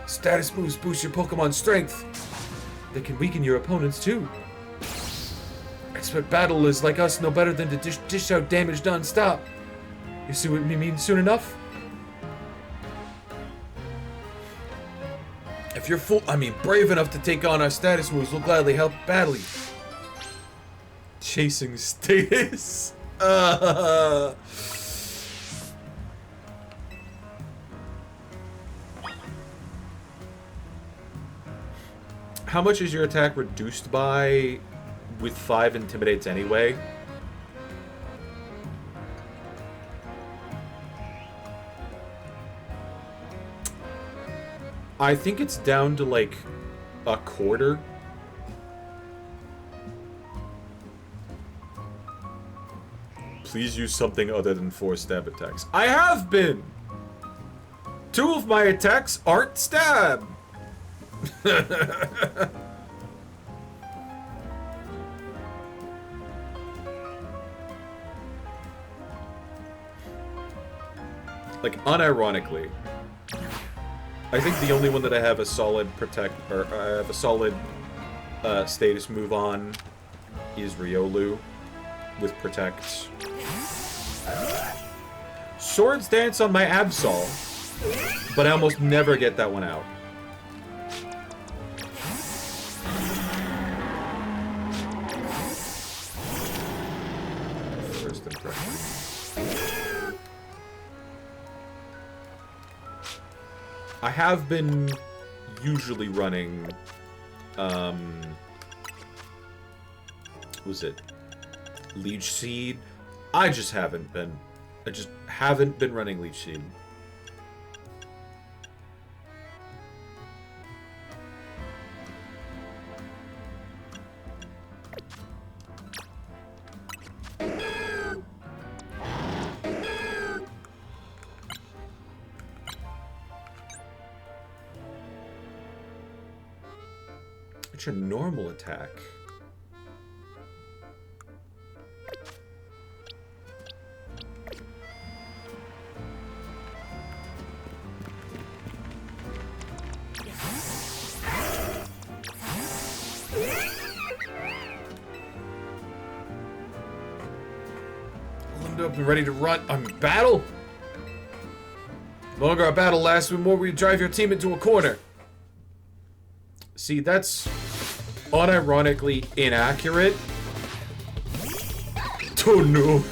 Status moves boost your Pokemon's strength. They can weaken your opponents too. Expert battle is like us, no better than to dish out damage non-stop. You see what we mean soon enough? If you're brave enough to take on our status moves, we'll gladly help battle you. Chasing status. How much is your attack reduced by with 5 Intimidates anyway? I think it's down to like a quarter. Please use something other than 4 stab attacks. I have been! 2 of my attacks aren't stab! Like, unironically, I think the only one that I have a solid I have a solid status move on is Riolu with Protect. Swords Dance on my Absol, but I almost never get that one out. First impression. I have been usually running, was it Leech Seed? I just haven't been running Leech Seed. What's your normal attack? Limbed up and ready to run. I'm in battle. The longer our battle lasts, the more we drive your team into a corner. See, that's unironically inaccurate. Oh no.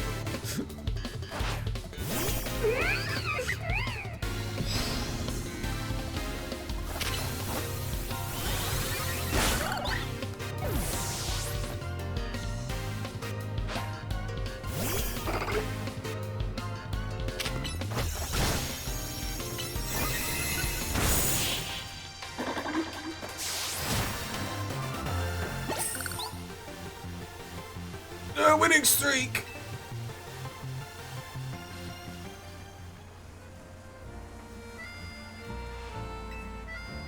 Winning streak!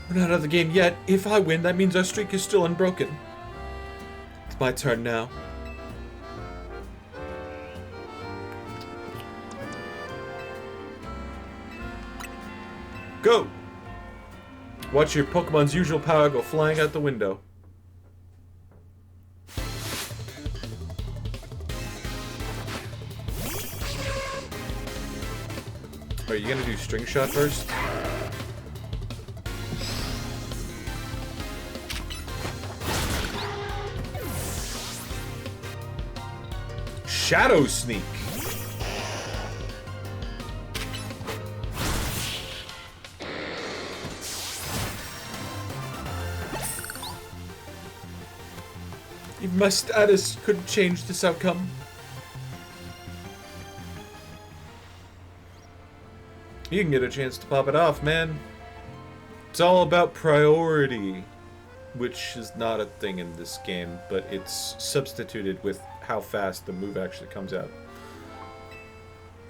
We're not out of the game yet. If I win, that means our streak is still unbroken. It's my turn now. Go! Watch your Pokemon's usual power go flying out the window. Are you gonna do String Shot first? Shadow Sneak. Even my status couldn't change this outcome. You can get a chance to pop it off, man. It's all about priority, which is not a thing in this game, but it's substituted with how fast the move actually comes out.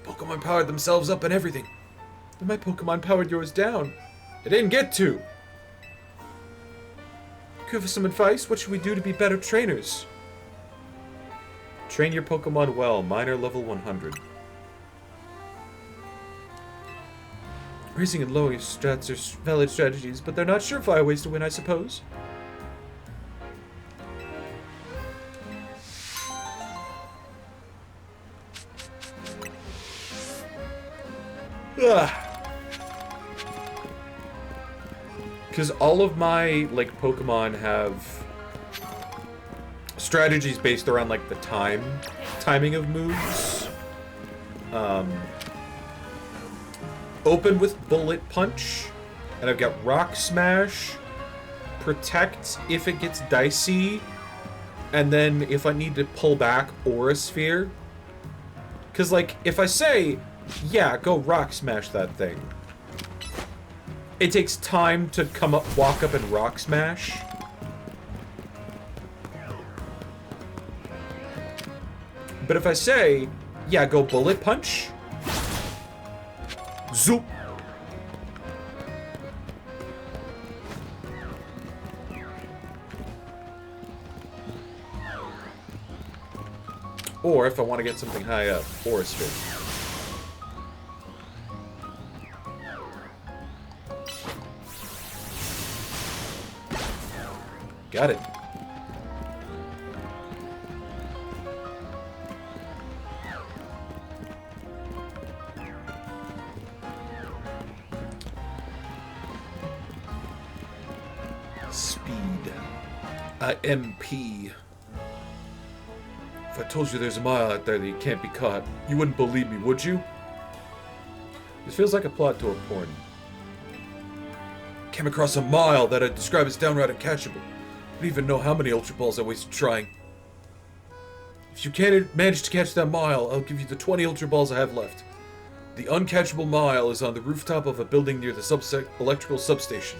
Pokemon powered themselves up and everything. Then my Pokemon powered yours down. I didn't get to. Give us some advice. What should we do to be better trainers? Train your Pokemon well. Mine are level 100. Raising and lowering strats are valid strategies, but they're not surefire ways to win, I suppose. Because all of my, like, Pokemon have strategies based around, like, the timing of moves. Open with Bullet Punch, and I've got Rock Smash, Protect if it gets dicey, and then if I need to pull back, Aura Sphere. Because, like, if I say, yeah, go Rock Smash that thing, it takes time to walk up and Rock Smash. But if I say, yeah, go Bullet Punch, zoop. Or if I want to get something high up, Aura Sphere. Got it. Speed. MP. If I told you there's a mile out there that you can't be caught, you wouldn't believe me, would you? This feels like a plot to a porn. Came across a mile that I'd describe as downright uncatchable. I don't even know how many Ultra Balls I wasted trying. If you can't manage to catch that mile, I'll give you the 20 Ultra Balls I have left. The uncatchable mile is on the rooftop of a building near the electrical substation.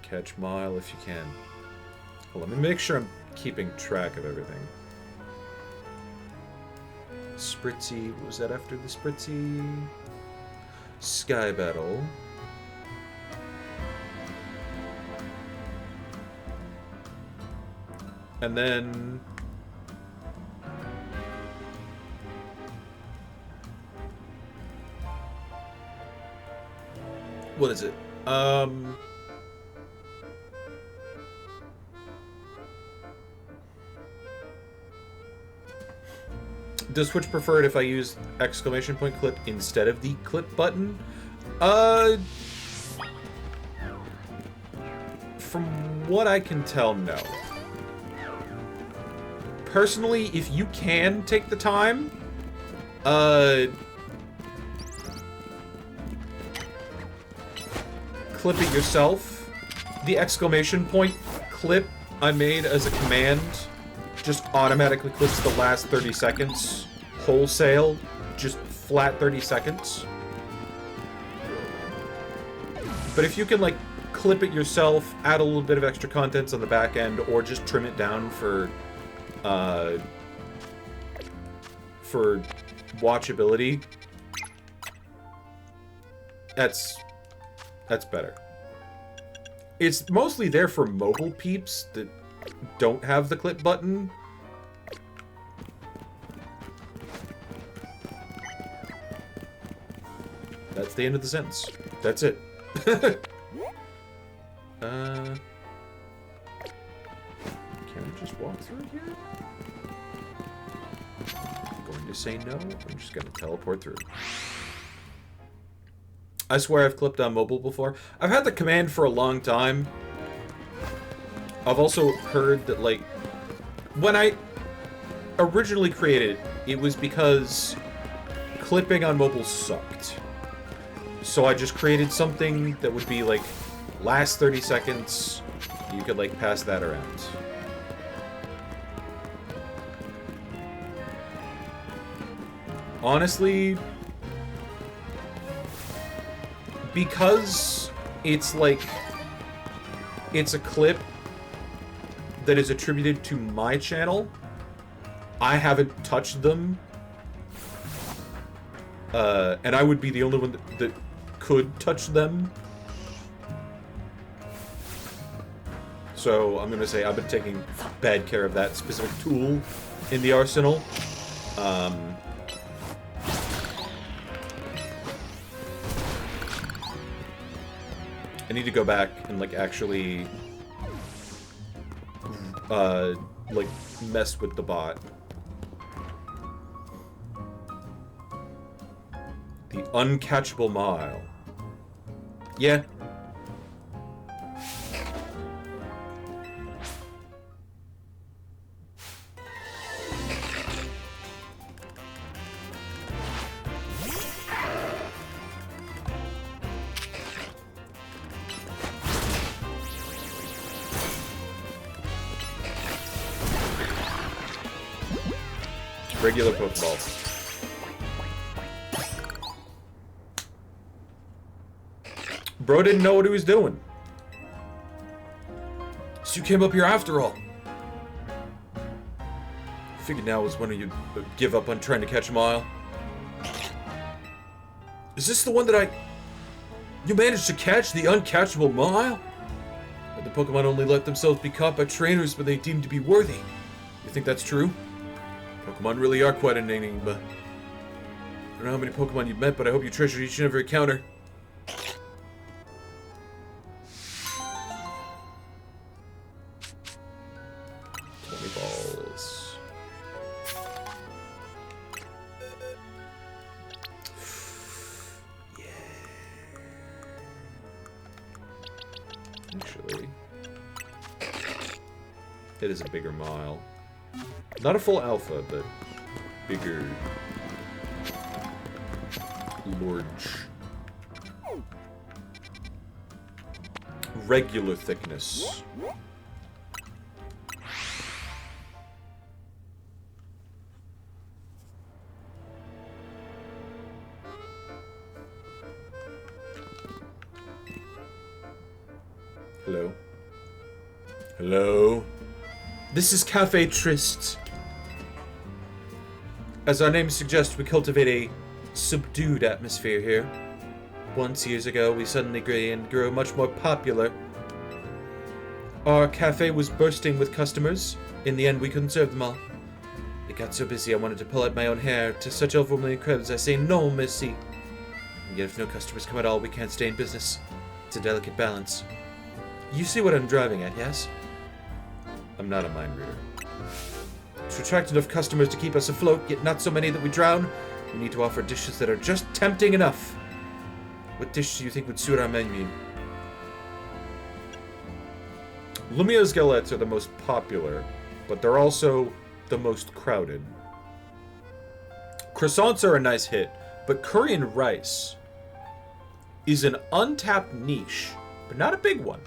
Catch mile if you can. Well, let me make sure I'm keeping track of everything. Spritzy, what was that after the Spritzy? Sky Battle. And then... what is it? Does Twitch prefer it if I use exclamation point clip instead of the clip button? From what I can tell, no. Personally, if you can take the time, clip it yourself. The exclamation point clip I made as a command just automatically clips the last 30 seconds. Wholesale. Just flat 30 seconds. But if you can, like, clip it yourself, add a little bit of extra contents on the back end, or just trim it down for watchability, that's better. It's mostly there for mobile peeps that don't have the clip button. That's the end of the sentence. That's it. Can I just walk through here? I'm going to say no. I'm just going to teleport through. I swear I've clipped on mobile before. I've had the command for a long time. I've also heard that, like, when I originally created it, it was because clipping on mobile sucked. So I just created something that would be, like, last 30 seconds. You could, like, pass that around. Honestly, because it's, like, it's a clip that is attributed to my channel, I haven't touched them. And I would be the only one that could touch them. So I'm gonna say I've been taking bad care of that specific tool in the arsenal. I need to go back and, like, actually like, mess with the bot. The uncatchable mile. Yeah. Regular Pokeball. Bro didn't know what he was doing. So you came up here after all. Figured now was when you give up on trying to catch a mile. Is this the one that you managed to catch, the uncatchable mile? But the Pokemon only let themselves be caught by trainers when they deemed to be worthy. You think that's true? Pokemon really are quite an enigma. I don't know how many Pokemon you've met, but I hope you treasure each and every encounter. 20 balls. Yeah. Actually, it is a bigger mile. Not a full alpha, but bigger. Large. Regular thickness. Hello? Hello? This is Cafe Trist. As our name suggests, we cultivate a subdued atmosphere here. Once, years ago, we suddenly grew much more popular. Our cafe was bursting with customers, In the end, we couldn't serve them all. It got so busy I wanted to pull out my own hair. To such overwhelming crowds, I say no, merci. And yet if no customers come at all, we can't stay in business. It's a delicate balance. You see what I'm driving at, yes? I'm not a mind reader. To attract enough customers to keep us afloat, yet not so many that we drown, we need to offer dishes that are just tempting enough. What dish do you think would suit our menu? Lumia's galettes are the most popular, but they're also the most crowded. Croissants are a nice hit, but curry and rice is an untapped niche, but not a big one.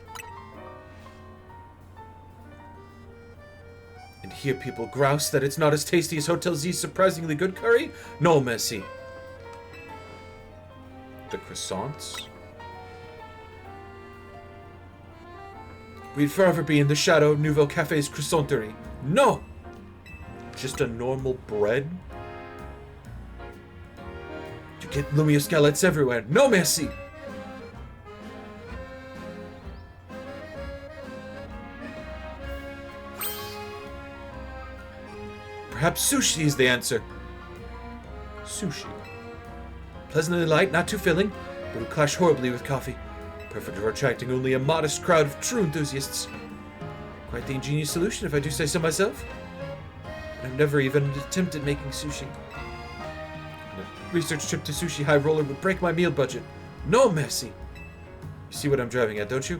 And here people grouse that it's not as tasty as Hotel Z's surprisingly good curry? No, merci. The croissants? We'd forever be in the shadow of Nouveau Café's croissanterie. No! Just a normal bread? You get Lumia's galettes everywhere. No, merci! Perhaps sushi is the answer. Sushi. Pleasantly light, not too filling, but would clash horribly with coffee. Perfect for attracting only a modest crowd of true enthusiasts. Quite the ingenious solution, if I do say so myself. I've never even attempted making sushi. A research trip to Sushi High Roller would break my meal budget. No, merci. You see what I'm driving at, don't you?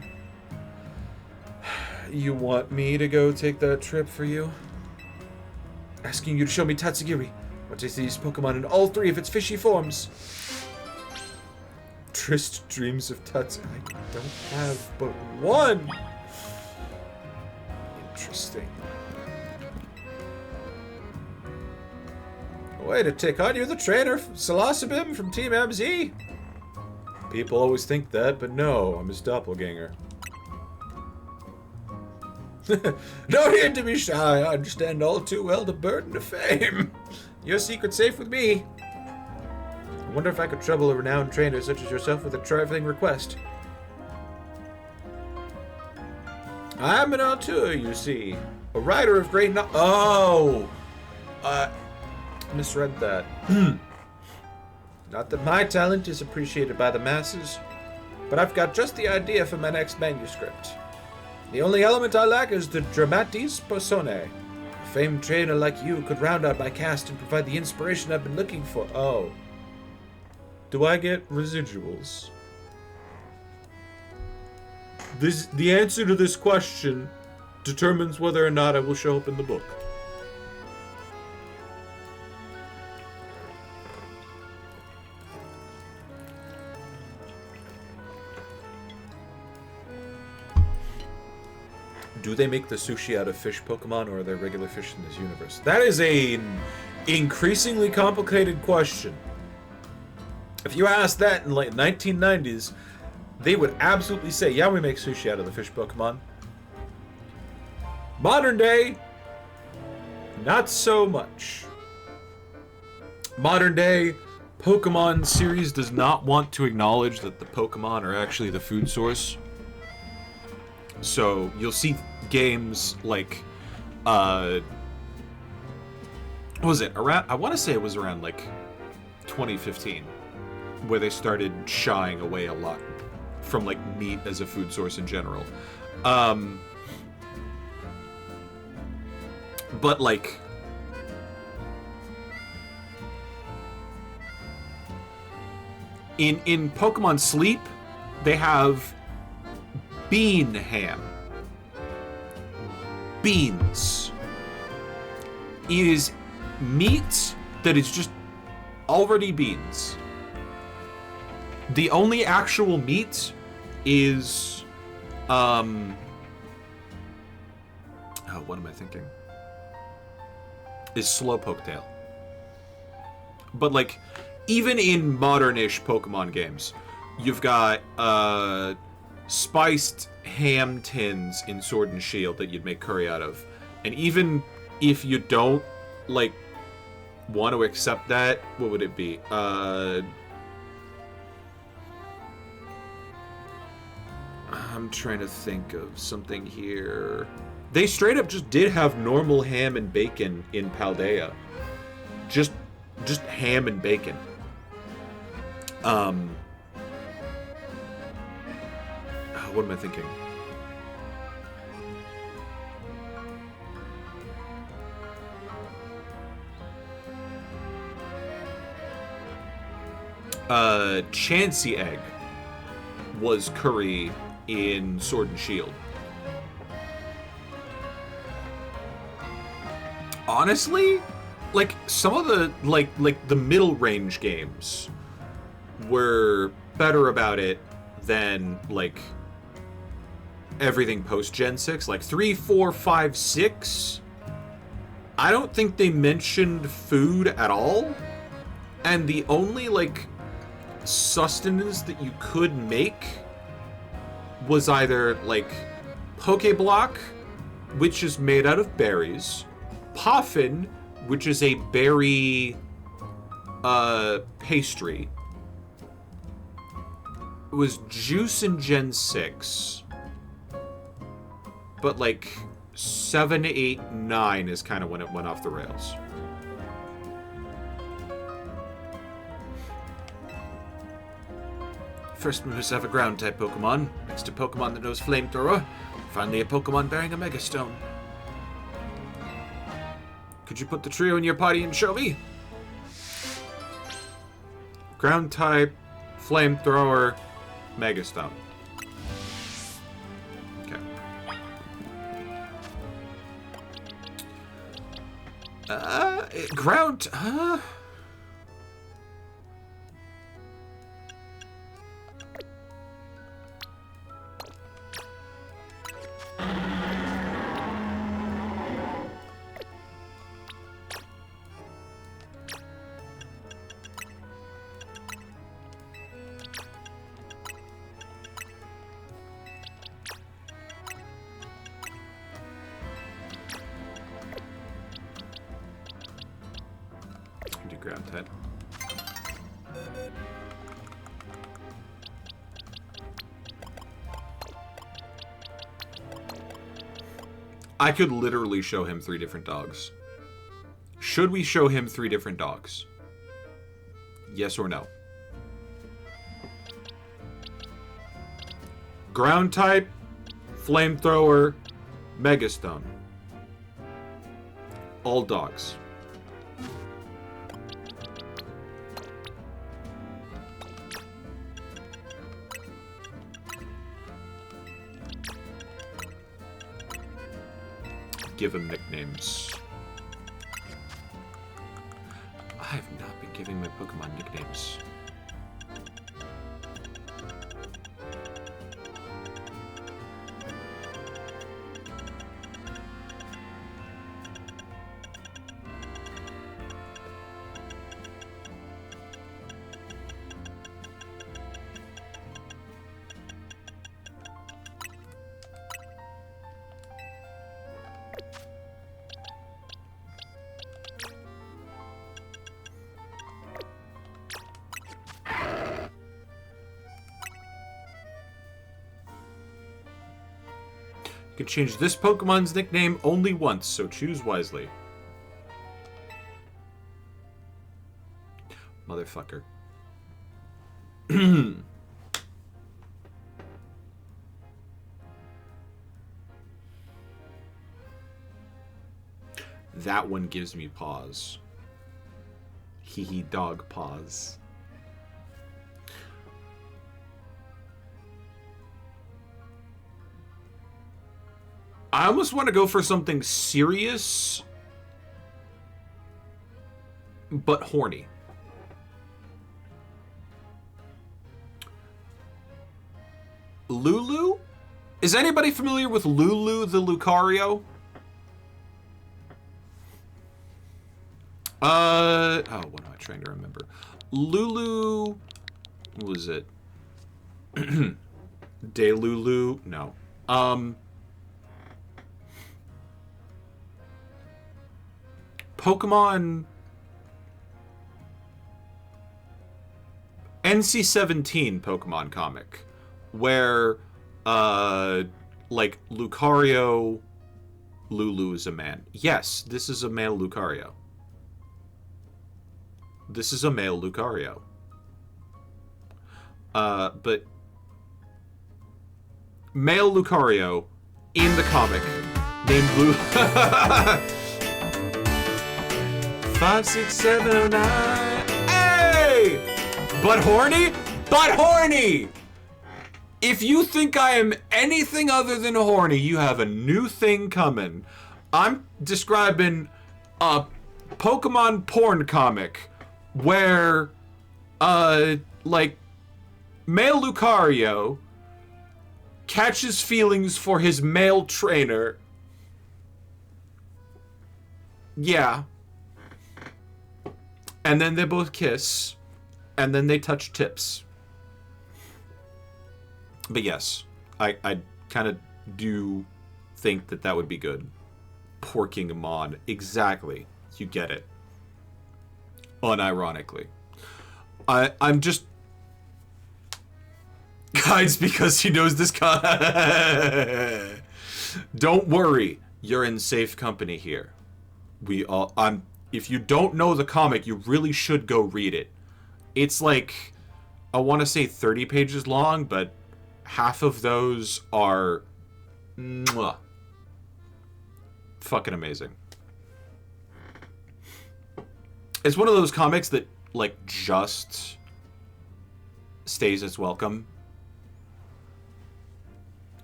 You want me to go take that trip for you? Asking you to show me Tatsugiri. Want to see these Pokemon in all three of its fishy forms. Trist dreams of Tatsu. I don't have but one. Interesting. Way to take on, you're the trainer, Salasabim from Team MZ. People always think that, but no, I'm his doppelganger. No need to be shy. I understand all too well the burden of fame. Your secret's safe with me. I wonder if I could trouble a renowned trainer such as yourself with a trifling request. I'm an auteur, you see. A writer of great misread that. Not that my talent is appreciated by the masses, but I've got just the idea for my next manuscript. The only element I lack is the dramatis personae. A famed trainer like you could round out my cast and provide the inspiration I've been looking for. Oh. Do I get residuals? The answer to this question determines whether or not I will show up in the book. Do they make the sushi out of fish Pokemon, or are there regular fish in this universe? That is an increasingly complicated question. If you asked that in the late 1990s, they would absolutely say, yeah, we make sushi out of the fish Pokemon. Modern day, not so much. Modern day, Pokemon series does not want to acknowledge that the Pokemon are actually the food source. So you'll see games like, what was it? Around, I want to say it was around like 2015, where they started shying away a lot from like meat as a food source in general. But like, in Pokemon Sleep, they have bean ham. Beans. It is meat that is just already beans. The only actual meat is oh, what am I thinking? Is Slowpoke tail. But like, even in modern-ish Pokemon games, you've got spiced ham tins in Sword and Shield that you'd make curry out of. And even if you don't like want to accept that, what would it be? I'm trying to think of something here. They straight up just did have normal ham and bacon in Paldea. Just ham and bacon. What am I thinking? Chansey Egg was curry in Sword and Shield. Honestly, like some of the like the middle range games were better about it than like everything post Gen 6, like 3, 4, 5, 6. I don't think they mentioned food at all. And the only like sustenance that you could make was either like Pokeblock, which is made out of berries, Poffin, which is a berry pastry. It was juice in Gen 6. But like 7, 8, 9 is kind of when it went off the rails. First we must have a ground-type Pokemon. Next a Pokemon that knows Flamethrower. Finally a Pokemon bearing a Mega Stone. Could you put the trio in your party and show me? Ground-type, Flamethrower, Megastone. Okay. Ground... Do ground type. I could literally show him 3 different dogs. Should we show him 3 different dogs? Yes or no? Ground type, Flamethrower, Megastone. All dogs. Give him nicknames. I have not been giving my Pokemon nicknames. You can change this Pokemon's nickname only once, so choose wisely. Motherfucker. That one gives me pause. Hee hee dog pause. I almost want to go for something serious, but horny. Lulu? Is anybody familiar with Lulu the Lucario? Oh, what am I trying to remember? Lulu, what was it? Delulu? No. Pokemon NC-17 Pokemon comic, where like Lucario Lulu is a man. Yes, this is a male Lucario. This is a male Lucario. But male Lucario in the comic named Lulu. 56709. Hey! But horny? But horny! If you think I am anything other than horny, you have a new thing coming. I'm describing a Pokemon porn comic where, like, male Lucario catches feelings for his male trainer. Yeah. And then they both kiss, and then they touch tips. But yes, I kind of do think that that would be good. Porking him on. Exactly. You get it. Unironically. I'm just... Guys, because he knows this Don't worry. You're in safe company here. If you don't know the comic, you really should go read it. It's like, I want to say 30 pages long, but half of those are mwah, fucking amazing. It's one of those comics that, like, just stays its welcome.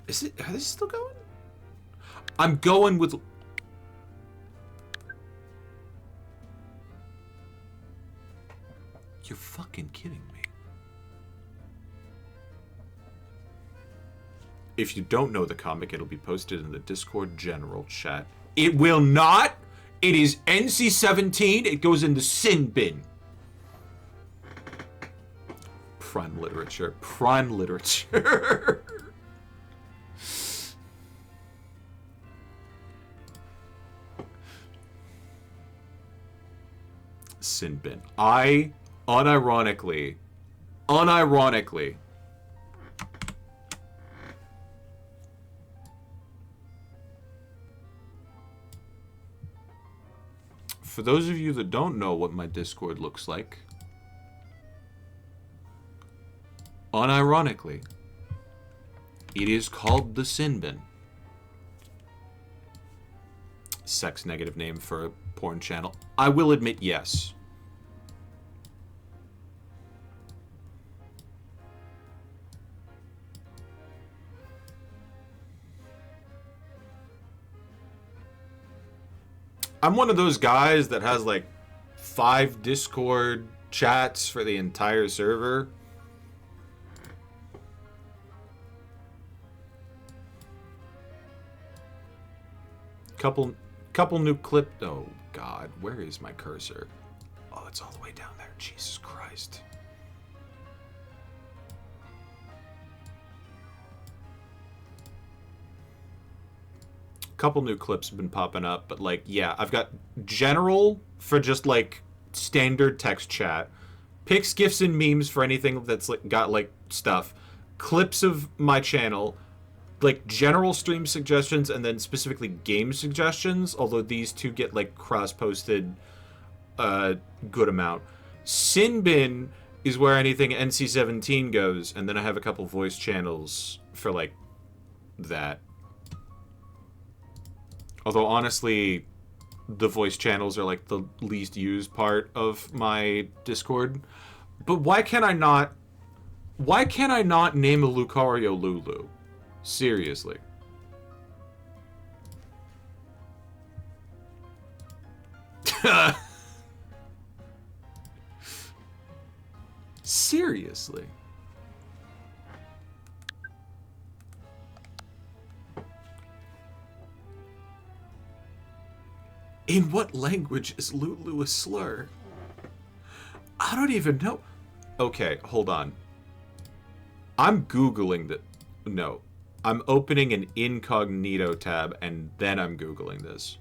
Are they still going? I'm going with... You're fucking kidding me. If you don't know the comic, it'll be posted in the Discord general chat. It will not! It is NC-17. It goes in the sin bin. Prime literature. Prime literature. Sin bin. I, unironically, for those of you that don't know what my Discord looks like, unironically, it is called the Sin Bin. Sex negative name for a porn channel. I will admit, yes. I'm one of those guys that has like 5 Discord chats for the entire server. Couple new clip. Oh God, where is my cursor? Oh, it's all the way down there. Jesus Christ. Couple new clips have been popping up, but like, yeah, I've got general for just like standard text chat, pics, gifs, and memes for anything that's like got like stuff, clips of my channel, like general stream suggestions, and then specifically game suggestions, although these two get like cross-posted good amount. Sin bin is where anything NC-17 goes, and then I have a couple voice channels for like that. Although honestly, the voice channels are like the least used part of my Discord. But why can I not name a Lucario Lulu? Seriously. Seriously. In what language is Lulu a slur? I don't even know. Okay, hold on. I'm Googling the... No. I'm opening an incognito tab, and then I'm Googling this.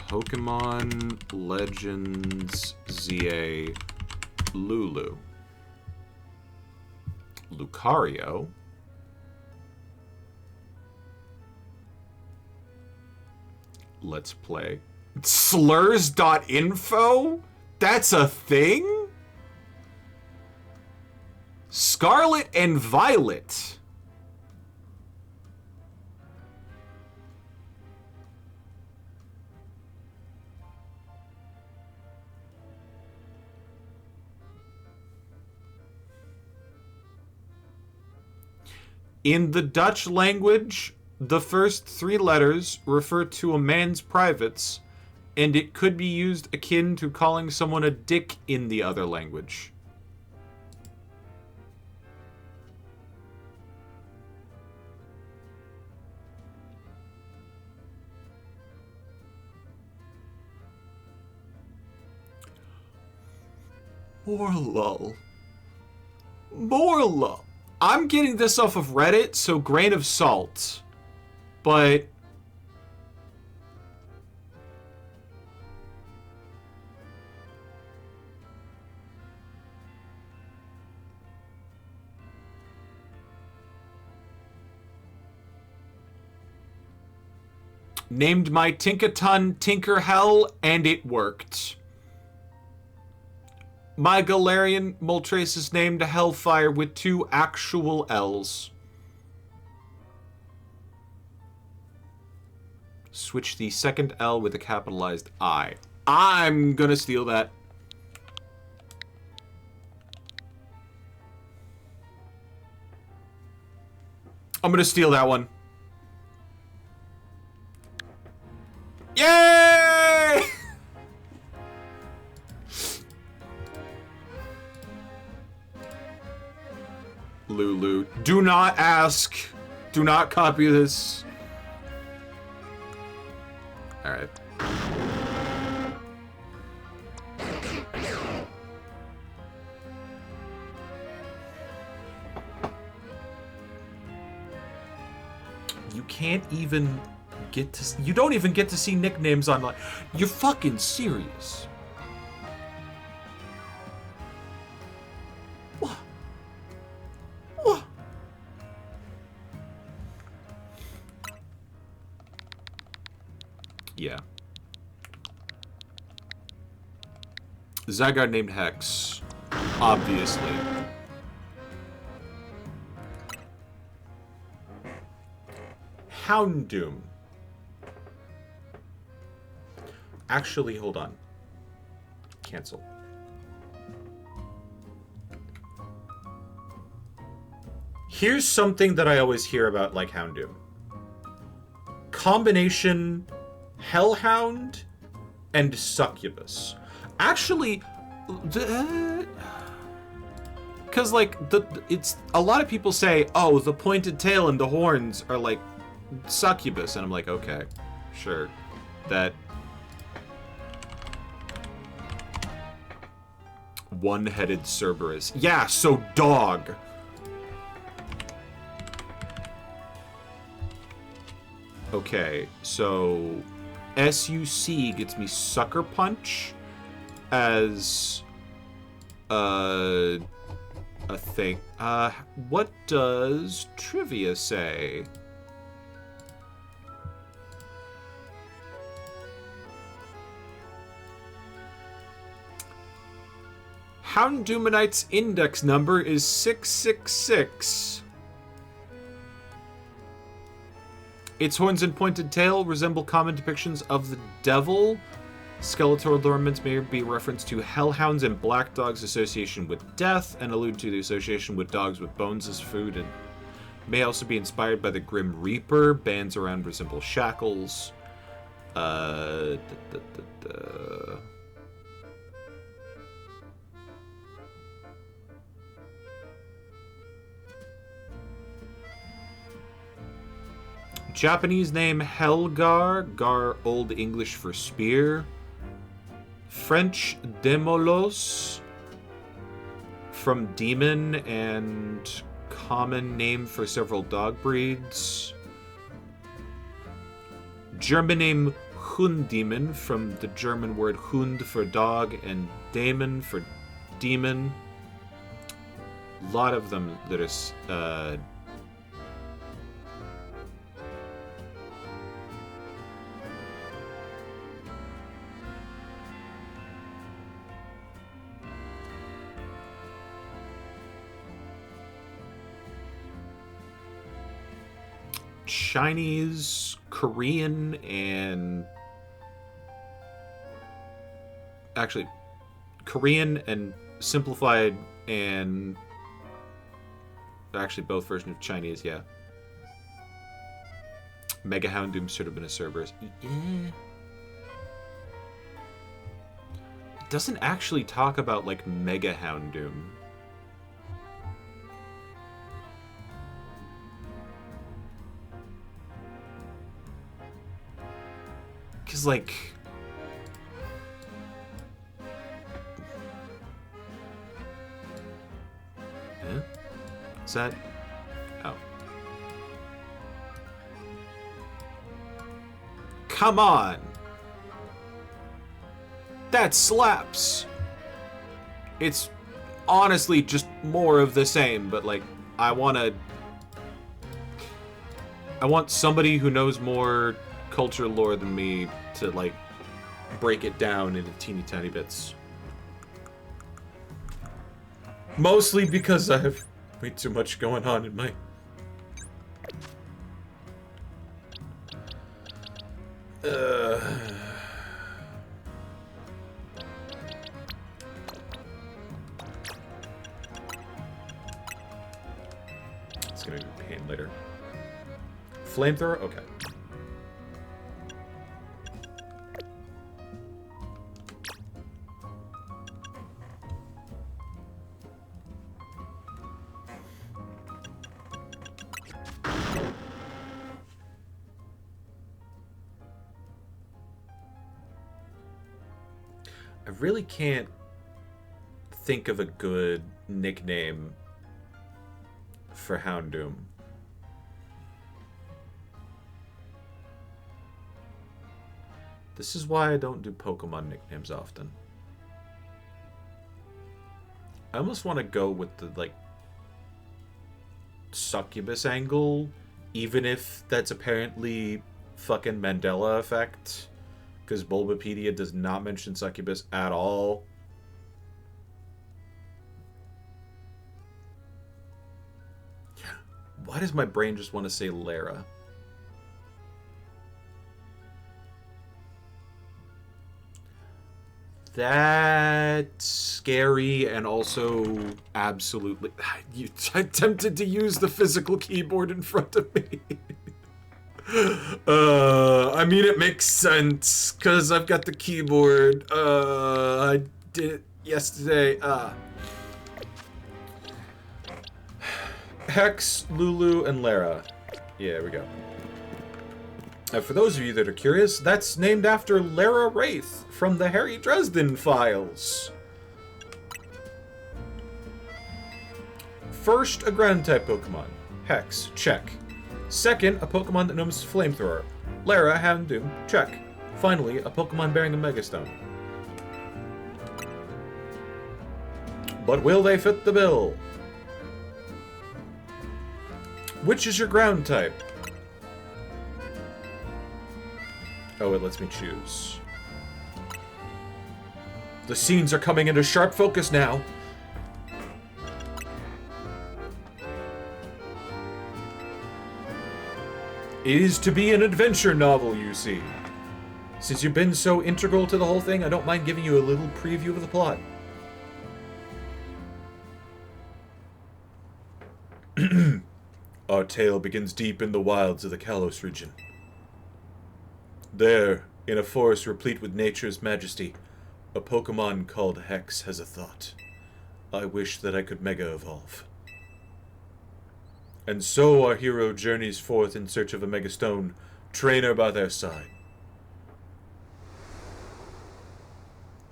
Pokemon Legends ZA Lulu. Lucario. Let's Play. Slurs.info? That's a thing? Scarlet and Violet. In the Dutch language, the first 3 letters refer to a man's privates, and it could be used akin to calling someone a dick in the other language. More lull. More lull. I'm getting this off of Reddit, so grain of salt. But named my Tinkaton Tinkerhell, and it worked. My Galarian Moltres is named Hellfire with 2 actual L's. Switch the second L with a capitalized I. I'm gonna steal that. I'm gonna steal that one. Yay! Lulu. Do not ask. Do not copy this. Alright. You can't even get to... You don't even get to see nicknames online. You're fucking serious. What? What? Yeah. Zygarde named Hex. Obviously. Houndoom. Actually, hold on. Cancel. Here's something that I always hear about, like, Houndoom. Combination Hellhound and Succubus. Actually, because, like, it's a lot of people say, oh, the pointed tail and the horns are like Succubus, and I'm like, okay, sure, that one-headed Cerberus. Yeah, so dog. Okay, so SUC gets me Sucker Punch as a thing. What does trivia say? Houndoomanite's index number is 666. Its horns and pointed tail resemble common depictions of the devil. Skeletal adornments may be reference to hellhounds and black dogs' association with death, and allude to the association with dogs with bones as food, and may also be inspired by the Grim Reaper. Bands around resemble shackles. Japanese name Helgar, Gar Old English for spear. French Demolos, from demon and common name for several dog breeds. German name Hundemann, from the German word Hund for dog and Daemon for demon. A lot of them that is Chinese, Korean, and actually Korean and simplified, and actually both versions of Chinese, yeah. Mega Houndoom should have been a Cerberus. Yeah. It doesn't actually talk about like Mega Houndoom. Cause like is that? Oh. Come on! That slaps! It's honestly just more of the same, but like, I want somebody who knows more culture lore than me to like break it down into teeny tiny bits. Mostly because I have way too much going on in my... It's gonna be a pain later. Flamethrower? Okay. I really can't think of a good nickname for Houndoom. This is why I don't do Pokemon nicknames often. I almost want to go with the, like, succubus angle, even if that's apparently fucking Mandela effect. Because Bulbapedia does not mention succubus at all. Why does my brain just want to say Lara? That's scary and also absolutely... I'm tempted to use the physical keyboard in front of me. I mean, it makes sense, because I've got the keyboard. I did it yesterday. Hex, Lulu, and Lara. Yeah, there we go. For those of you that are curious, that's named after Lara Wraith from the Harry Dresden Files. First, a ground-type Pokemon. Hex, check. Second, a Pokemon that knows Flamethrower. Lara, Houndoom, check. Finally, a Pokemon bearing a Megastone. But will they fit the bill? Which is your ground type? Oh, it lets me choose. The scenes are coming into sharp focus now. It is to be an adventure novel, you see. Since you've been so integral to the whole thing, I don't mind giving you a little preview of the plot. Our tale begins deep in the wilds of the Kalos region. There, in a forest replete with nature's majesty, a Pokemon called Hex has a thought. I wish that I could Mega Evolve. And so our hero journeys forth in search of a Megastone, trainer by their side.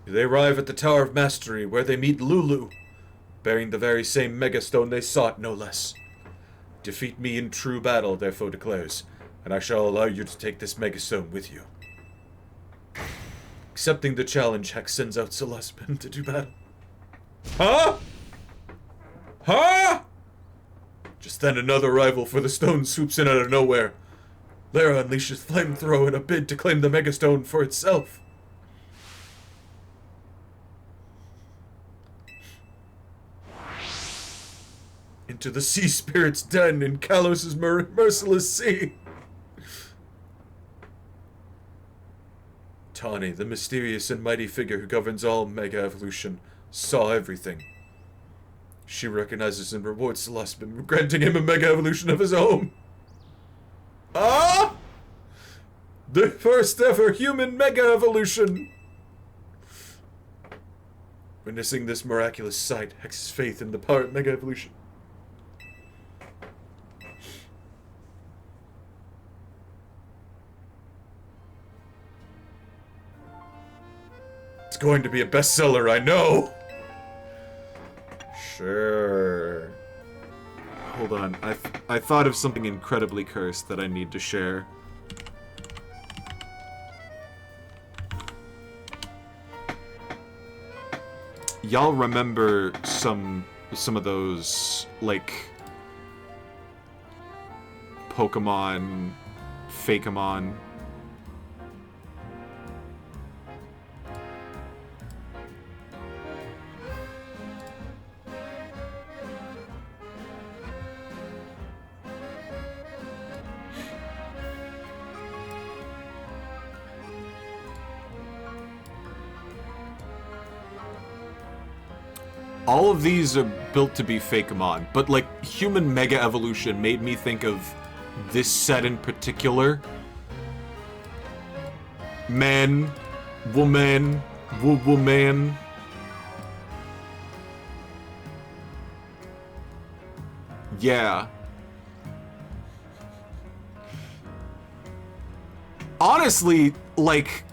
They arrive at the Tower of Mastery, where they meet Lulu, bearing the very same Megastone they sought, no less. Defeat me in true battle, their foe declares, and I shall allow you to take this Megastone with you. Accepting the challenge, Hex sends out Celespin to do battle. Huh? Huh? Just then another rival for the stone swoops in out of nowhere. Lara unleashes Flamethrower in a bid to claim the Megastone for itself. Into the sea spirit's den in Kalos' merciless sea. Connie, the mysterious and mighty figure who governs all Mega Evolution, saw everything. She recognizes and rewards Celeste, granting him a Mega Evolution of his own. Ah! The first ever human Mega Evolution! Witnessing this miraculous sight, Hex's faith in the power of Mega Evolution. It's going to be a bestseller, I know! Sure. Hold on. I thought of something incredibly cursed that I need to share. Y'all remember some of those, like, Pokemon, Fakemon? All of these are built to be Fakemon, but like Human Mega Evolution made me think of this set in particular. Man, woman, woman. Yeah. Honestly, like,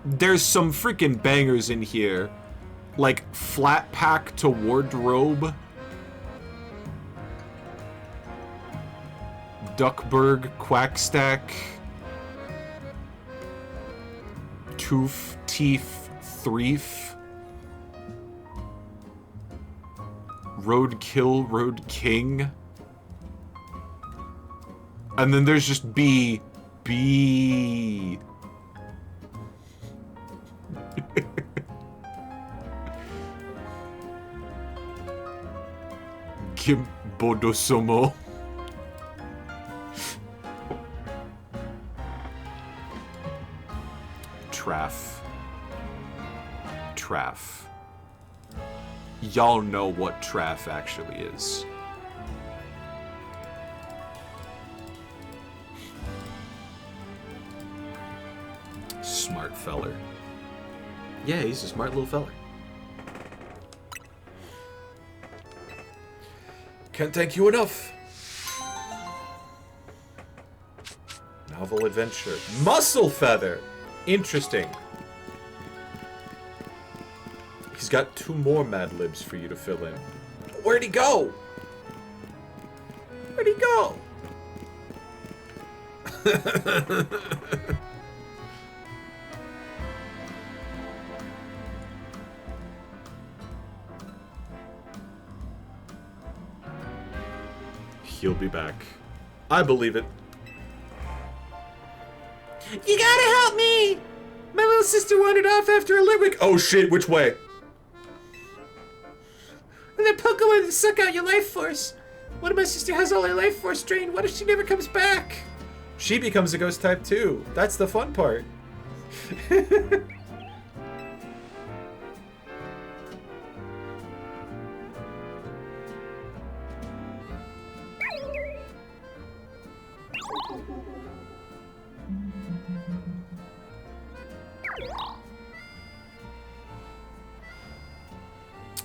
there's some freaking bangers in here. Like, Flat Pack to Wardrobe. Duckburg Quackstack. Tooth Teeth Threef. Roadkill Road King. And then there's just B. Gimbodosomo. Traff. Y'all know what Traff actually is. Smart feller. Yeah, he's a smart little fella. Can't thank you enough. Novel adventure. Muscle Feather! Interesting. He's got 2 more Mad Libs for you to fill in. Where'd he go? Where'd he go? He'll be back. I believe it. You gotta help me! My little sister wandered off after a limerick. Oh shit, which way? And the Pokemon that suck out your life force. What if my sister has all her life force drained? What if she never comes back? She becomes a ghost type too. That's the fun part.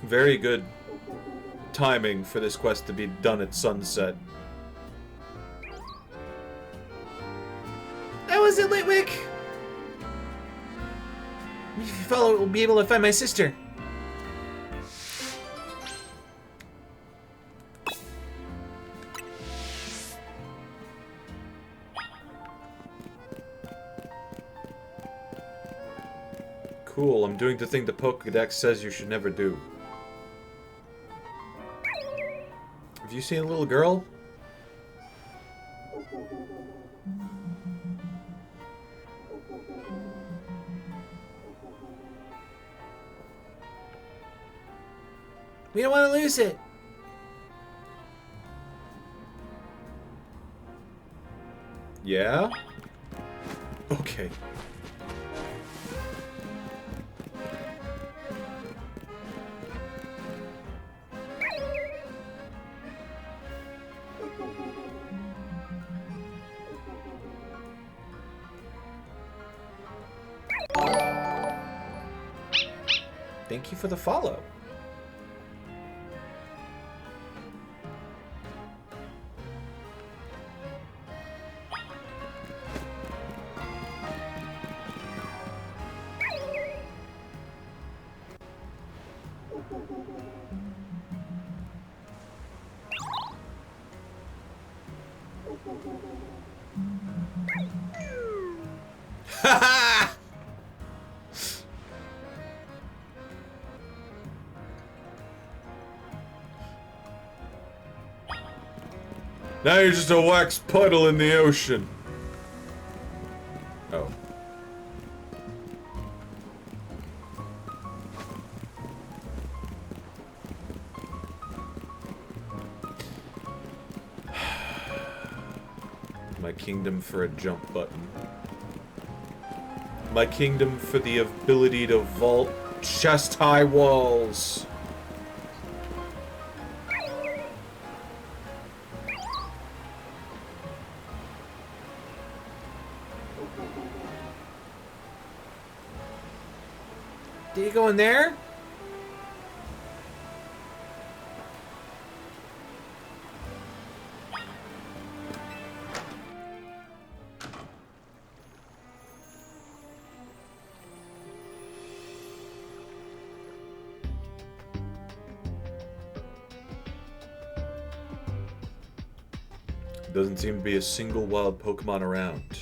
Very good timing for this quest to be done at sunset. That was it, Litwick. If you follow it, we'll be able to find my sister. Cool, I'm doing the thing the Pokédex says you should never do. Have you seen a little girl? We don't want to lose it. Yeah? Okay. Thank you for the follow. Now you're just a wax puddle in the ocean. Oh. My kingdom for a jump button. My kingdom for the ability to vault chest-high walls. Did you go in there? Doesn't seem to be a single wild Pokemon around.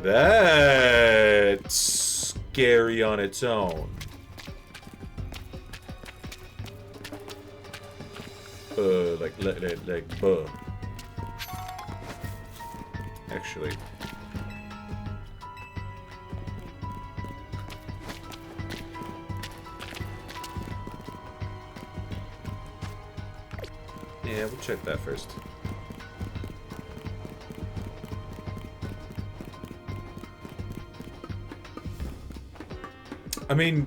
That's scary on its own. Like, actually. Yeah, we'll check that first. I mean,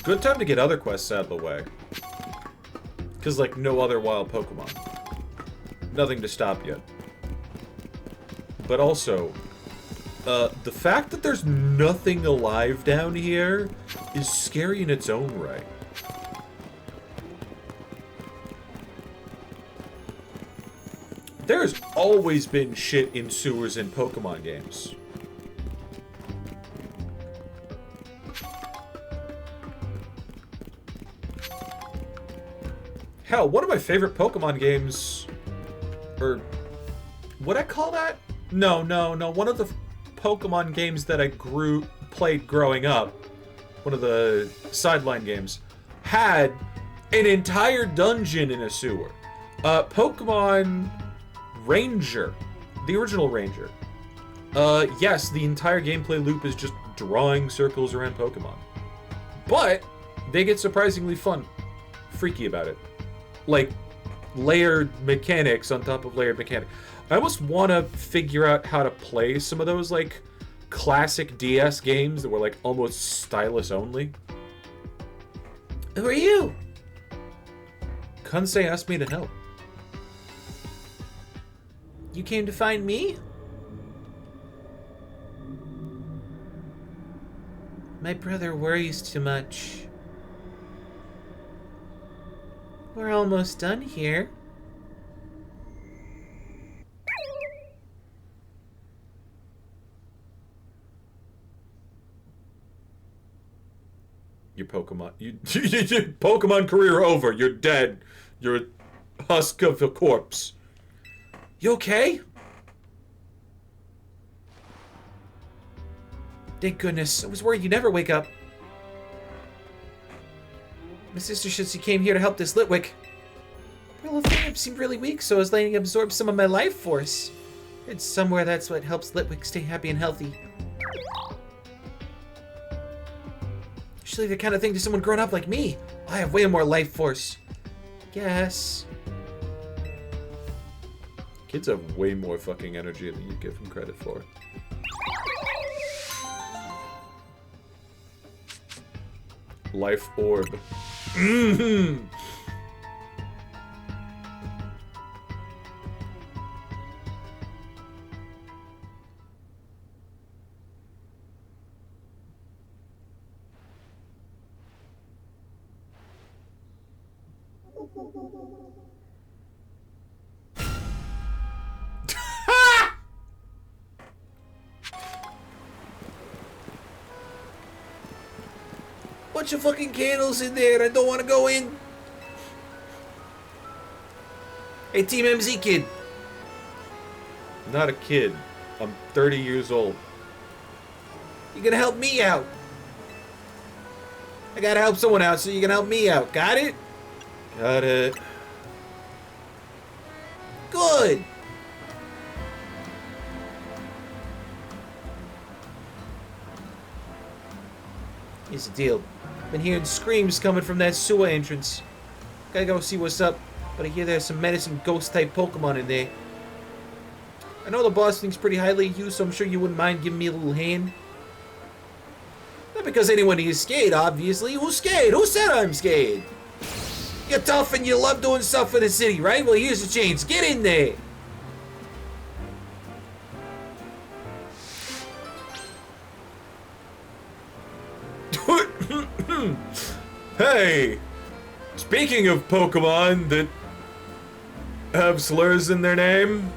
good time to get other quests out of the way. Because, like, no other wild Pokemon. Nothing to stop you. But also, the fact that there's nothing alive down here is scary in its own right. There's always been shit in sewers in Pokemon games. Hell, one of my favorite Pokemon games, or would I call that? No. One of the Pokemon games that I played growing up, one of the sideline games, had an entire dungeon in a sewer. Pokemon Ranger, the original Ranger. Yes, the entire gameplay loop is just drawing circles around Pokemon. But they get surprisingly fun, freaky about it. Like, layered mechanics on top of layered mechanics. I almost want to figure out how to play some of those, like, classic DS games that were, like, almost stylus only. Who are you? Kansei asked me to help. You came to find me? My brother worries too much. We're almost done here. Your Pokemon... your Pokemon career over. You're dead. You're a husk of a corpse. You okay? Thank goodness. I was worried you'd never wake up. My sister said she came here to help this Litwick. Poor little thing seemed really weak, so I was letting it absorb some of my life force. It's somewhere that's what helps Litwick stay happy and healthy. Usually the kind of thing to someone grown up like me. I have way more life force. Guess. Kids have way more fucking energy than you give them credit for. Life orb. Mm-hmm. Bunch of fucking candles in there. I don't want to go in. Hey, Team MZ kid. I'm not a kid. I'm 30 years old. You gonna help me out? I gotta help someone out, so you can help me out. Got it? Got it. Good. Here's the deal. Been hearing screams coming from that sewer entrance. Gotta go see what's up, but I hear there's some menacing ghost-type Pokemon in there. I know the boss thinks pretty highly of you, so I'm sure you wouldn't mind giving me a little hand. Not because anyone is scared, obviously. Who's scared? Who said I'm scared? You're tough and you love doing stuff for the city, right? Well, here's the chance. Get in there. Hey! Speaking of Pokemon that have slurs in their name,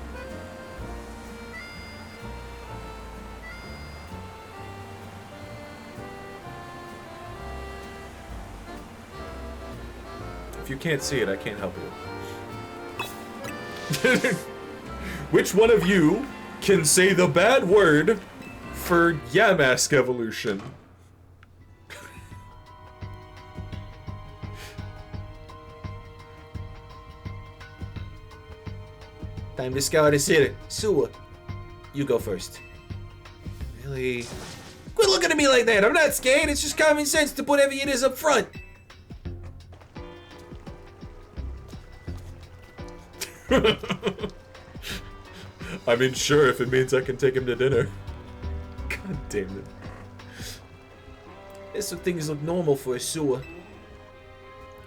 if you can't see it, I can't help you. Which one of you can say the bad word for Yamask evolution? Time to scour the city. Sewer, you go first. Really? Quit looking at me like that. I'm not scared. It's just common sense to put every it is up front. I mean, sure, if it means I can take him to dinner. God damn it. Guess some things look normal for a sewer.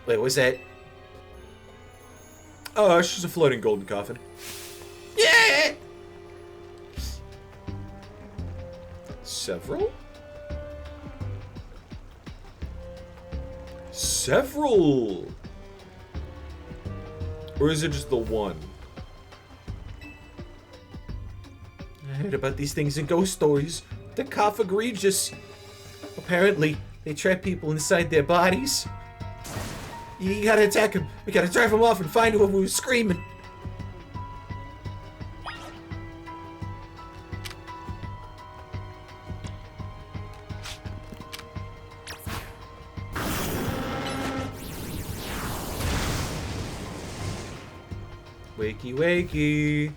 Wait, what's that? Oh, it's just a floating golden coffin. Yeah! Several? Several! Or is it just the one? I heard about these things in ghost stories. The Cophagregious. Apparently, they trap people inside their bodies. You gotta attack him. We gotta drive him off and find who was screaming. Wakey, wakey.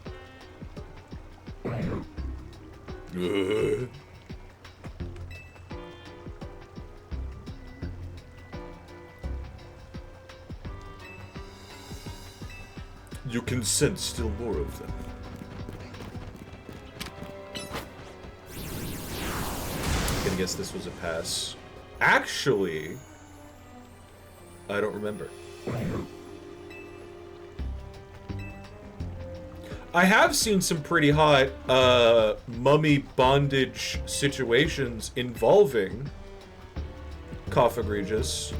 You can sense still more of them. I'm gonna guess this was a pass. Actually, I don't remember. I have seen some pretty hot mummy bondage situations involving Cophagregious.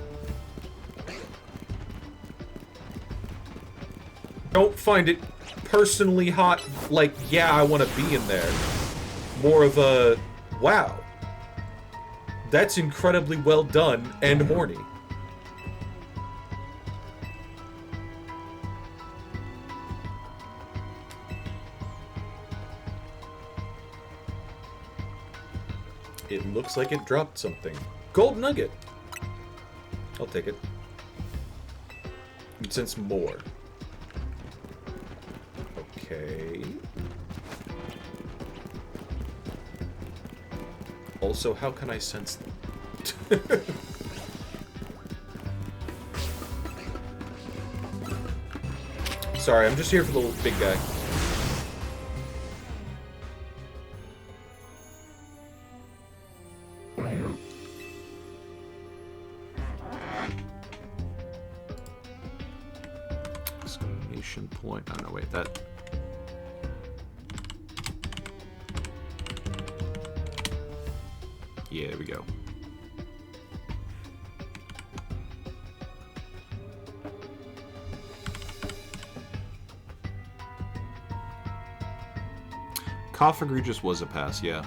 Don't find it personally hot, like, yeah, I want to be in there. More of a, wow, that's incredibly well done and horny. It looks like it dropped something. Gold nugget. I'll take it. And sense more. Okay. Also, how can I sense them? Sorry, I'm just here for the little big guy. Exclamation point. Oh no, wait, that. Yeah, there we go. Cough Egregious was a pass, yeah.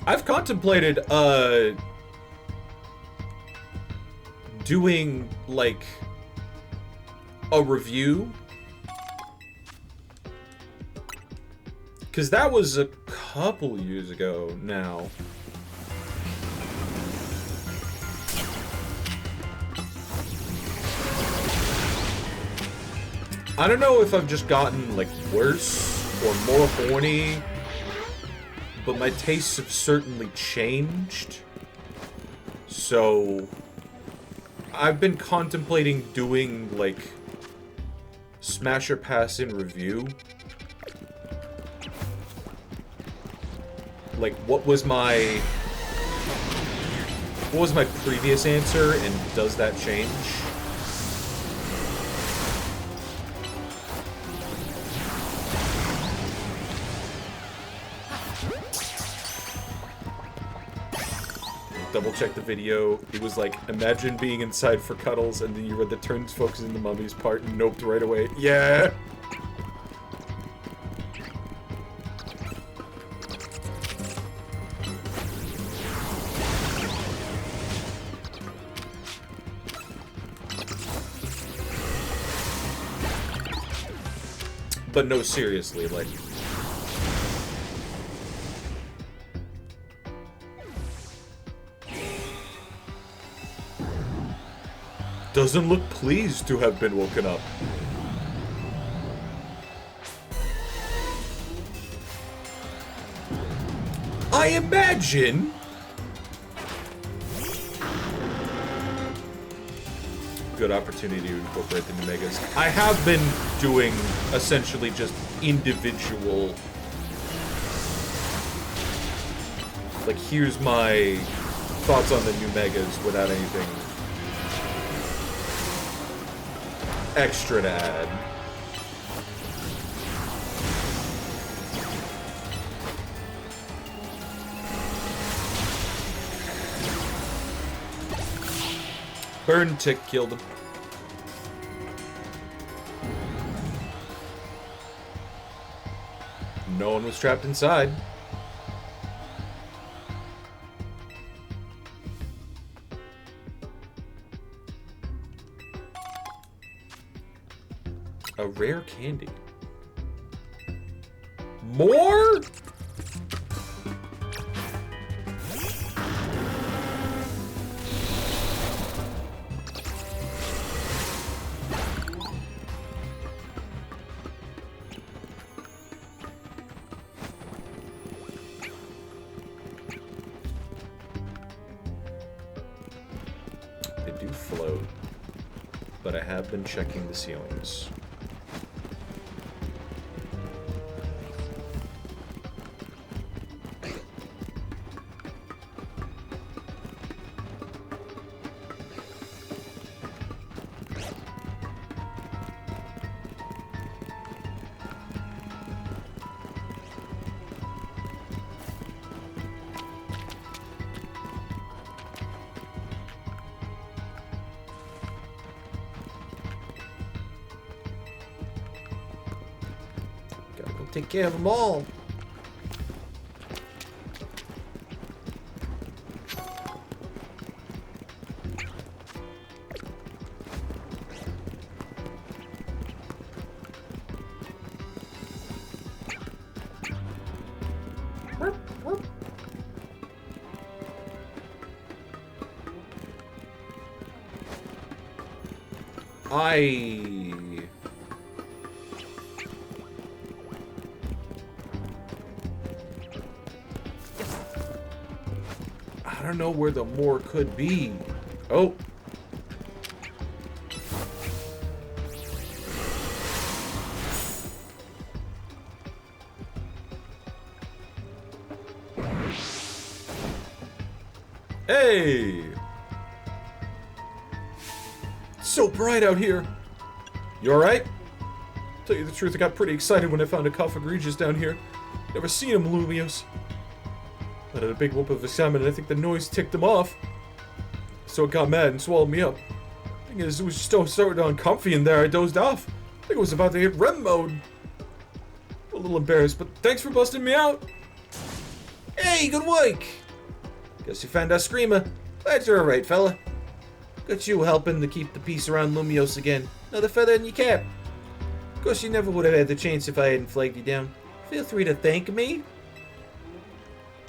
I've contemplated, doing, like, a review. Because that was a couple years ago now. I don't know if I've just gotten, like, worse or more horny, but my tastes have certainly changed. So, I've been contemplating doing, like, Smash or Pass in review. Like, what was my previous answer, and does that change? Double check the video. It was like, imagine being inside for cuddles, and then you read the turns focusing the mummy's part and noped right away. Yeah! But no, seriously, like... Doesn't look pleased to have been woken up. I imagine... Good opportunity to incorporate the new megas. I have been doing essentially just individual... Like, here's my thoughts on the new megas without anything extra to add. Burn tick killed him. No one was trapped inside. A rare candy. More? They do float, but I have been checking the ceilings. Take care of them all. I don't know where the more could be. Oh. Hey! It's so bright out here. You alright? Tell you the truth, I got pretty excited when I found a Cough Egregious down here. Never seen him, Lumios. I had a big whoop of a salmon, and I think the noise ticked him off. So it got mad and swallowed me up. Thing is, it was just so sort of uncomfy in there, I dozed off. I think I was about to hit REM mode. A little embarrassed, but thanks for busting me out. Hey, good work. Guess you found our screamer. Glad you're alright, fella. Got you helping to keep the peace around Lumios again. Another feather in your cap. Of course, you never would have had the chance if I hadn't flagged you down. Feel free to thank me.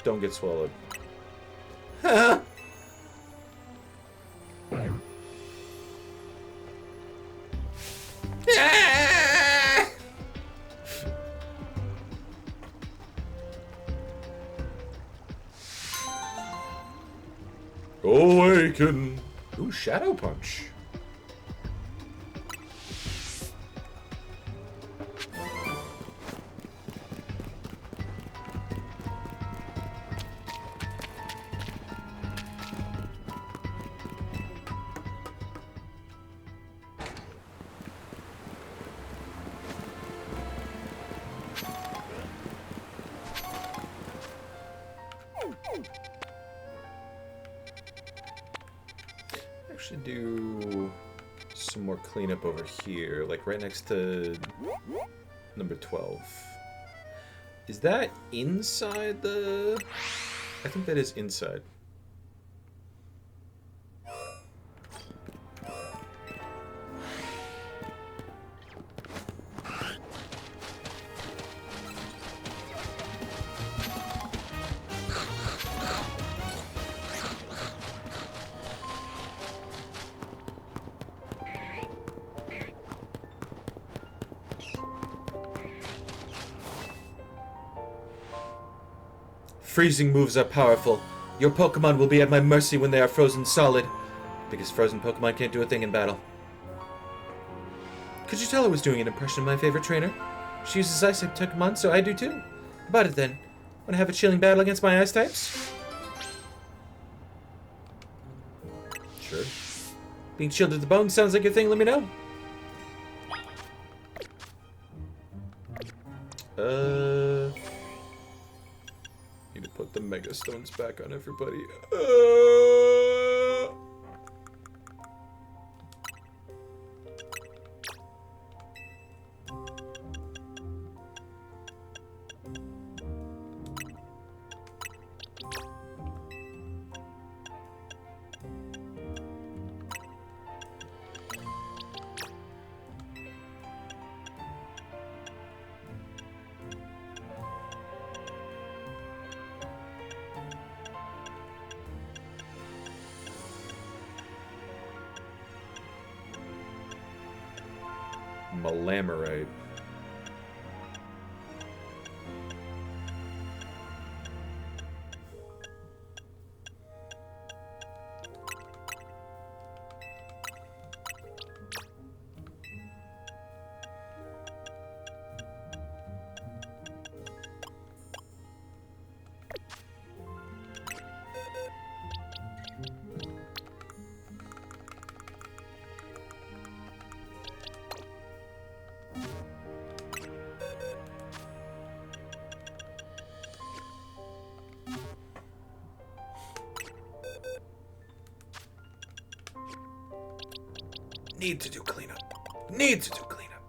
Don't get swallowed. Haha. Ah! Awaken. Ooh, Shadow Punch. Should do some more cleanup over here, like right next to number 12. Is that inside the... I think that is inside. Freezing moves are powerful. Your Pokemon will be at my mercy when they are frozen solid. Because frozen Pokemon can't do a thing in battle. Could you tell I was doing an impression of my favorite trainer? She uses Ice-type Pokemon, so I do too. About it then. Want to have a chilling battle against my Ice-types? Sure. Being chilled to the bone sounds like your thing, let me know. Need to put the Mega Stones back on everybody. Malamarite. Need to do cleanup. Need to do cleanup.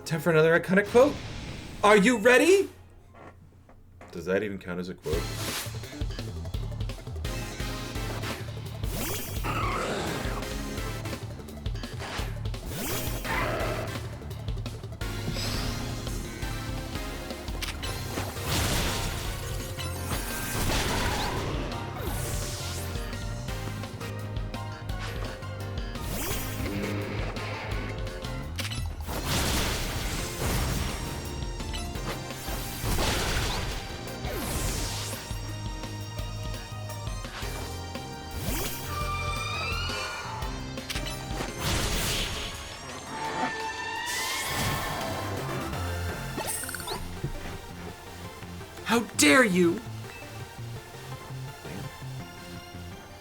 Time for another iconic quote. Are you ready? Does that even count as a quote? How dare you!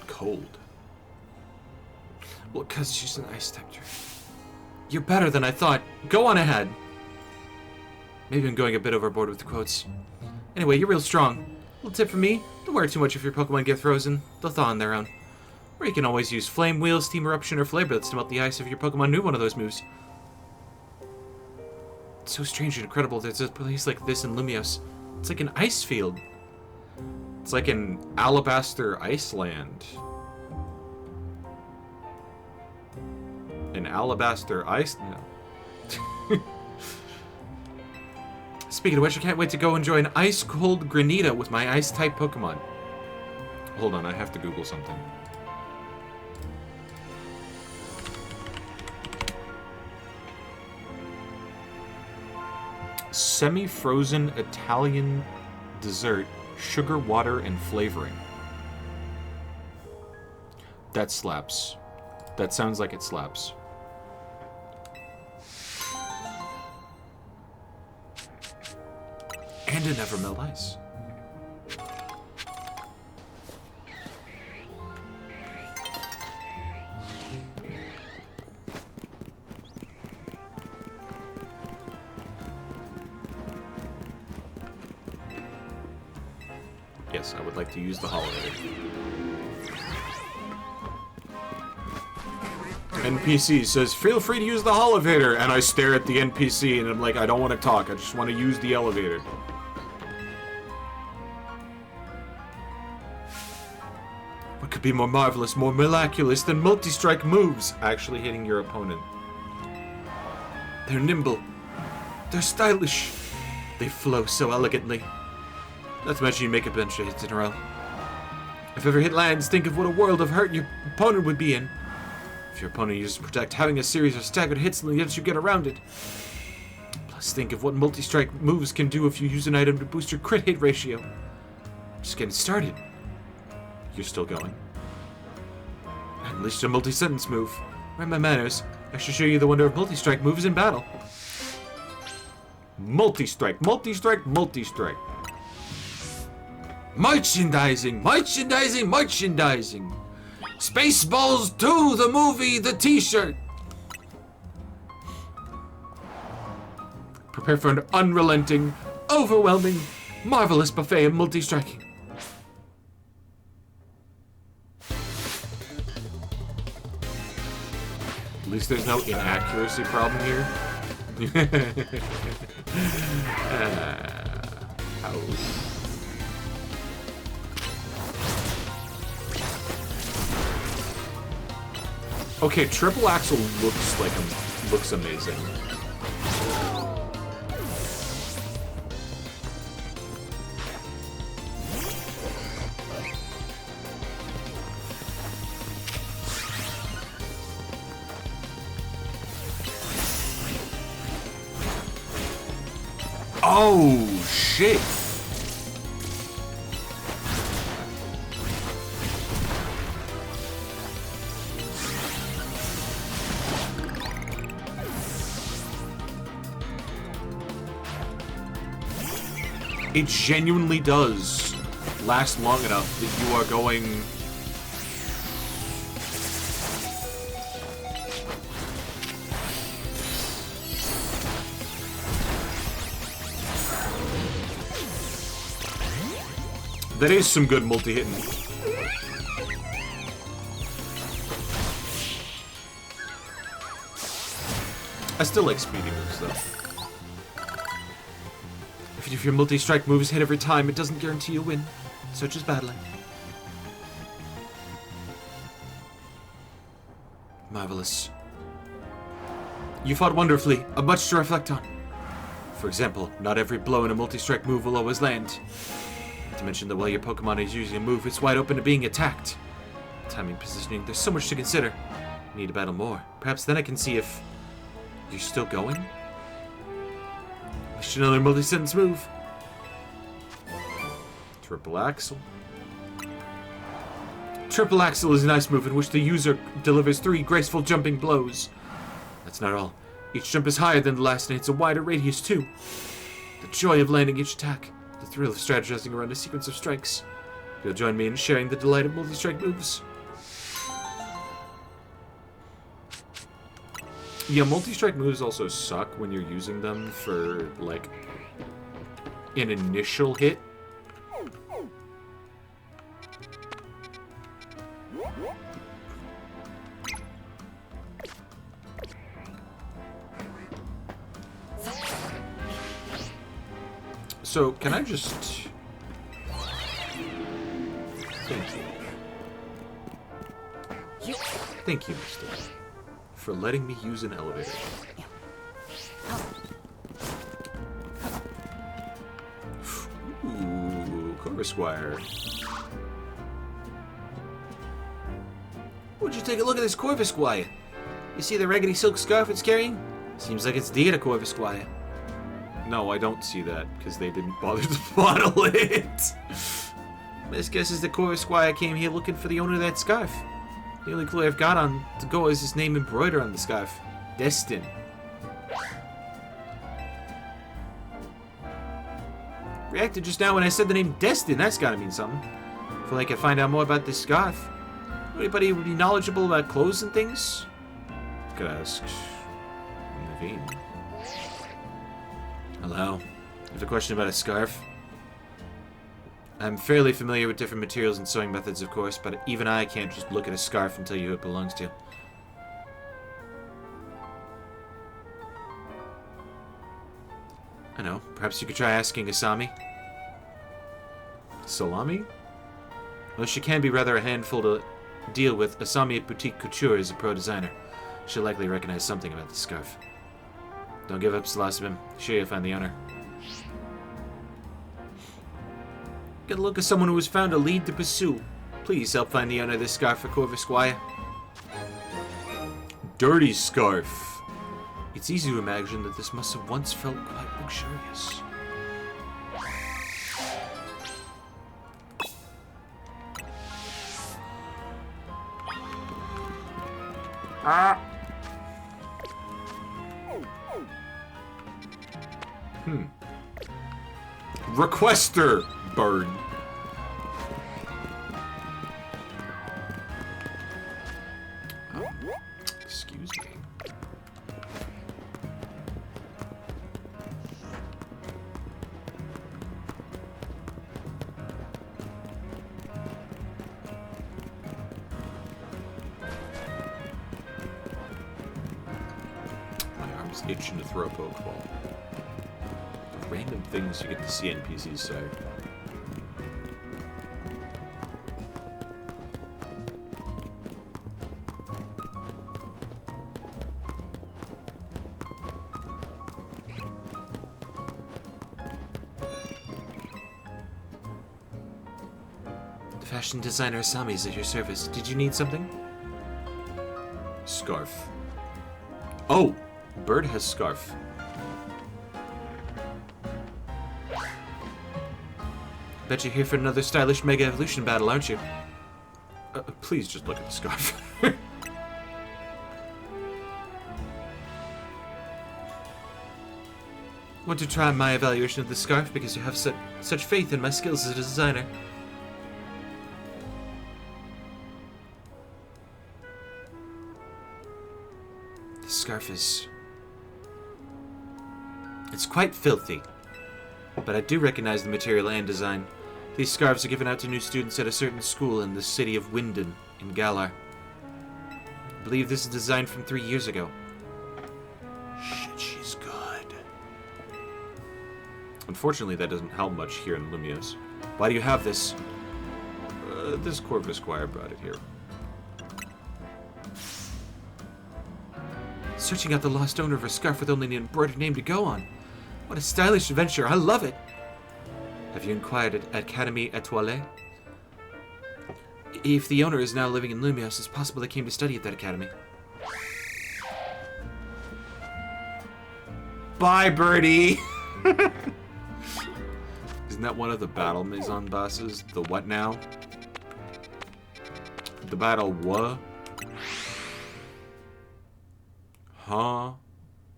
Cold. Well, because she's an ice type trainer. You're better than I thought. Go on ahead. Maybe I'm going a bit overboard with the quotes. Anyway, you're real strong. Little tip from me, don't worry too much if your Pokemon get frozen. They'll thaw on their own. Or you can always use Flame Wheel, Steam Eruption, or Flare Blitz to melt the ice if your Pokemon knew one of those moves. It's so strange and incredible there's a place like this in Lumios. It's like an ice field. It's like an Alabaster Iceland. An Alabaster Ice... No. Speaking of which, I can't wait to go enjoy an ice-cold Granita with my Ice-type Pokemon. Hold on, I have to Google something. Semi-frozen Italian dessert, sugar, water, and flavoring. That slaps. That sounds like it slaps. And it never melt ice. Yes, I would like to use the holiday. NPC says, feel free to use the Holovator, and I stare at the NPC and I'm like, I don't want to talk, I just want to use the elevator. What could be more marvelous, more miraculous than multi-strike moves? Actually hitting your opponent. They're nimble. They're stylish. They flow so elegantly. Not to mention you make a bunch of hits in a row. If ever hit lands, think of what a world of hurt your opponent would be in. If your opponent uses Protect, having a series of staggered hits lets you get around it. Plus, think of what multi-strike moves can do if you use an item to boost your crit hit ratio. Just getting started. You're still going. I unleashed a multi-sentence move. Mind my manners. I should show you the wonder of multi-strike moves in battle. Multi-strike, multi-strike, multi-strike. Merchandising, merchandising, merchandising. Spaceballs 2, the movie, the t-shirt. Prepare for an unrelenting, overwhelming, marvelous buffet of multi-striking. At least there's no inaccuracy problem here. How? Okay, triple axle looks amazing. Oh, shit. It genuinely does last long enough that you are going... That is some good multi-hitting. I still like speedy moves, though. If your multi-strike moves hit every time, it doesn't guarantee you win. Such as battling. Marvelous. You fought wonderfully, much to reflect on. For example, not every blow in a multi-strike move will always land. Not to mention that while your Pokemon is using a move, it's wide open to being attacked. Timing, positioning, there's so much to consider. I need to battle more. Perhaps then I can see if you're still going? Just another multi-sentence move. Triple axle. Triple axle is a nice move in which the user delivers 3 graceful jumping blows. That's not all. Each jump is higher than the last and it's a wider radius too. The joy of landing each attack. The thrill of strategizing around a sequence of strikes. You'll join me in sharing the delight of multi-strike moves. Yeah, multi-strike moves also suck when you're using them for, like, an initial hit. So, can I just... Thank you. Thank you, mister, for letting me use an elevator. Ooh, Corvusquire. Would you take a look at this Corvusquire? You see the raggedy silk scarf it's carrying? Seems like it's dear to Corvusquire. No, I don't see that, because they didn't bother to bottle it. Best guess is that Corvusquire came here looking for the owner of that scarf. The only clue I've got on to go is his name embroidered on the scarf. Destin. Reacted just now when I said the name Destin. That's gotta mean something. Feel like I find out more about this scarf. Anybody would be knowledgeable about clothes and things? Could ask Naveen. Hello. I have a question about a scarf. I'm fairly familiar with different materials and sewing methods, of course, but even I can't just look at a scarf and tell you who it belongs to. I know. Perhaps you could try asking Asami. Salami? Though she can be rather a handful to deal with, Asami at Boutique Couture is a pro designer. She'll likely recognize something about the scarf. Don't give up, Salosabim. Sure you'll find the owner. Get a look at someone who has found a lead to pursue. Please help find the owner of this scarf for Corvusquire. Dirty scarf. It's easy to imagine that this must have once felt quite luxurious. Requester bird. Excuse me. My arm's itching to throw a Pokeball. Random things you get to see NPCs say. The fashion designer Asami is at your service. Did you need something? Scarf. Oh! Bird has scarf. Bet you're here for another stylish Mega Evolution battle, aren't you? Please just look at the scarf. Want to try my evaluation of the scarf because you have such faith in my skills as a designer? The scarf is... It's quite filthy. But I do recognize the material and design. These scarves are given out to new students at a certain school in the city of Winden, in Galar. I believe this is designed from 3 years ago. Shit, she's good. Unfortunately, that doesn't help much here in Lumios. Why do you have this? This Corvusquire brought it here. Searching out the lost owner of a scarf with only an embroidered name to go on. What a stylish adventure. I love it. Have you inquired at Academy Etoile? If the owner is now living in Lumios, it's possible they came to study at that academy. Bye, birdie! Isn't that one of the Battle Maison bosses? The what now? The Battle what? Huh?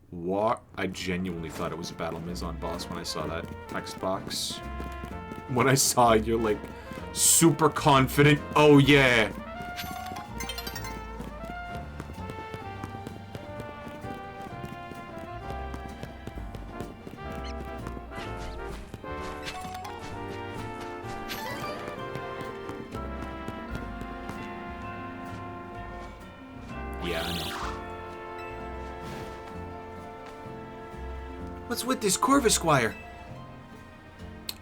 What? I genuinely thought it was a Battle Maison boss when I saw that text box. When I saw you're like super confident. Oh yeah. Yeah, I know. What's with this Corvusquire?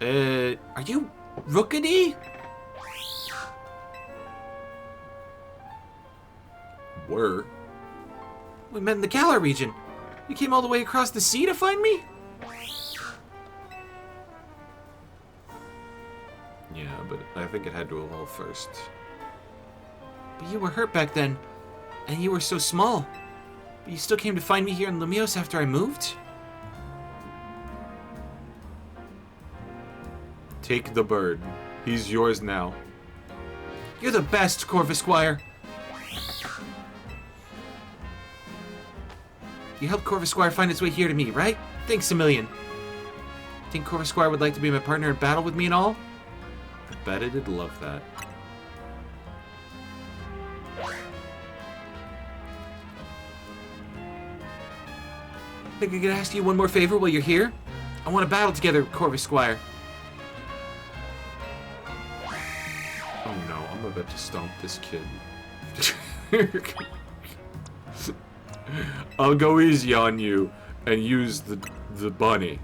Are you Rookedy? Were. We met in the Galar region. You came all the way across the sea to find me? Yeah, but I think it had to evolve first. But you were hurt back then, and you were so small. But you still came to find me here in Lumios after I moved? Take the bird. He's yours now. You're the best, Corvusquire. You helped Corvusquire find its way here to me, right? Thanks a million. Think Corvusquire would like to be my partner in battle with me and all? I bet it'd love that. Think I could ask you one more favor while you're here? I want to battle together, Corvusquire. Oh no, I'm about to stomp this kid. I'll go easy on you and use the bunny.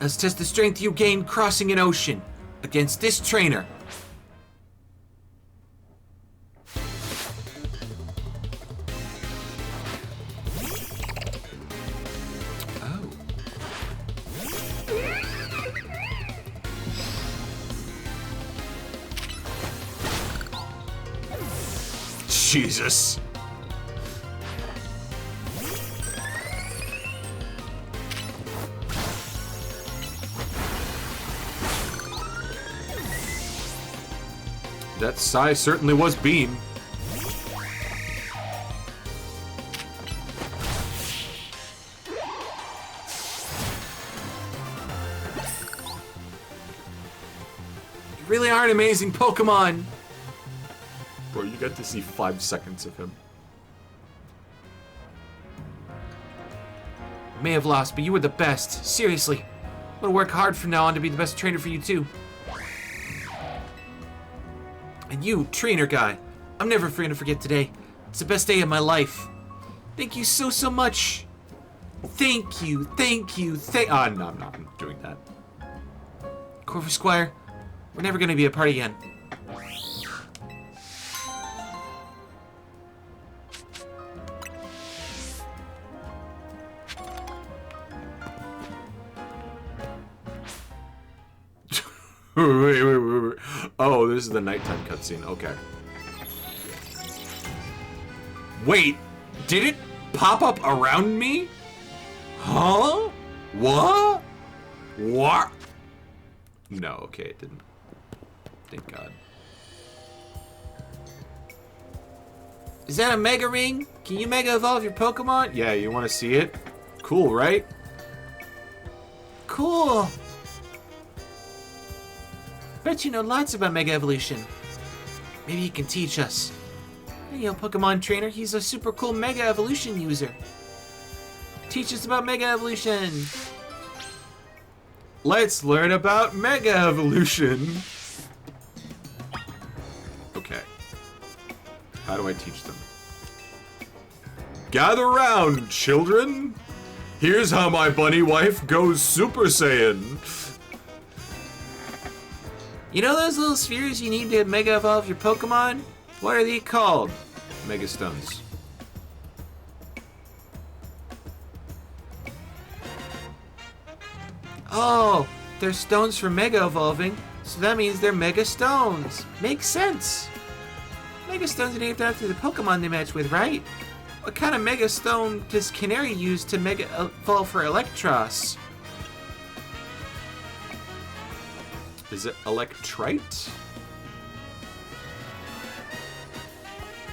Let's test the strength you gained crossing an ocean against this trainer. Oh. Jesus. That sigh certainly was Beam. You really are an amazing Pokemon. Bro, you got to see 5 seconds of him. I may have lost, but you were the best. Seriously. I'm gonna work hard from now on to be the best trainer for you too. And you, trainer guy, I'm never gonna forget today. It's the best day of my life. Thank you so, so much. Thank you, Ah, no, I'm not doing that. Corvusquire, we're never gonna be apart again. Wait. Oh, this is the nighttime cutscene. Okay. Wait, did it pop up around me? Huh? What? What? No, okay, it didn't. Thank God. Is that a Mega Ring? Can you Mega Evolve your Pokemon? Yeah, you want to see it? Cool, right? Cool. Bet you know lots about Mega Evolution. Maybe you can teach us. Hey, Pokemon trainer, he's a super cool Mega Evolution user. Teach us about Mega Evolution. Let's learn about Mega Evolution. Okay. How do I teach them? Gather round, children. Here's how my bunny wife goes Super Saiyan. You know those little spheres you need to Mega Evolve your Pokemon? What are they called? Mega Stones. Oh, they're stones for Mega Evolving, so that means they're Mega Stones. Makes sense. Mega Stones are named after the Pokemon they match with, right? What kind of Mega Stone does Canary use to Mega Evolve for Electros? Is it Electrite?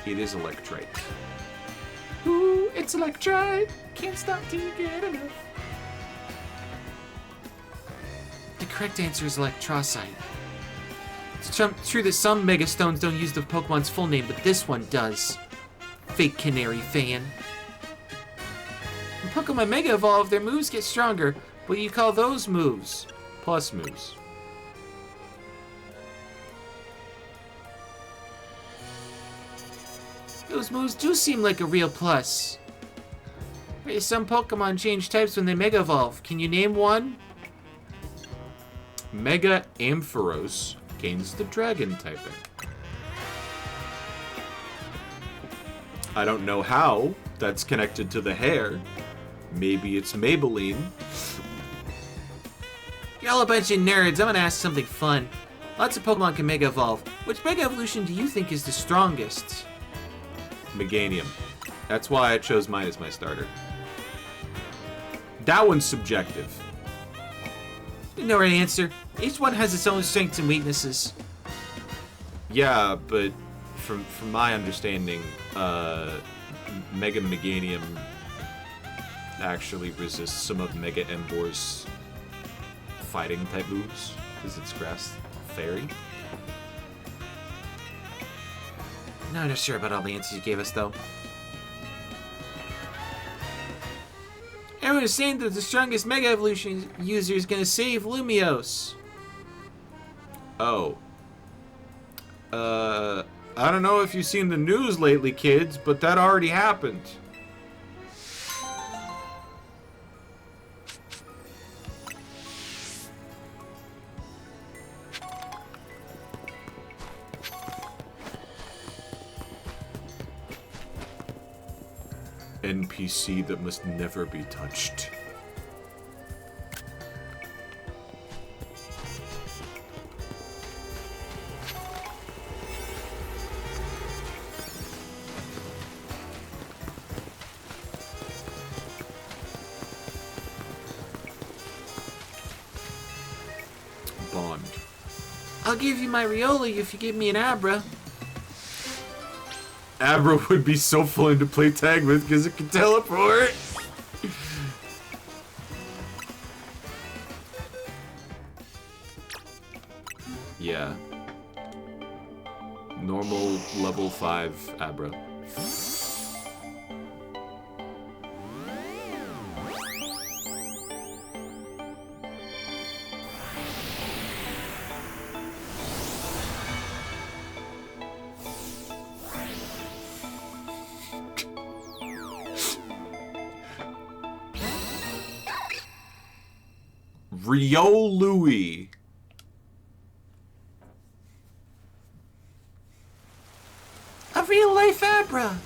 It is Electrite. Ooh, it's Electrite. Can't stop till you get enough. The correct answer is Electrocite. It's true that some Mega Stones don't use the Pokemon's full name, but this one does. Fake Canary fan. When Pokemon Mega Evolve, their moves get stronger. What do you call those moves? Plus moves. Those moves do seem like a real plus. Hey, some Pokemon change types when they Mega Evolve. Can you name one? Mega Ampharos gains the Dragon typing. I don't know how that's connected to the hair. Maybe it's Maybelline. You're all a bunch of nerds. I'm gonna ask something fun. Lots of Pokemon can Mega Evolve. Which Mega Evolution do you think is the strongest? Meganium. That's why I chose mine as my starter. That one's subjective. No right answer. Each one has its own strengths and weaknesses. Yeah, but from my understanding, Mega Meganium actually resists some of Mega Embor's fighting type moves because it's Grass Fairy. Not sure about all the answers you gave us, though. Everyone is saying that the strongest Mega Evolution user is gonna save Lumiose. Oh. I don't know if you've seen the news lately, kids, but that already happened. NPC that must never be touched. Bond. I'll give you my Riolu if you give me an Abra. Abra would be so fun to play tag with because it can teleport. Yeah. Normal level 5 Abra. Riolu. A real life Abra.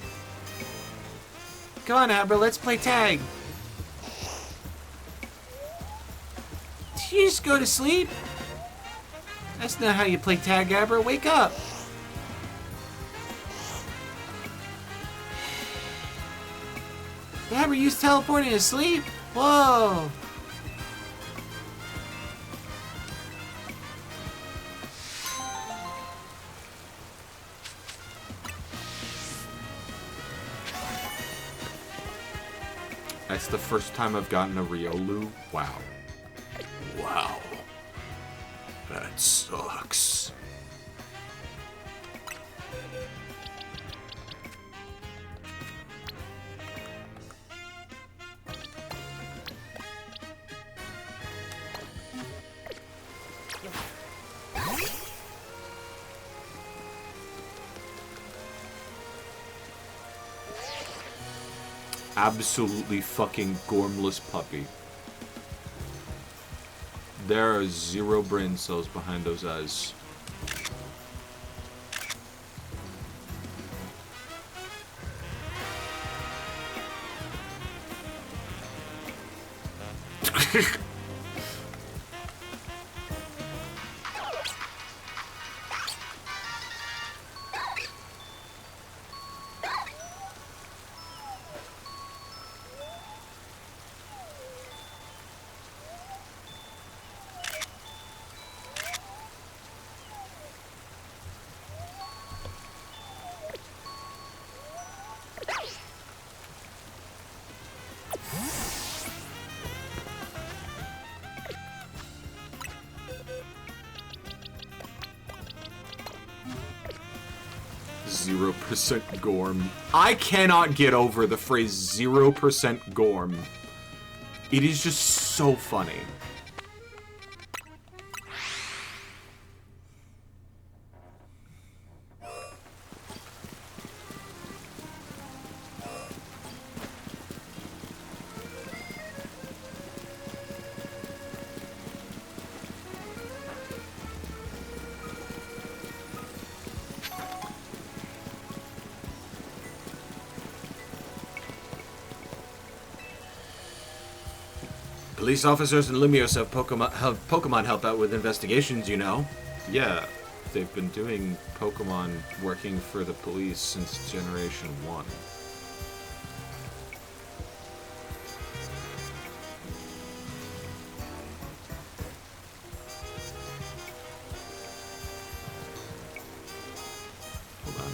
Come on, Abra, let's play tag. Did you just go to sleep? That's not how you play tag, Abra. Wake up. The Abra used teleporting to sleep? Whoa. That's the first time I've gotten a Riolu. Wow. Wow. That sucks. Absolutely fucking gormless puppy. There are 0 brain cells behind those eyes. %, Gorm. I cannot get over the phrase 0% Gorm. It is just so funny. Police officers in Lumios have Pokemon help out with investigations, you know. Yeah, they've been doing Pokemon working for the police since Generation 1. Hold on.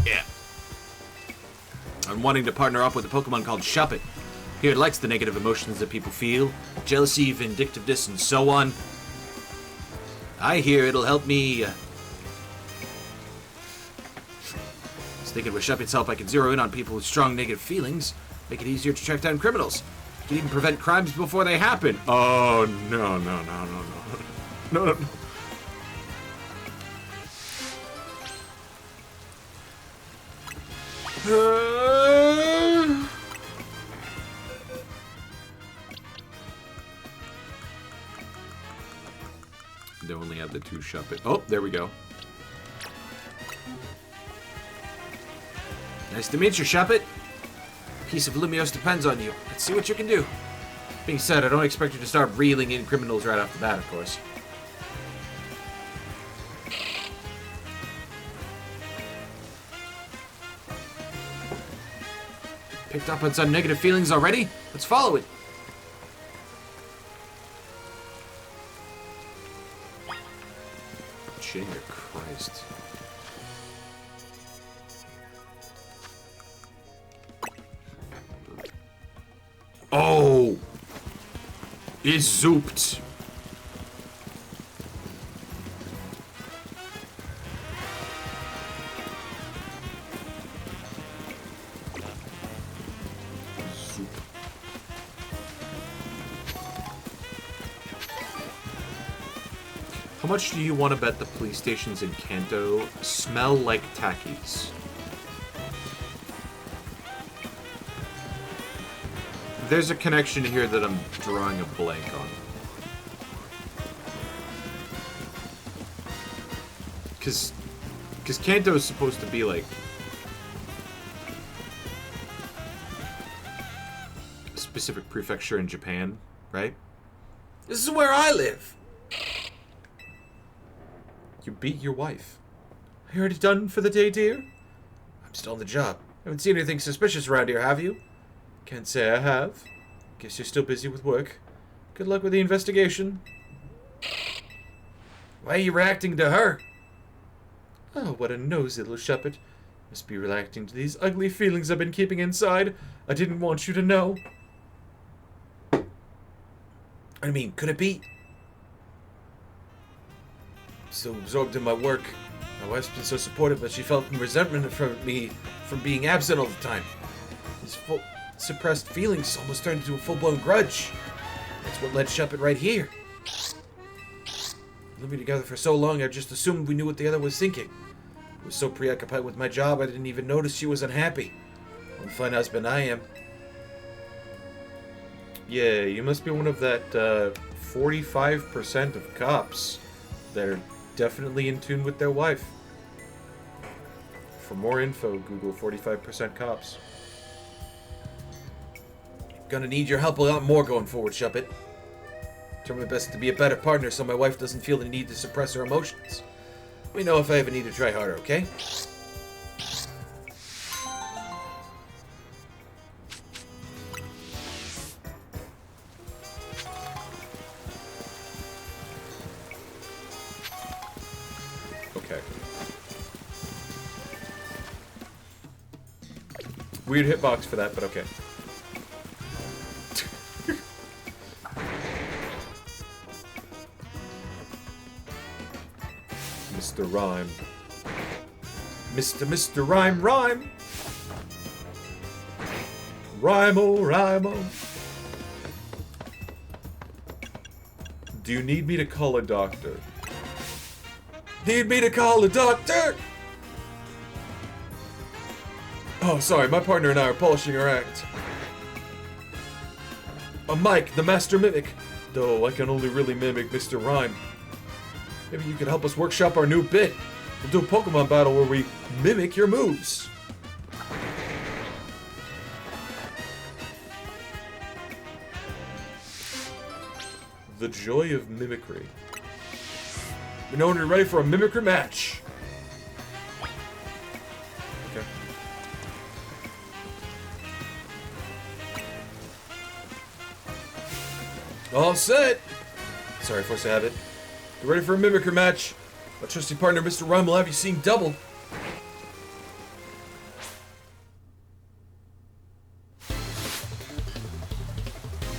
Yeah. I'm wanting to partner up with a Pokemon called Shuppet. Here it likes the negative emotions that people feel. Jealousy, vindictiveness, and so on. I hear it'll help me... was thinking with Shuppet's help I can zero in on people with strong negative feelings. Make it easier to track down criminals. Can even prevent crimes before they happen. Oh, no, no, no, no, no. No, no, no. They only have the 2 Shuppet. Oh, there we go. Nice to meet you, Shuppet. Piece of Lumios depends on you. Let's see what you can do. Being said, I don't expect you to start reeling in criminals right off the bat, of course. Picked up on some negative feelings already? Let's follow it. Jesus Christ. Oh! Is zooped. How much do you want to bet the police stations in Kanto smell like Takis? There's a connection here that I'm drawing a blank on. Because Kanto is supposed to be like a specific prefecture in Japan, right? This is where I live. You beat your wife. Are you already done for the day, dear? I'm still on the job. Haven't seen anything suspicious around here, have you? Can't say I have. Guess you're still busy with work. Good luck with the investigation. Why are you reacting to her? Oh, what a nosy little Shuppet. Must be reacting to these ugly feelings I've been keeping inside. I didn't want you to know. I mean, could it be? So absorbed in my work. My wife's been so supportive, but she felt resentment from me from being absent all the time. These suppressed feelings almost turned into a full-blown grudge. That's what led Shuppet right here. Living together for so long, I just assumed we knew what the other was thinking. I was so preoccupied with my job, I didn't even notice she was unhappy. What a fine husband I am. Yeah, you must be one of that 45% of cops that are definitely in tune with their wife. For more info, Google 45% cops. Gonna need your help a lot more going forward, Shuppet. Try my best to be a better partner so my wife doesn't feel the need to suppress her emotions. Let me know if I ever need to try harder, okay? Okay. Weird hitbox for that, but okay. Mr. Rhyme. Mr. Rhyme, rhyme! Rhyme-o, rhyme-o. Do you need me to call a doctor? Need me to call a doctor? Oh, sorry, my partner and I are polishing our act. Mike, the master mimic. Though I can only really mimic Mr. Rhyme. Maybe you could help us workshop our new bit. We'll do a Pokemon battle where we mimic your moves. The joy of mimicry. We know when you're ready for a mimicry match. Okay. All set. Sorry, force of habit. Get ready for a mimicry match. My trusty partner, Mr. Rhyme, will have you seeing double.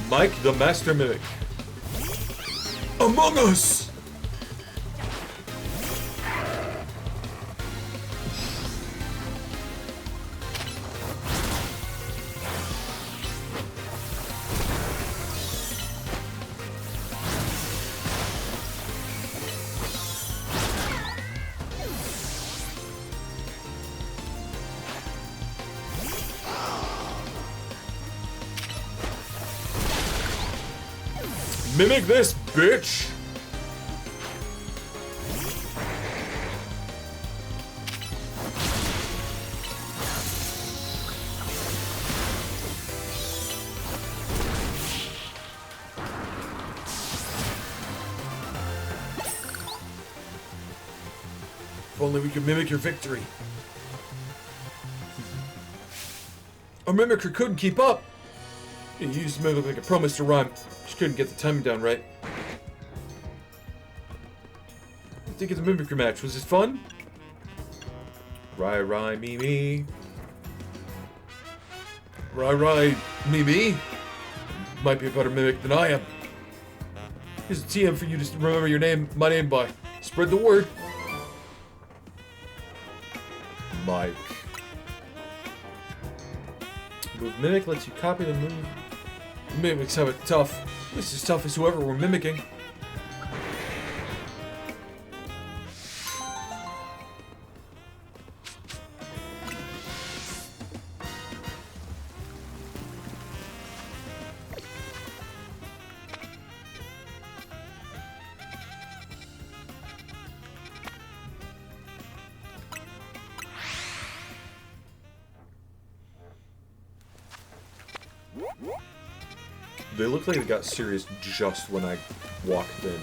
Mike the Master Mimic. Among Us! Mimic this, bitch! If only we could mimic your victory. Our mimicry couldn't keep up. You used to mimic like a pro, Mr. Rhyme. Just couldn't get the timing down right. What do you think of the mimicry match? Was it fun? Rai, me, me. Rai, me, me. Might be a better mimic than I am. Here's a TM for you to remember my name by. Spread the word. Mike. Move mimic lets you copy the move. Mimics have it tough. At least as tough as whoever we're mimicking. They look like it got serious just when I walked in.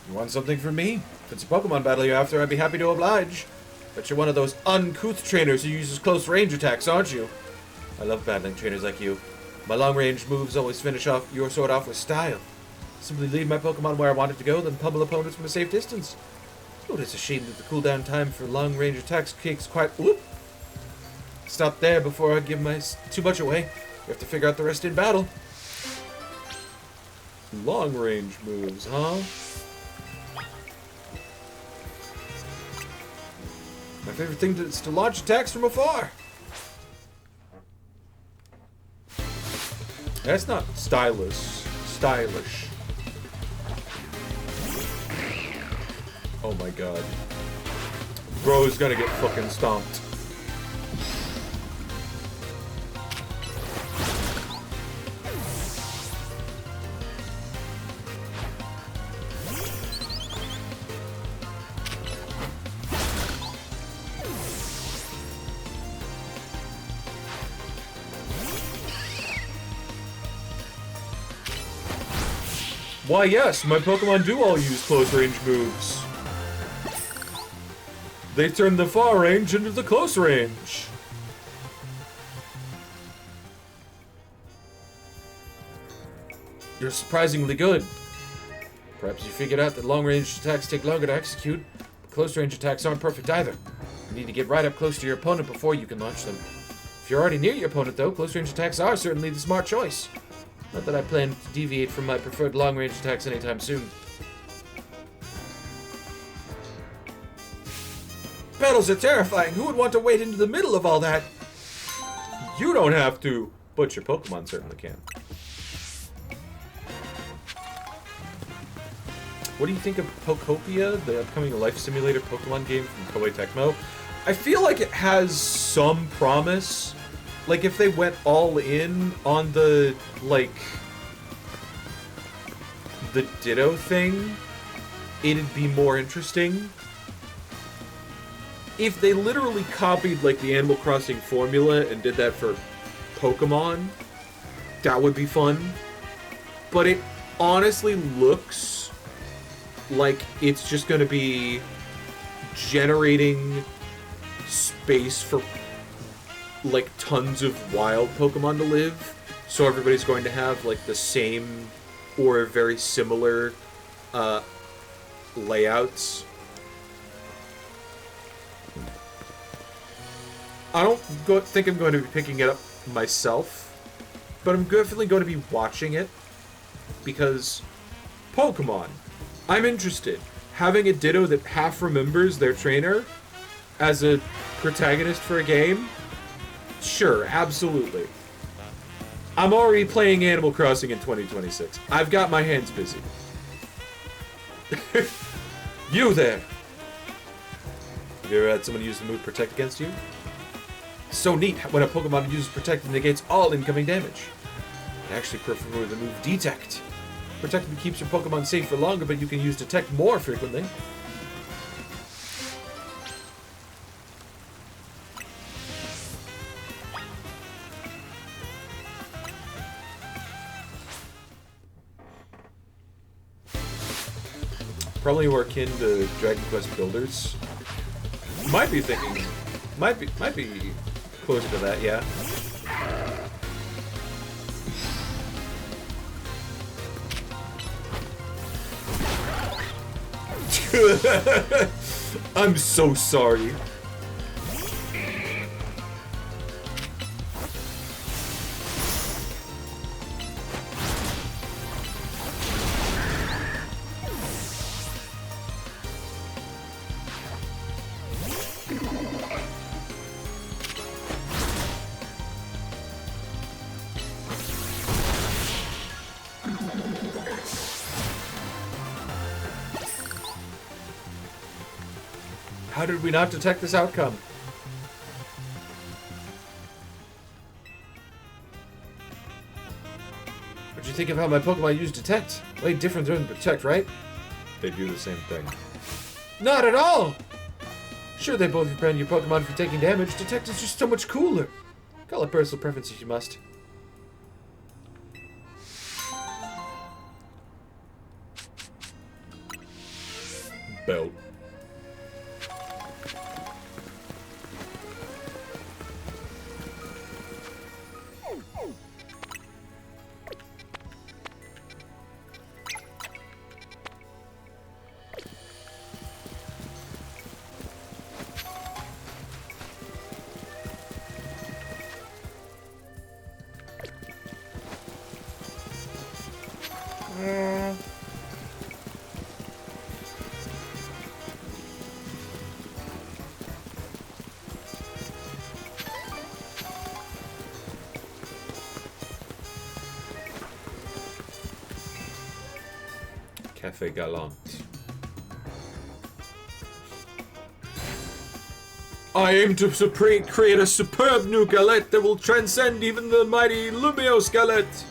You want something from me? If it's a Pokemon battle you're after, I'd be happy to oblige. But you're one of those uncouth trainers who uses close range attacks, aren't you? I love battling trainers like you. My long-range moves always finish off your sword off with style. Simply lead my Pokemon where I want it to go, then pummel opponents from a safe distance. Oh, it's a shame that the cooldown time for long-range attacks takes quite... Whoop! Stop there before I give too much away. We have to figure out the rest in battle. Long-range moves, huh? My favorite thing is to launch attacks from afar. That's not stylish. Stylish. Oh my god. Bro is gonna get fucking stomped. Why yes, my Pokemon do all use close range moves. They turn the far range into the close range. You're surprisingly good. Perhaps you figured out that long-range attacks take longer to execute, but close-range attacks aren't perfect either. You need to get right up close to your opponent before you can launch them. If you're already near your opponent, though, close-range attacks are certainly the smart choice. Not that I plan to deviate from my preferred long-range attacks anytime soon. Battles are terrifying. Who would want to wade into the middle of all that? You don't have to, but your Pokemon certainly can. What do you think of Pokopia, the upcoming life simulator Pokemon game from Koei Tecmo? I feel like it has some promise. Like, if they went all in on the, like, the Ditto thing, it'd be more interesting. If they literally copied, like, the Animal Crossing formula and did that for Pokemon, that would be fun. But it honestly looks like it's just going to be generating space for, like, tons of wild Pokemon to live. So everybody's going to have, like, the same or very similar layouts. I don't think I'm going to be picking it up myself, but I'm definitely going to be watching it, because Pokemon, I'm interested. Having a Ditto that half remembers their trainer as a protagonist for a game, sure, absolutely. I'm already playing Animal Crossing in 2026. I've got my hands busy. You there! Have you ever had someone use the move Protect against you? So neat when a Pokemon uses Protect and negates all incoming damage. I actually prefer the move Detect. Protect keeps your Pokemon safe for longer, but you can use Detect more frequently. Probably more akin to Dragon Quest Builders. Might be thinking, might be closer to that, yeah. I'm so sorry. How did we not detect this outcome? What'd you think of how my Pokemon use Detect? Way different than Protect, right? They do the same thing. Not at all! Sure, they both rebrand your Pokemon for taking damage. Detect is just so much cooler. Call it personal preference if you must. Belt. Cafe Galant. I aim to create a superb new galette that will transcend even the mighty Lumiose Galette.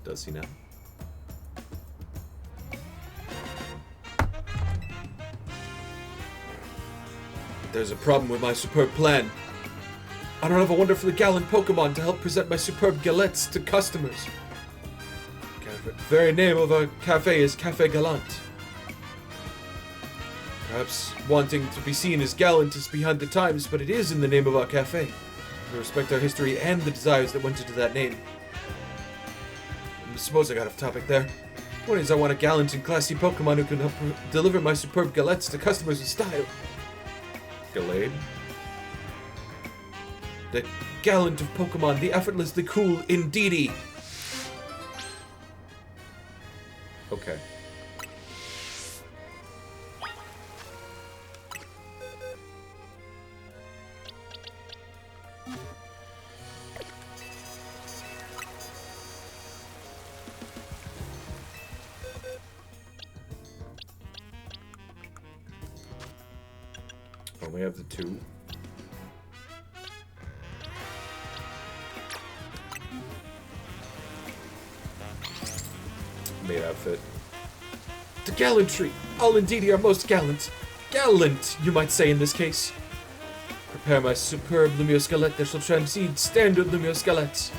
Does he now? There's a problem with my superb plan. I don't have a wonderfully gallant Pokemon to help present my superb galettes to customers. The very name of our cafe is Cafe Galant. Perhaps wanting to be seen as gallant is behind the times, but it is in the name of our cafe. We respect our history and the desires that went into that name. I suppose I got off topic there. The point is, I want a gallant and classy Pokemon who can help deliver my superb galettes to customers with style. Gallade? The gallant of Pokemon, the effortlessly cool Indeedee. Okay. we have the 2? Maid outfit. The gallantry! All indeed are most gallant. Gallant, you might say in this case. Prepare my superb Lumiosquelette that shall transcend standard Lumiosquelettes.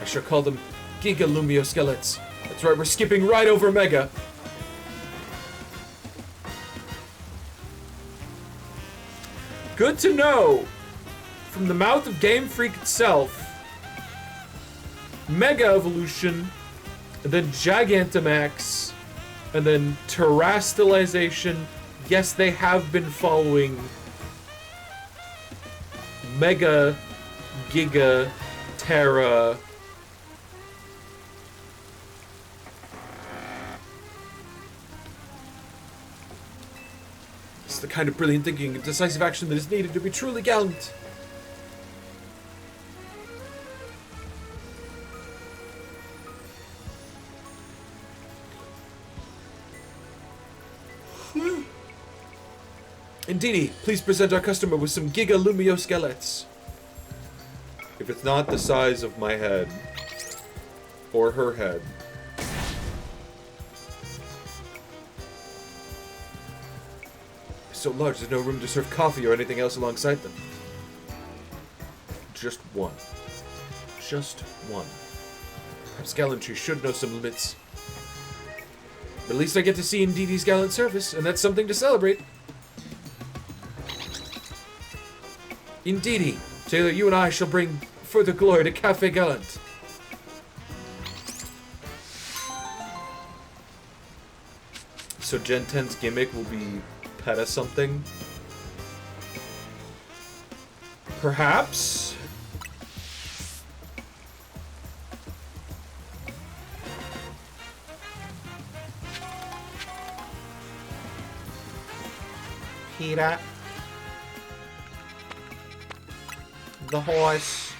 I shall call them Giga Lumiosquelettes. That's right, we're skipping right over Mega. Good to know! From the mouth of Game Freak itself, Mega Evolution, and then Gigantamax, and then Terastallization. Yes, they have been following Mega, Giga, Terra. It's the kind of brilliant thinking and decisive action that is needed to be truly gallant. Indeedy, please present our customer with some Giga Lumiosquelettes. If it's not the size of my head, or her head. So large, there's no room to serve coffee or anything else alongside them. Just one. Just one. Perhaps gallantry should know some limits. But at least I get to see Indeedy's gallant service, and that's something to celebrate. Indeedy, Taylor, you and I shall bring further glory to Cafe Gallant. So Gen 10's gimmick will be Peta something? Perhaps? Peter. The horse.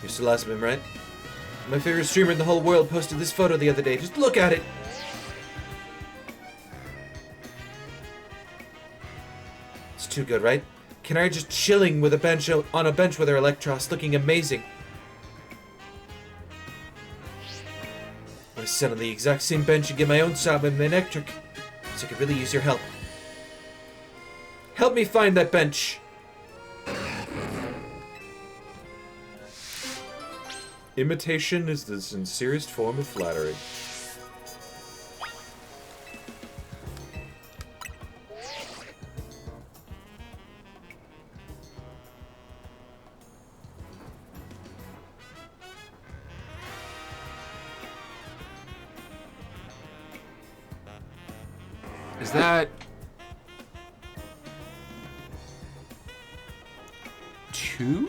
You're still asking him, right? My favorite streamer in the whole world posted this photo the other day. Just look at it! It's too good, right? Canary just chilling with a bench on a bench with her Electros, looking amazing. I want to sit on the exact same bench and get my own shot with my electric, so I could really use your help. Help me find that bench! Imitation is the sincerest form of flattery. Is that 2?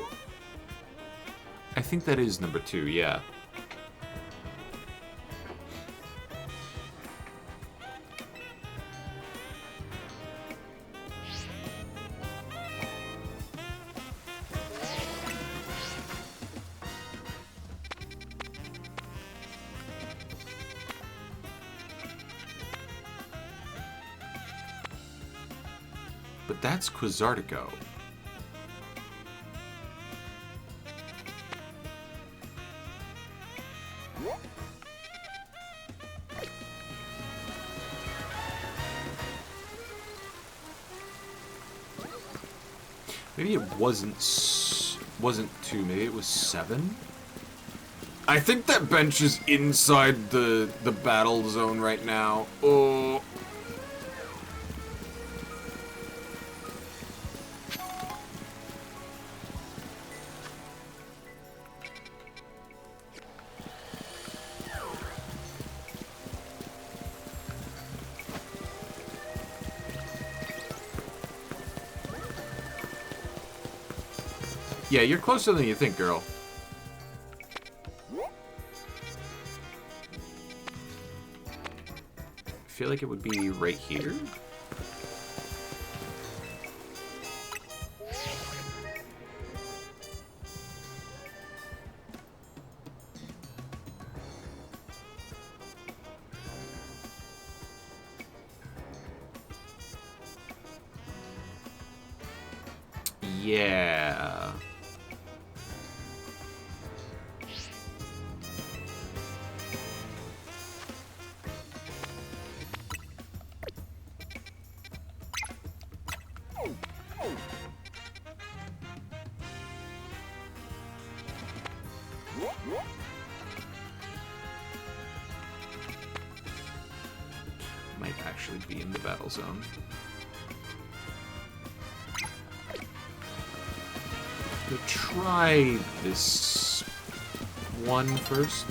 I think that is number 2, yeah. But that's Quasartico. Maybe it wasn't 2, maybe it was 7? I think that bench is inside the battle zone right now. Oh. Yeah, you're closer than you think, girl. I feel like it would be right here. Yeah. Might actually be in the battle zone. We'll try this one first.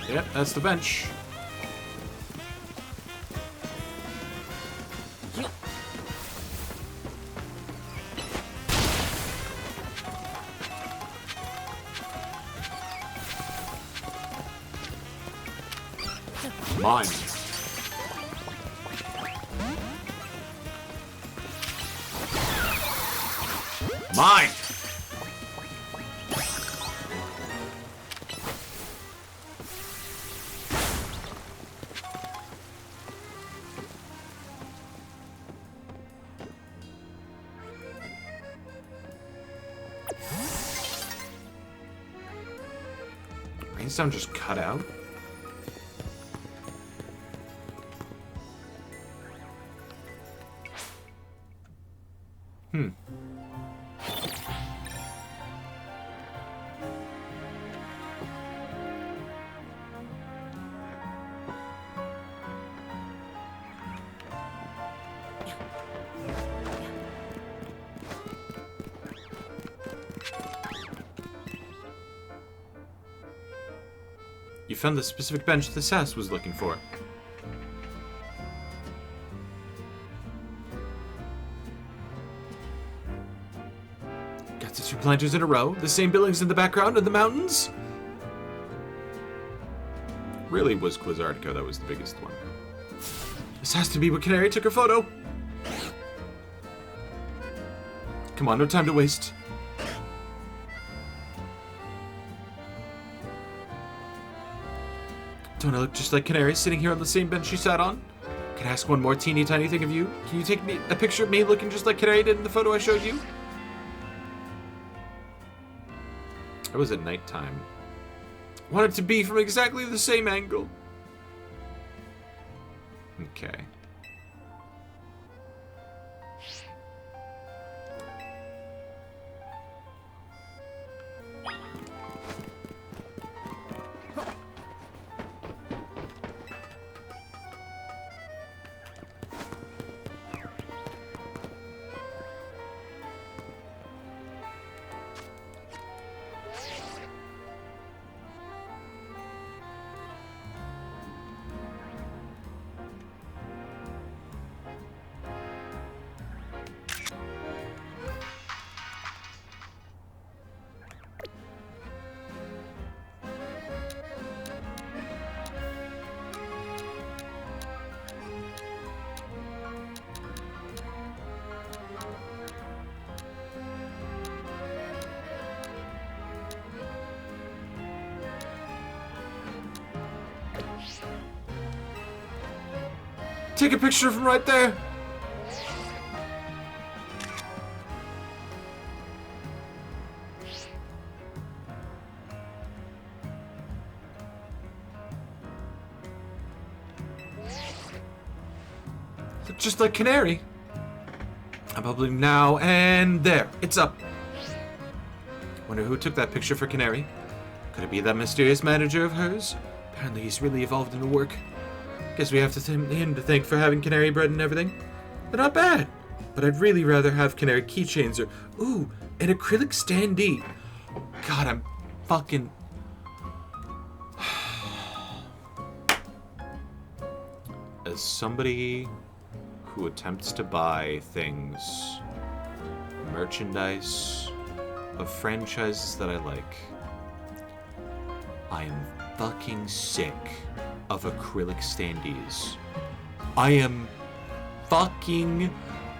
Yep, that's the bench. Mine. Mine! Sound just cut out? You found the specific bench the Sass was looking for. Got the two planters in a row, the same buildings in the background of the mountains? Really was Quizartico that was the biggest one. This has to be where Canary took her photo. Come on, no time to waste. Don't I look just like Canary sitting here on the same bench she sat on? Can I ask one more teeny tiny thing of you? Can you take me a picture of me looking just like Canary did in the photo I showed you? It was at nighttime. Want it to be from exactly the same angle. Okay. Take a picture from right there. Just like Canary. I'm uploading now, and there, it's up. Wonder who took that picture for Canary. Could it be that mysterious manager of hers? Apparently he's really evolved into work. Guess we have to him to thank for having canary bread and everything. They're not bad, but I'd really rather have canary keychains or, ooh, an acrylic standee. God, I'm fucking... As somebody who attempts to buy things, merchandise of franchises that I like, I am fucking sick of acrylic standees. I am fucking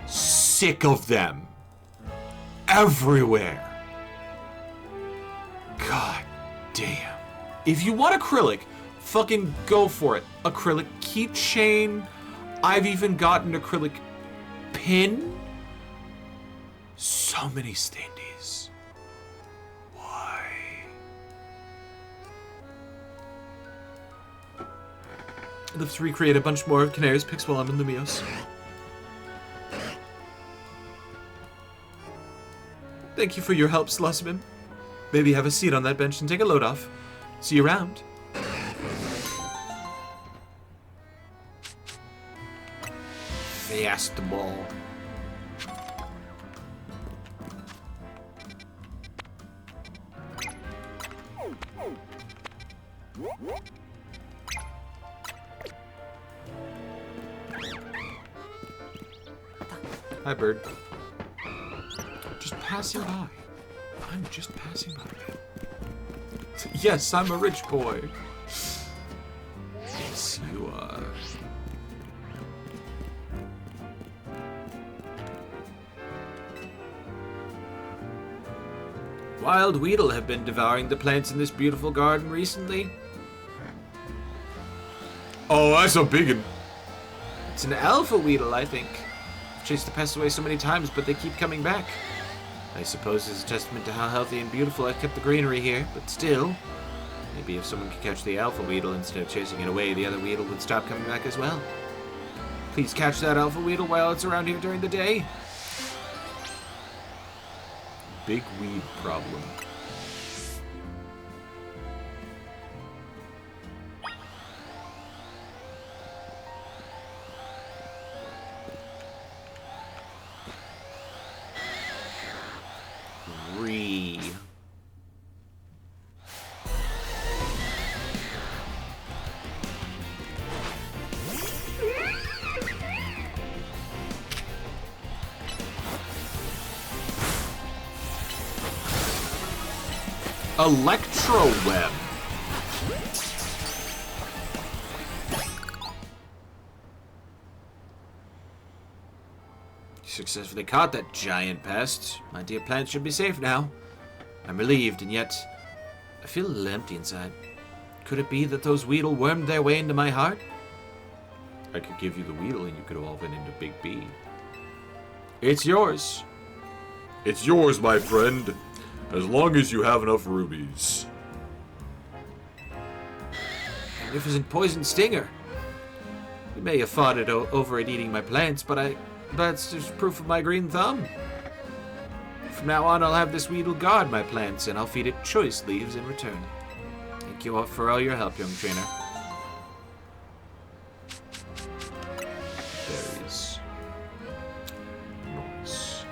sick of them. Everywhere. God damn. If you want acrylic, fucking go for it. Acrylic keychain. I've even got an acrylic pin. So many standees. Why? Let's recreate a bunch more of Canary's pics while I'm in Lumios. Thank you for your help, Slussman. Maybe have a seat on that bench and take a load off. See you around. Fastball. Hi, bird. Just passing by. I'm just passing by. Yes, I'm a rich boy. Yes, you are. Wild Weedle have been devouring the plants in this beautiful garden recently. Oh, that's a big one. It's an alpha Weedle, I think. I've chased the pests away so many times, but they keep coming back. I suppose it's a testament to how healthy and beautiful I've kept the greenery here, but still. Maybe if someone could catch the alpha Weedle instead of chasing it away, the other Weedle would stop coming back as well. Please catch that alpha Weedle while it's around here during the day. Big weed problem. Electro Web. You successfully caught that giant pest. My dear plants should be safe now. I'm relieved, and yet I feel a little empty inside. Could it be that those Weedle wormed their way into my heart? I could give you the Weedle, and you could evolve it into Big B. It's yours. It's yours, my friend. As long as you have enough rubies. Magnificent poison stinger. You may have fought it over at eating my plants, but that's just proof of my green thumb. From now on, I'll have this Weedle guard my plants, and I'll feed it choice leaves in return. Thank you all for all your help, young trainer. Berries. Nice.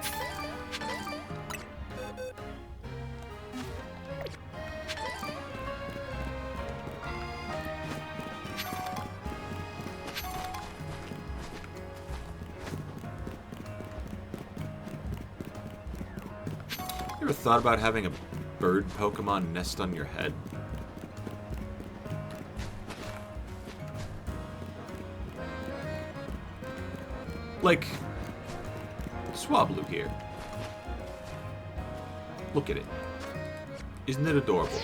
You ever thought about having a bird Pokemon nest on your head? Like Swablu here. Look at it. Isn't it adorable?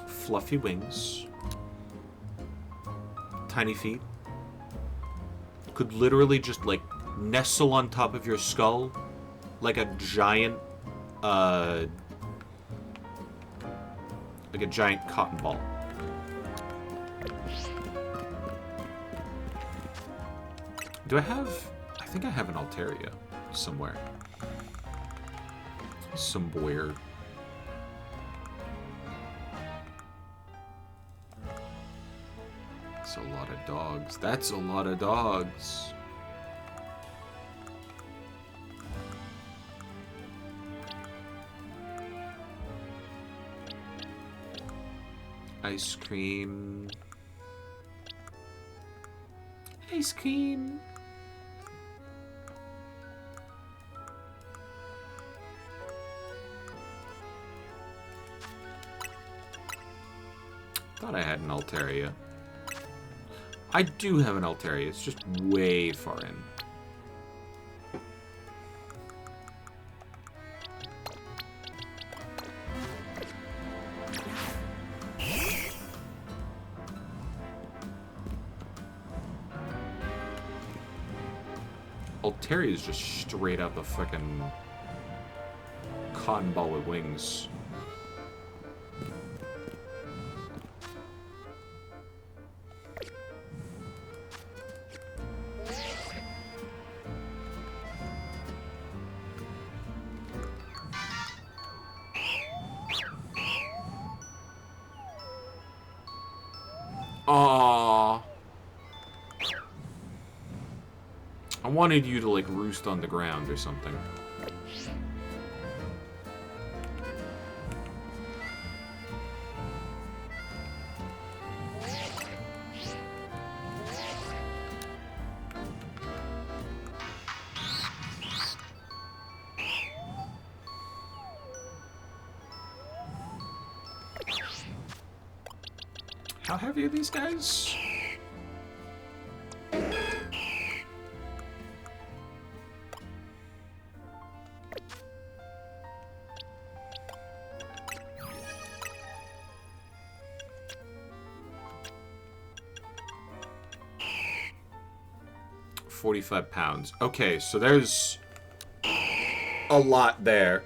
Fluffy wings. Tiny feet. Could literally just like nestle on top of your skull like a giant cotton ball. Do I have... I think I have an Altaria somewhere. Somewhere. That's a lot of dogs. That's a lot of dogs. Ice cream. Ice cream. Thought I had an Altaria. I do have an Altaria. It's just way far in. Altaria is just straight up a fucking cotton ball with wings. Aww. I wanted you to, like, roost on the ground or something. How heavy are these guys? £45. Okay, so there's a lot there.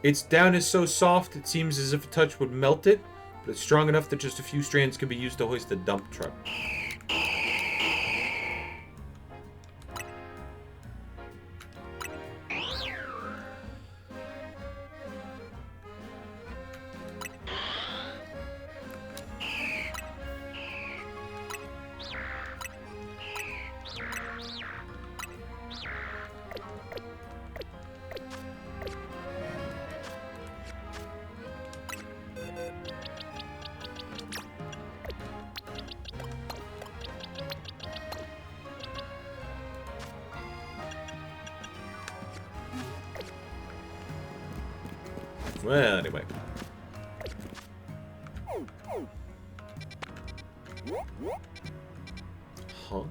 Its down is so soft, it seems as if a touch would melt it, but it's strong enough that just a few strands can be used to hoist a dump truck. Well, anyway. Huh?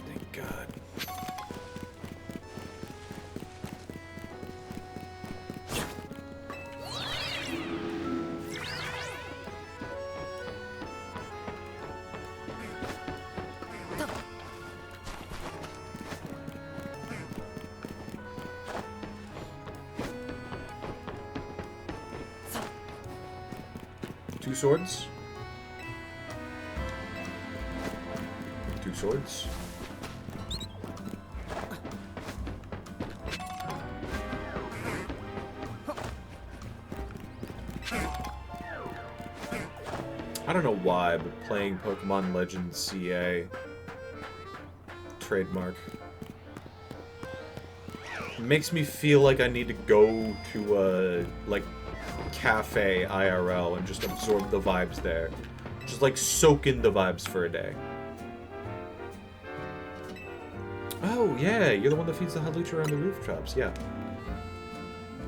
Thank God. Two swords. Two swords. I don't know why, but playing Pokemon Legends CA trademark makes me feel like I need to go to a like cafe IRL and just absorb the vibes there. Just like soak in the vibes for a day. Oh yeah, you're the one that feeds the Hawlucha around the rooftops, yeah.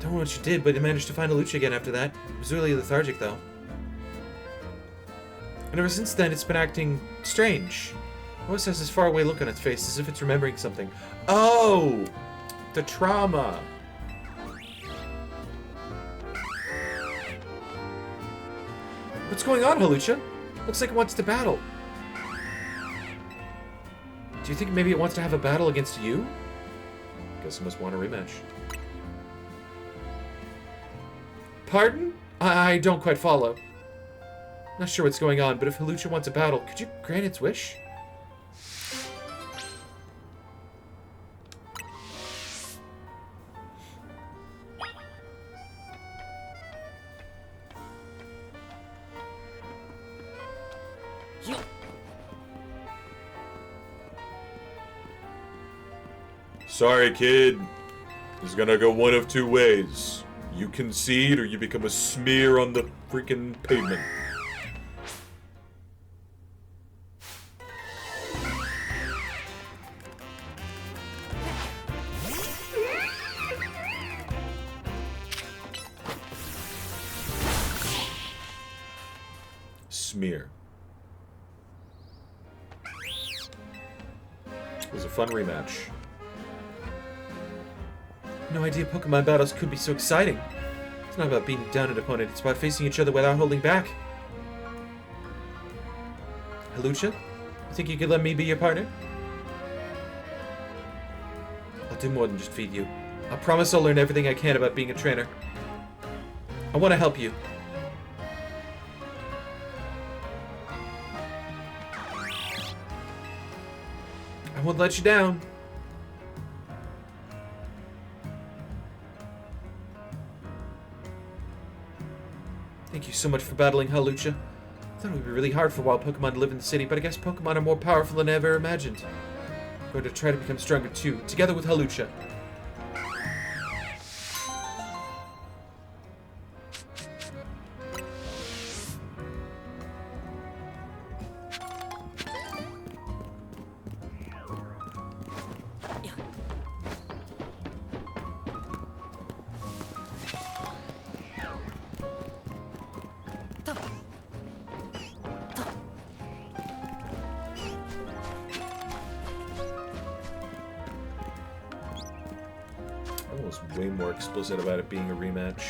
Don't know what you did, but you managed to find Hawlucha again after that. It was really lethargic though. And ever since then, it's been acting strange. It always has this faraway look on its face, as if it's remembering something. Oh! The trauma! What's going on, Hawlucha? Looks like it wants to battle. Do you think maybe it wants to have a battle against you? Guess it must want a rematch. Pardon? I don't quite follow. Not sure what's going on, but if Hawlucha wants a battle, could you grant its wish? Sorry, kid. It's gonna go one of two ways. You concede, or you become a smear on the freaking pavement. Smear. It was a fun rematch. No idea Pokemon battles could be so exciting. It's not about beating down an opponent, it's about facing each other without holding back. Hawlucha, you think you could let me be your partner? I'll do more than just feed you. I promise I'll learn everything I can about being a trainer. I want to help you. I won't let you down. Thank you so much for battling Hawlucha. I thought it would be really hard for wild Pokemon to live in the city, but I guess Pokemon are more powerful than I ever imagined. I'm going to try to become stronger too, together with Hawlucha. Way more explicit about it being a rematch.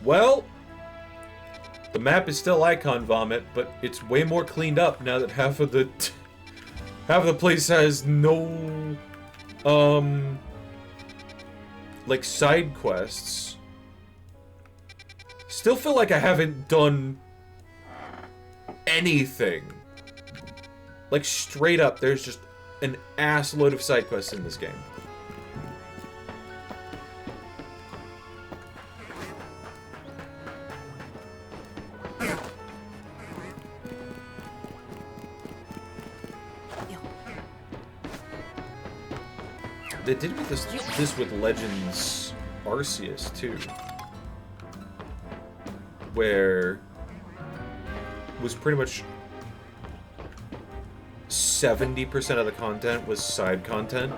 Well, the map is still Icon Vomit, but it's way more cleaned up now that half of the place has no like side quests. Still feel like I haven't done anything. Like, straight up, there's just an ass load of side quests in this game. They did this with Legends Arceus, too. Where was pretty much 70% of the content was side content.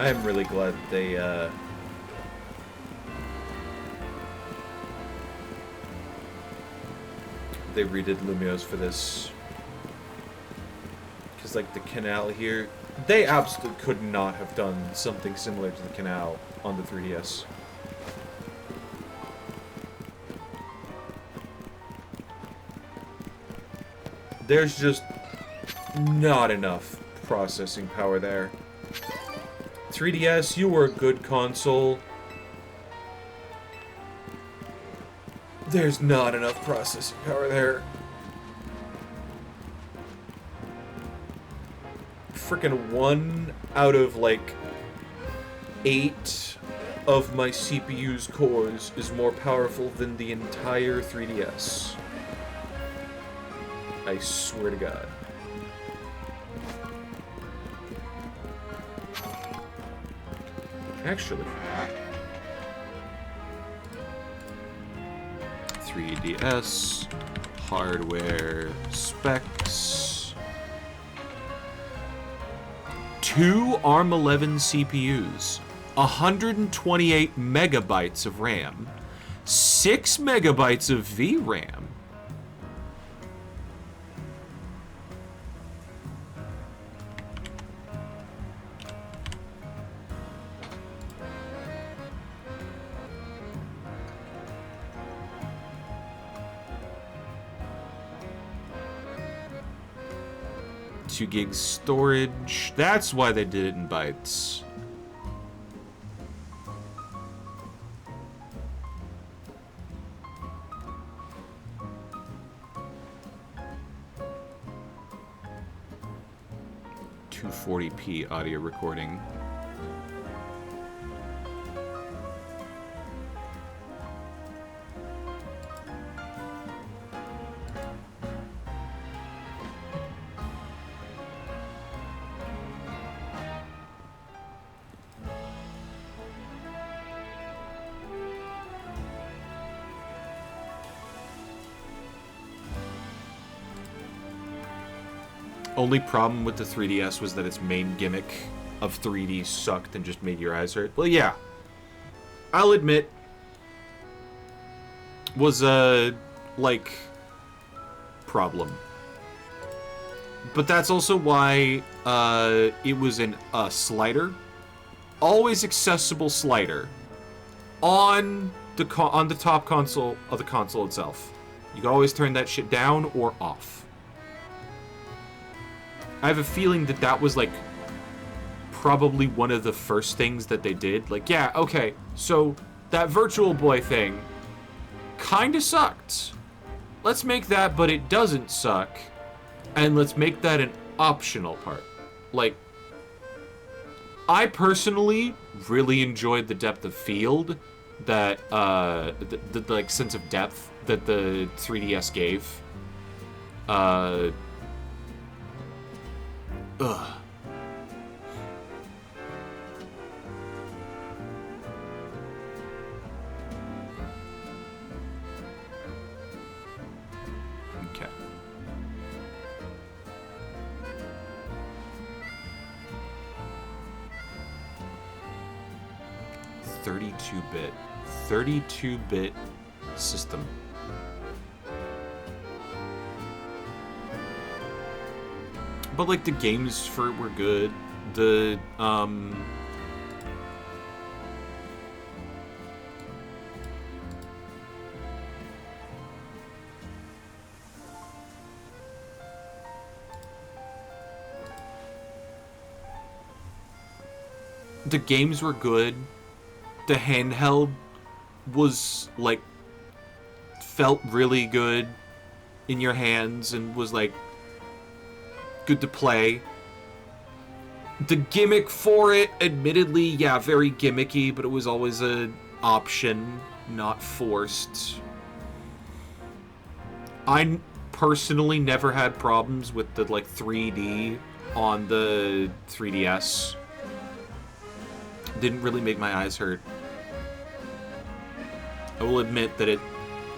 I am really glad they redid Lumiose for this. Because, like, the canal here, they absolutely could not have done something similar to the canal on the 3DS. There's just not enough processing power there. 3DS, you were a good console. There's not enough processing power there. Frickin' 1 out of, like, 8 of my CPU's cores is more powerful than the entire 3DS. I swear to God. Actually, 3DS hardware specs. 2 ARM11 CPUs, 128 megabytes of RAM, 6 megabytes of VRAM. Gigs storage. That's why they did it in bytes. .240p audio recording. Only problem with the 3DS was that its main gimmick of 3D sucked and just made your eyes hurt. Well, yeah. I'll admit, was a, like, problem. But that's also why it was a slider. Always accessible slider. On the top console of the console itself. You can always turn that shit down or off. I have a feeling that that was, like, probably one of the first things that they did. Like, yeah, okay, so that Virtual Boy thing kinda sucked. Let's make that, but it doesn't suck. And let's make that an optional part. Like, I personally really enjoyed the depth of field that, the like, sense of depth that the 3DS gave. Ugh. Okay. 32-bit. 32-bit system. But, like, the games for it were good. The, the games were good. The handheld was, like, felt really good in your hands and was, like, good to play. The gimmick for it, admittedly, yeah, very gimmicky, but it was always an option, not forced. I personally never had problems with the, like, 3D on the 3DS. Didn't really make my eyes hurt. I will admit that it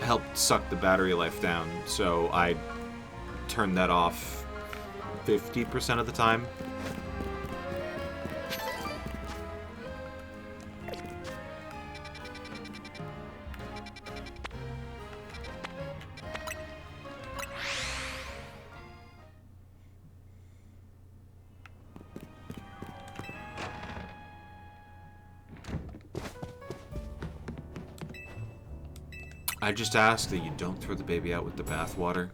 helped suck the battery life down, so I turned that off 50% of the time. I just ask that you don't throw the baby out with the bathwater.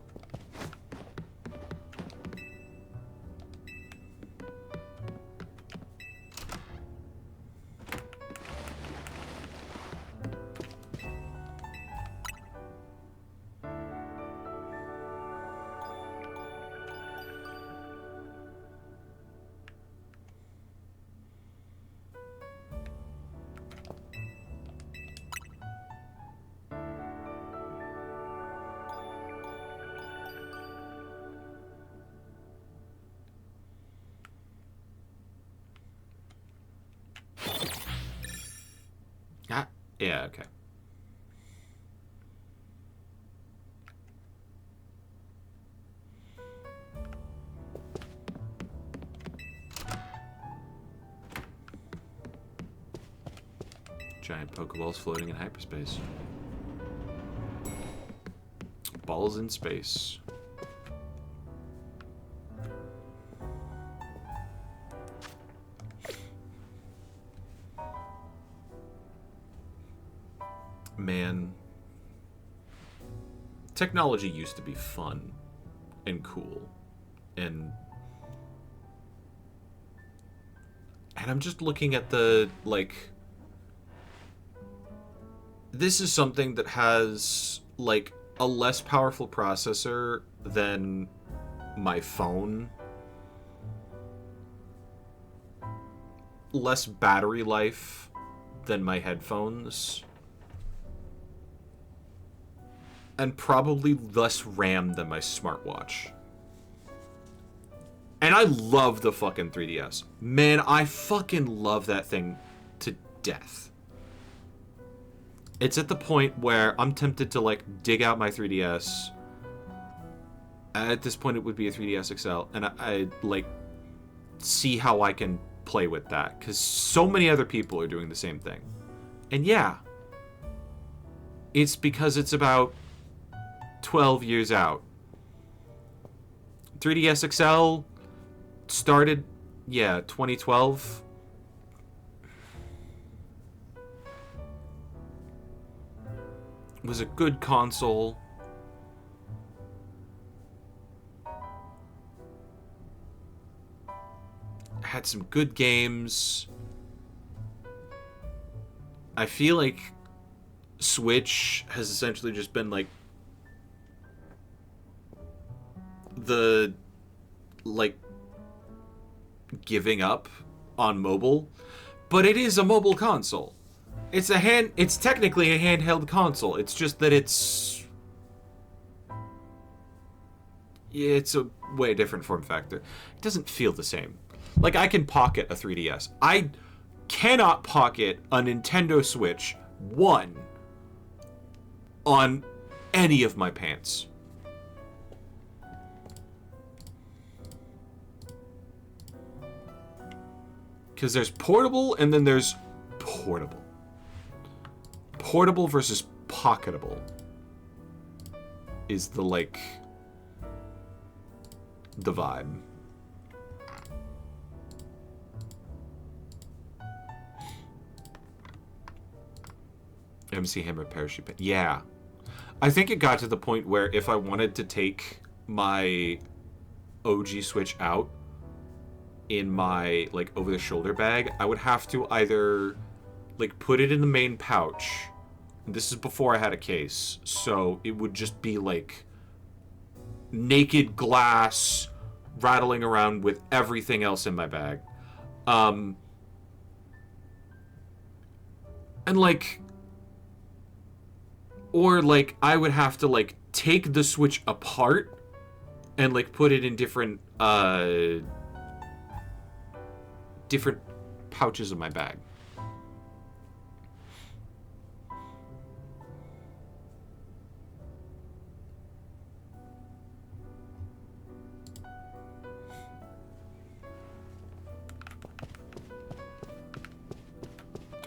Ah, yeah, okay. Giant Pokeballs floating in hyperspace. Balls in space. Man, technology used to be fun and cool, and I'm just looking at the, like, this is something that has, like, a less powerful processor than my phone, less battery life than my headphones, and probably less RAM than my smartwatch. And I love the fucking 3DS. Man, I fucking love that thing to death. It's at the point where I'm tempted to, like, dig out my 3DS. At this point, it would be a 3DS XL. And I like, see how I can play with that. Because so many other people are doing the same thing. And yeah, it's because it's about 12 years out. 3DS XL started, yeah, 2012. Was a good console. Had some good games. I feel like Switch has essentially just been like the, like, giving up on mobile, but it is a mobile console. It's technically a handheld console. It's just that it's a way different form factor. It doesn't feel the same. Like, I can pocket a 3DS. I cannot pocket a Nintendo Switch 1 on any of my pants. Because there's portable and then there's portable. Portable versus pocketable is the, like, the vibe. MC Hammer parachute. Yeah. I think it got to the point where if I wanted to take my OG Switch out in my, like, over-the-shoulder bag, I would have to either, like, put it in the main pouch. This is before I had a case, so it would just be, like, naked glass rattling around with everything else in my bag. And, like, or, like, I would have to, like, take the Switch apart and, like, put it in different pouches of my bag.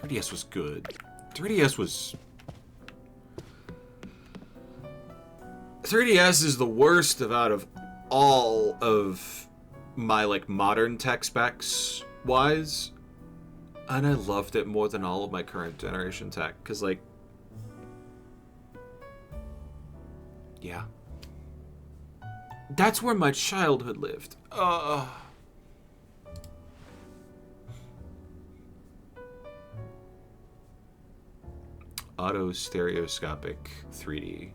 .3DS was good. 3DS is the worst out of all of my, like, modern tech specs wise, and I loved it more than all of my current generation tech, because, like, Yeah. That's where my childhood lived. Auto stereoscopic 3D.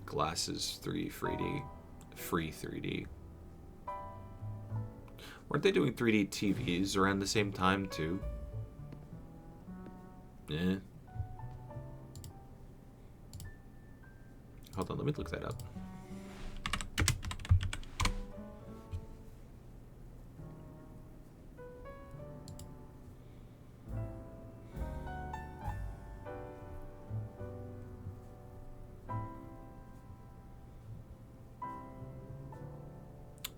Glasses 3D. Free 3D. Weren't they doing 3D TVs around the same time too? Eh. Hold on, let me look that up.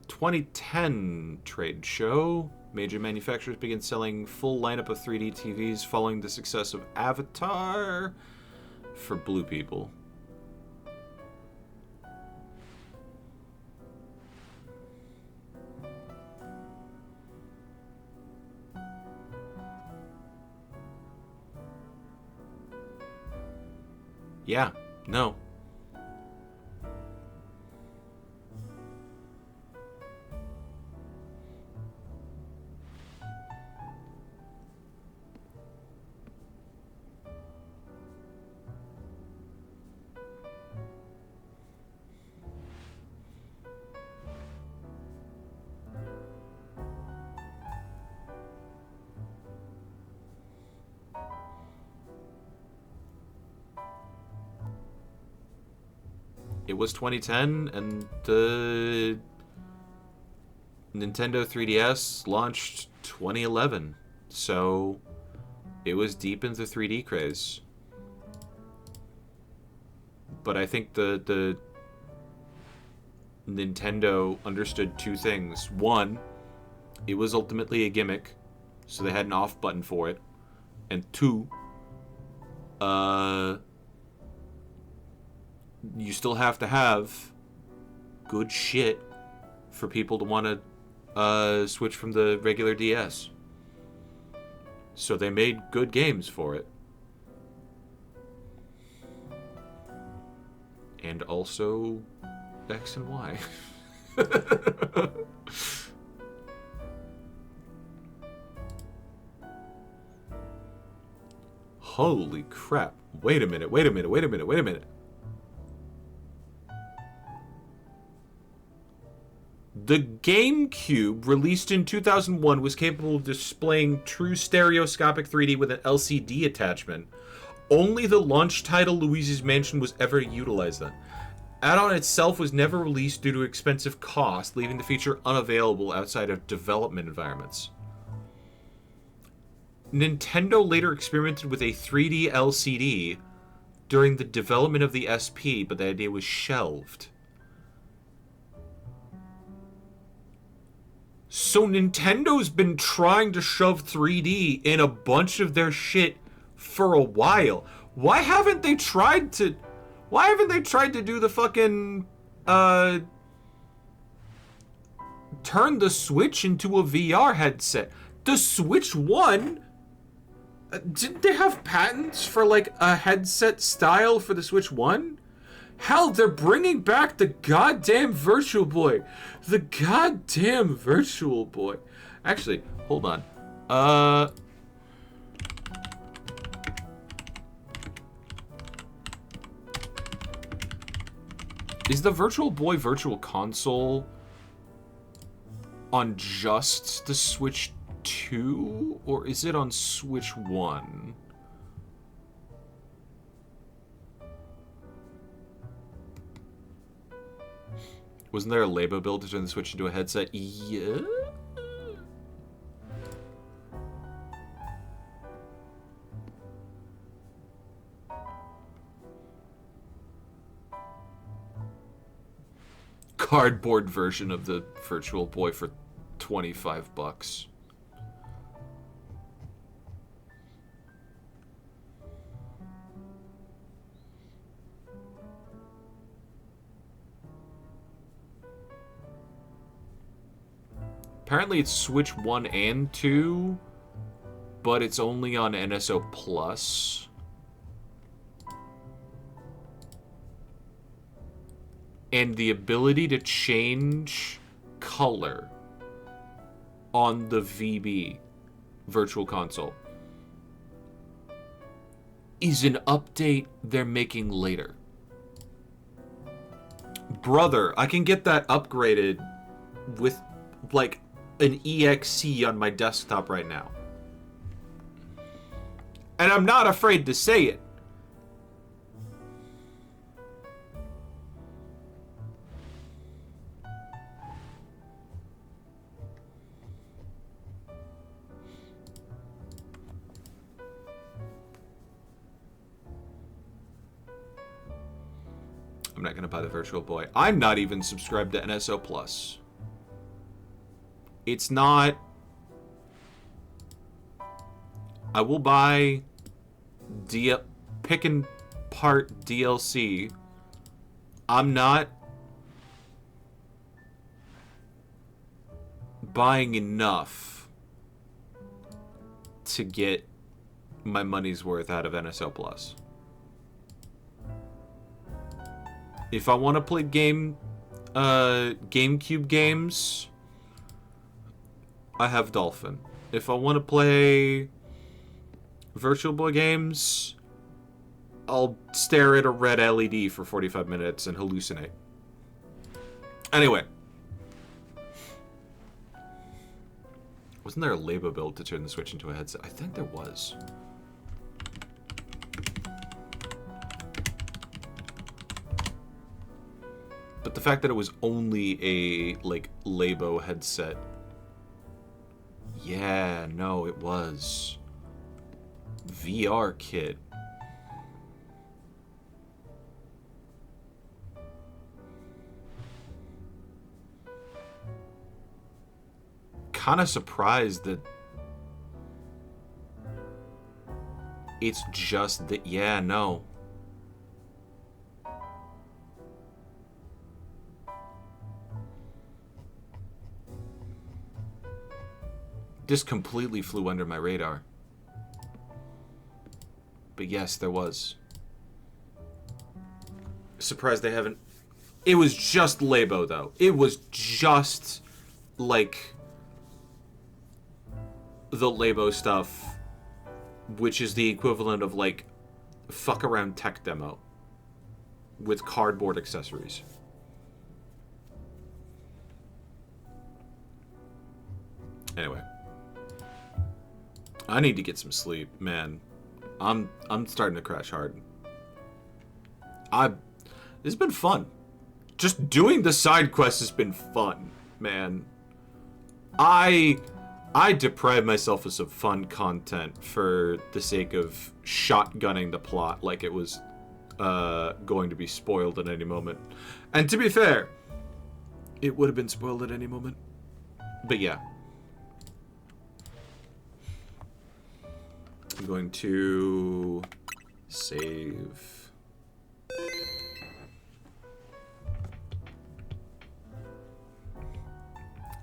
"2010 trade show. Major manufacturers begin selling full lineup of 3D TVs following the success of Avatar for blue people." Yeah, no. It was 2010, and the Nintendo 3DS launched 2011, so it was deep into 3D craze. But I think the Nintendo understood two things. One, it was ultimately a gimmick, so they had an off button for it. And two, you still have to have good shit for people to want to switch from the regular DS. So they made good games for it. And also X and Y. Holy crap. Wait a minute. The GameCube, released in 2001, was capable of displaying true stereoscopic 3D with an LCD attachment. Only the launch title Luigi's Mansion was ever utilized then. Add-on itself was never released due to expensive cost, leaving the feature unavailable outside of development environments. Nintendo later experimented with a 3D LCD during the development of the SP, but the idea was shelved. So Nintendo's been trying to shove 3D in a bunch of their shit for a while. Why haven't they tried to do the fucking turn the Switch into a VR headset? The Switch 1, didn't they have patents for like a headset style for the Switch 1? Hell, they're bringing back the goddamn Virtual Boy. The goddamn Virtual Boy. Actually, hold on. Is the Virtual Boy Virtual Console on just the Switch 2? Or is it on Switch 1? Wasn't there a Labo build to turn the Switch into a headset? Yeah? Cardboard version of the Virtual Boy for $25. Apparently it's Switch 1 and 2, but it's only on NSO Plus. and the ability to change color on the VB Virtual Console is an update they're making later. Brother, I can get that upgraded with like an EXE on my desktop right now. And I'm not afraid to say it. I'm not going to buy the Virtual Boy. I'm not even subscribed to NSO Plus. It's not... I will buy pick and part DLC. I'm not buying enough to get my money's worth out of NSO Plus. If I want to play GameCube games, I have Dolphin. If I want to play Virtual Boy games, I'll stare at a red LED for 45 minutes and hallucinate. Anyway. Wasn't there a Labo build to turn the Switch into a headset? I think there was. But the fact that it was only a, like, Labo headset. Yeah, no, it was. VR kit. Kind of surprised that it's just that. Yeah, no. This completely flew under my radar. But yes, there was. Surprised they haven't... It was just Labo, though. It was just, like, the Labo stuff, which is the equivalent of, like, fuck-around tech demo with cardboard accessories. Anyway. I need to get some sleep, man. I'm starting to crash hard. It's been fun. Just doing the side quests has been fun, man. I deprive myself of some fun content for the sake of shotgunning the plot like it was going to be spoiled at any moment. And to be fair, it would have been spoiled at any moment. But yeah. I'm going to save.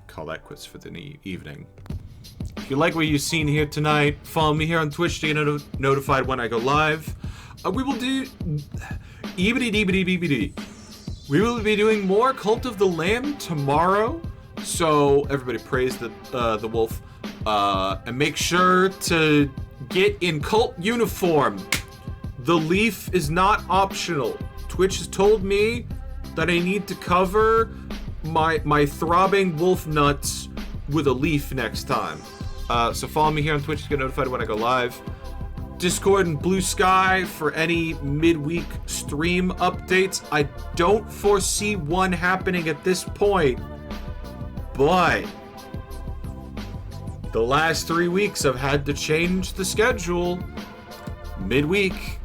Call that quits for the evening. If you like what you've seen here tonight, follow me here on Twitch to get notified when I go live. We will do... EBD. We will be doing more Cult of the Lamb tomorrow. So everybody praise the wolf. And make sure to get in cult uniform. The leaf is not optional. Twitch has told me that I need to cover my throbbing wolf nuts with a leaf next time. So follow me here on Twitch to get notified when I go live. Discord and Blue Sky for any midweek stream updates. I don't foresee one happening at this point, but the last 3 weeks I've had to change the schedule. Midweek,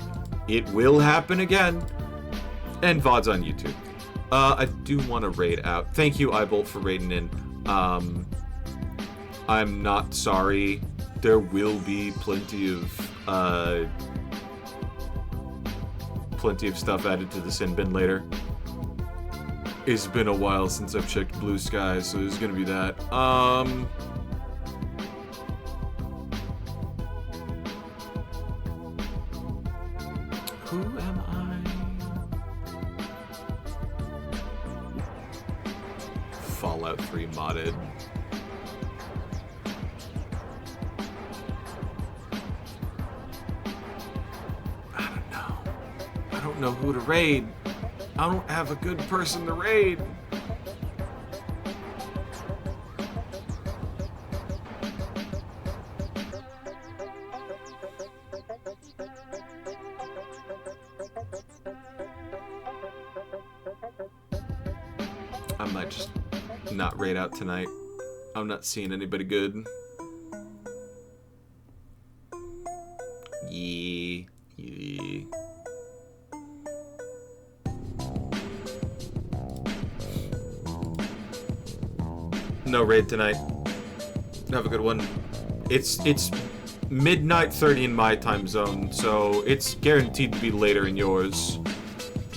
it will happen again. And VODs on YouTube. I do want to raid out. Thank you, Eyebolt, for raiding in. I'm not sorry. There will be plenty of stuff added to the sin bin later. It's been a while since I've checked Blue Sky, so there's gonna be that. Who am I? Fallout 3 modded. I don't know who to raid. I don't have a good person to raid. I might just not raid out tonight. I'm not seeing anybody good. Yeah. No raid tonight. Have a good one. It's midnight 30 in my time zone, so it's guaranteed to be later in yours.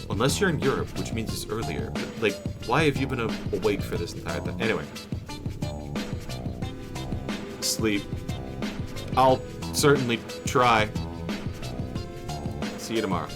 Unless you're in Europe, which means it's earlier. But, like, why have you been awake for this entire time? Anyway. Sleep. I'll certainly try. See you tomorrow.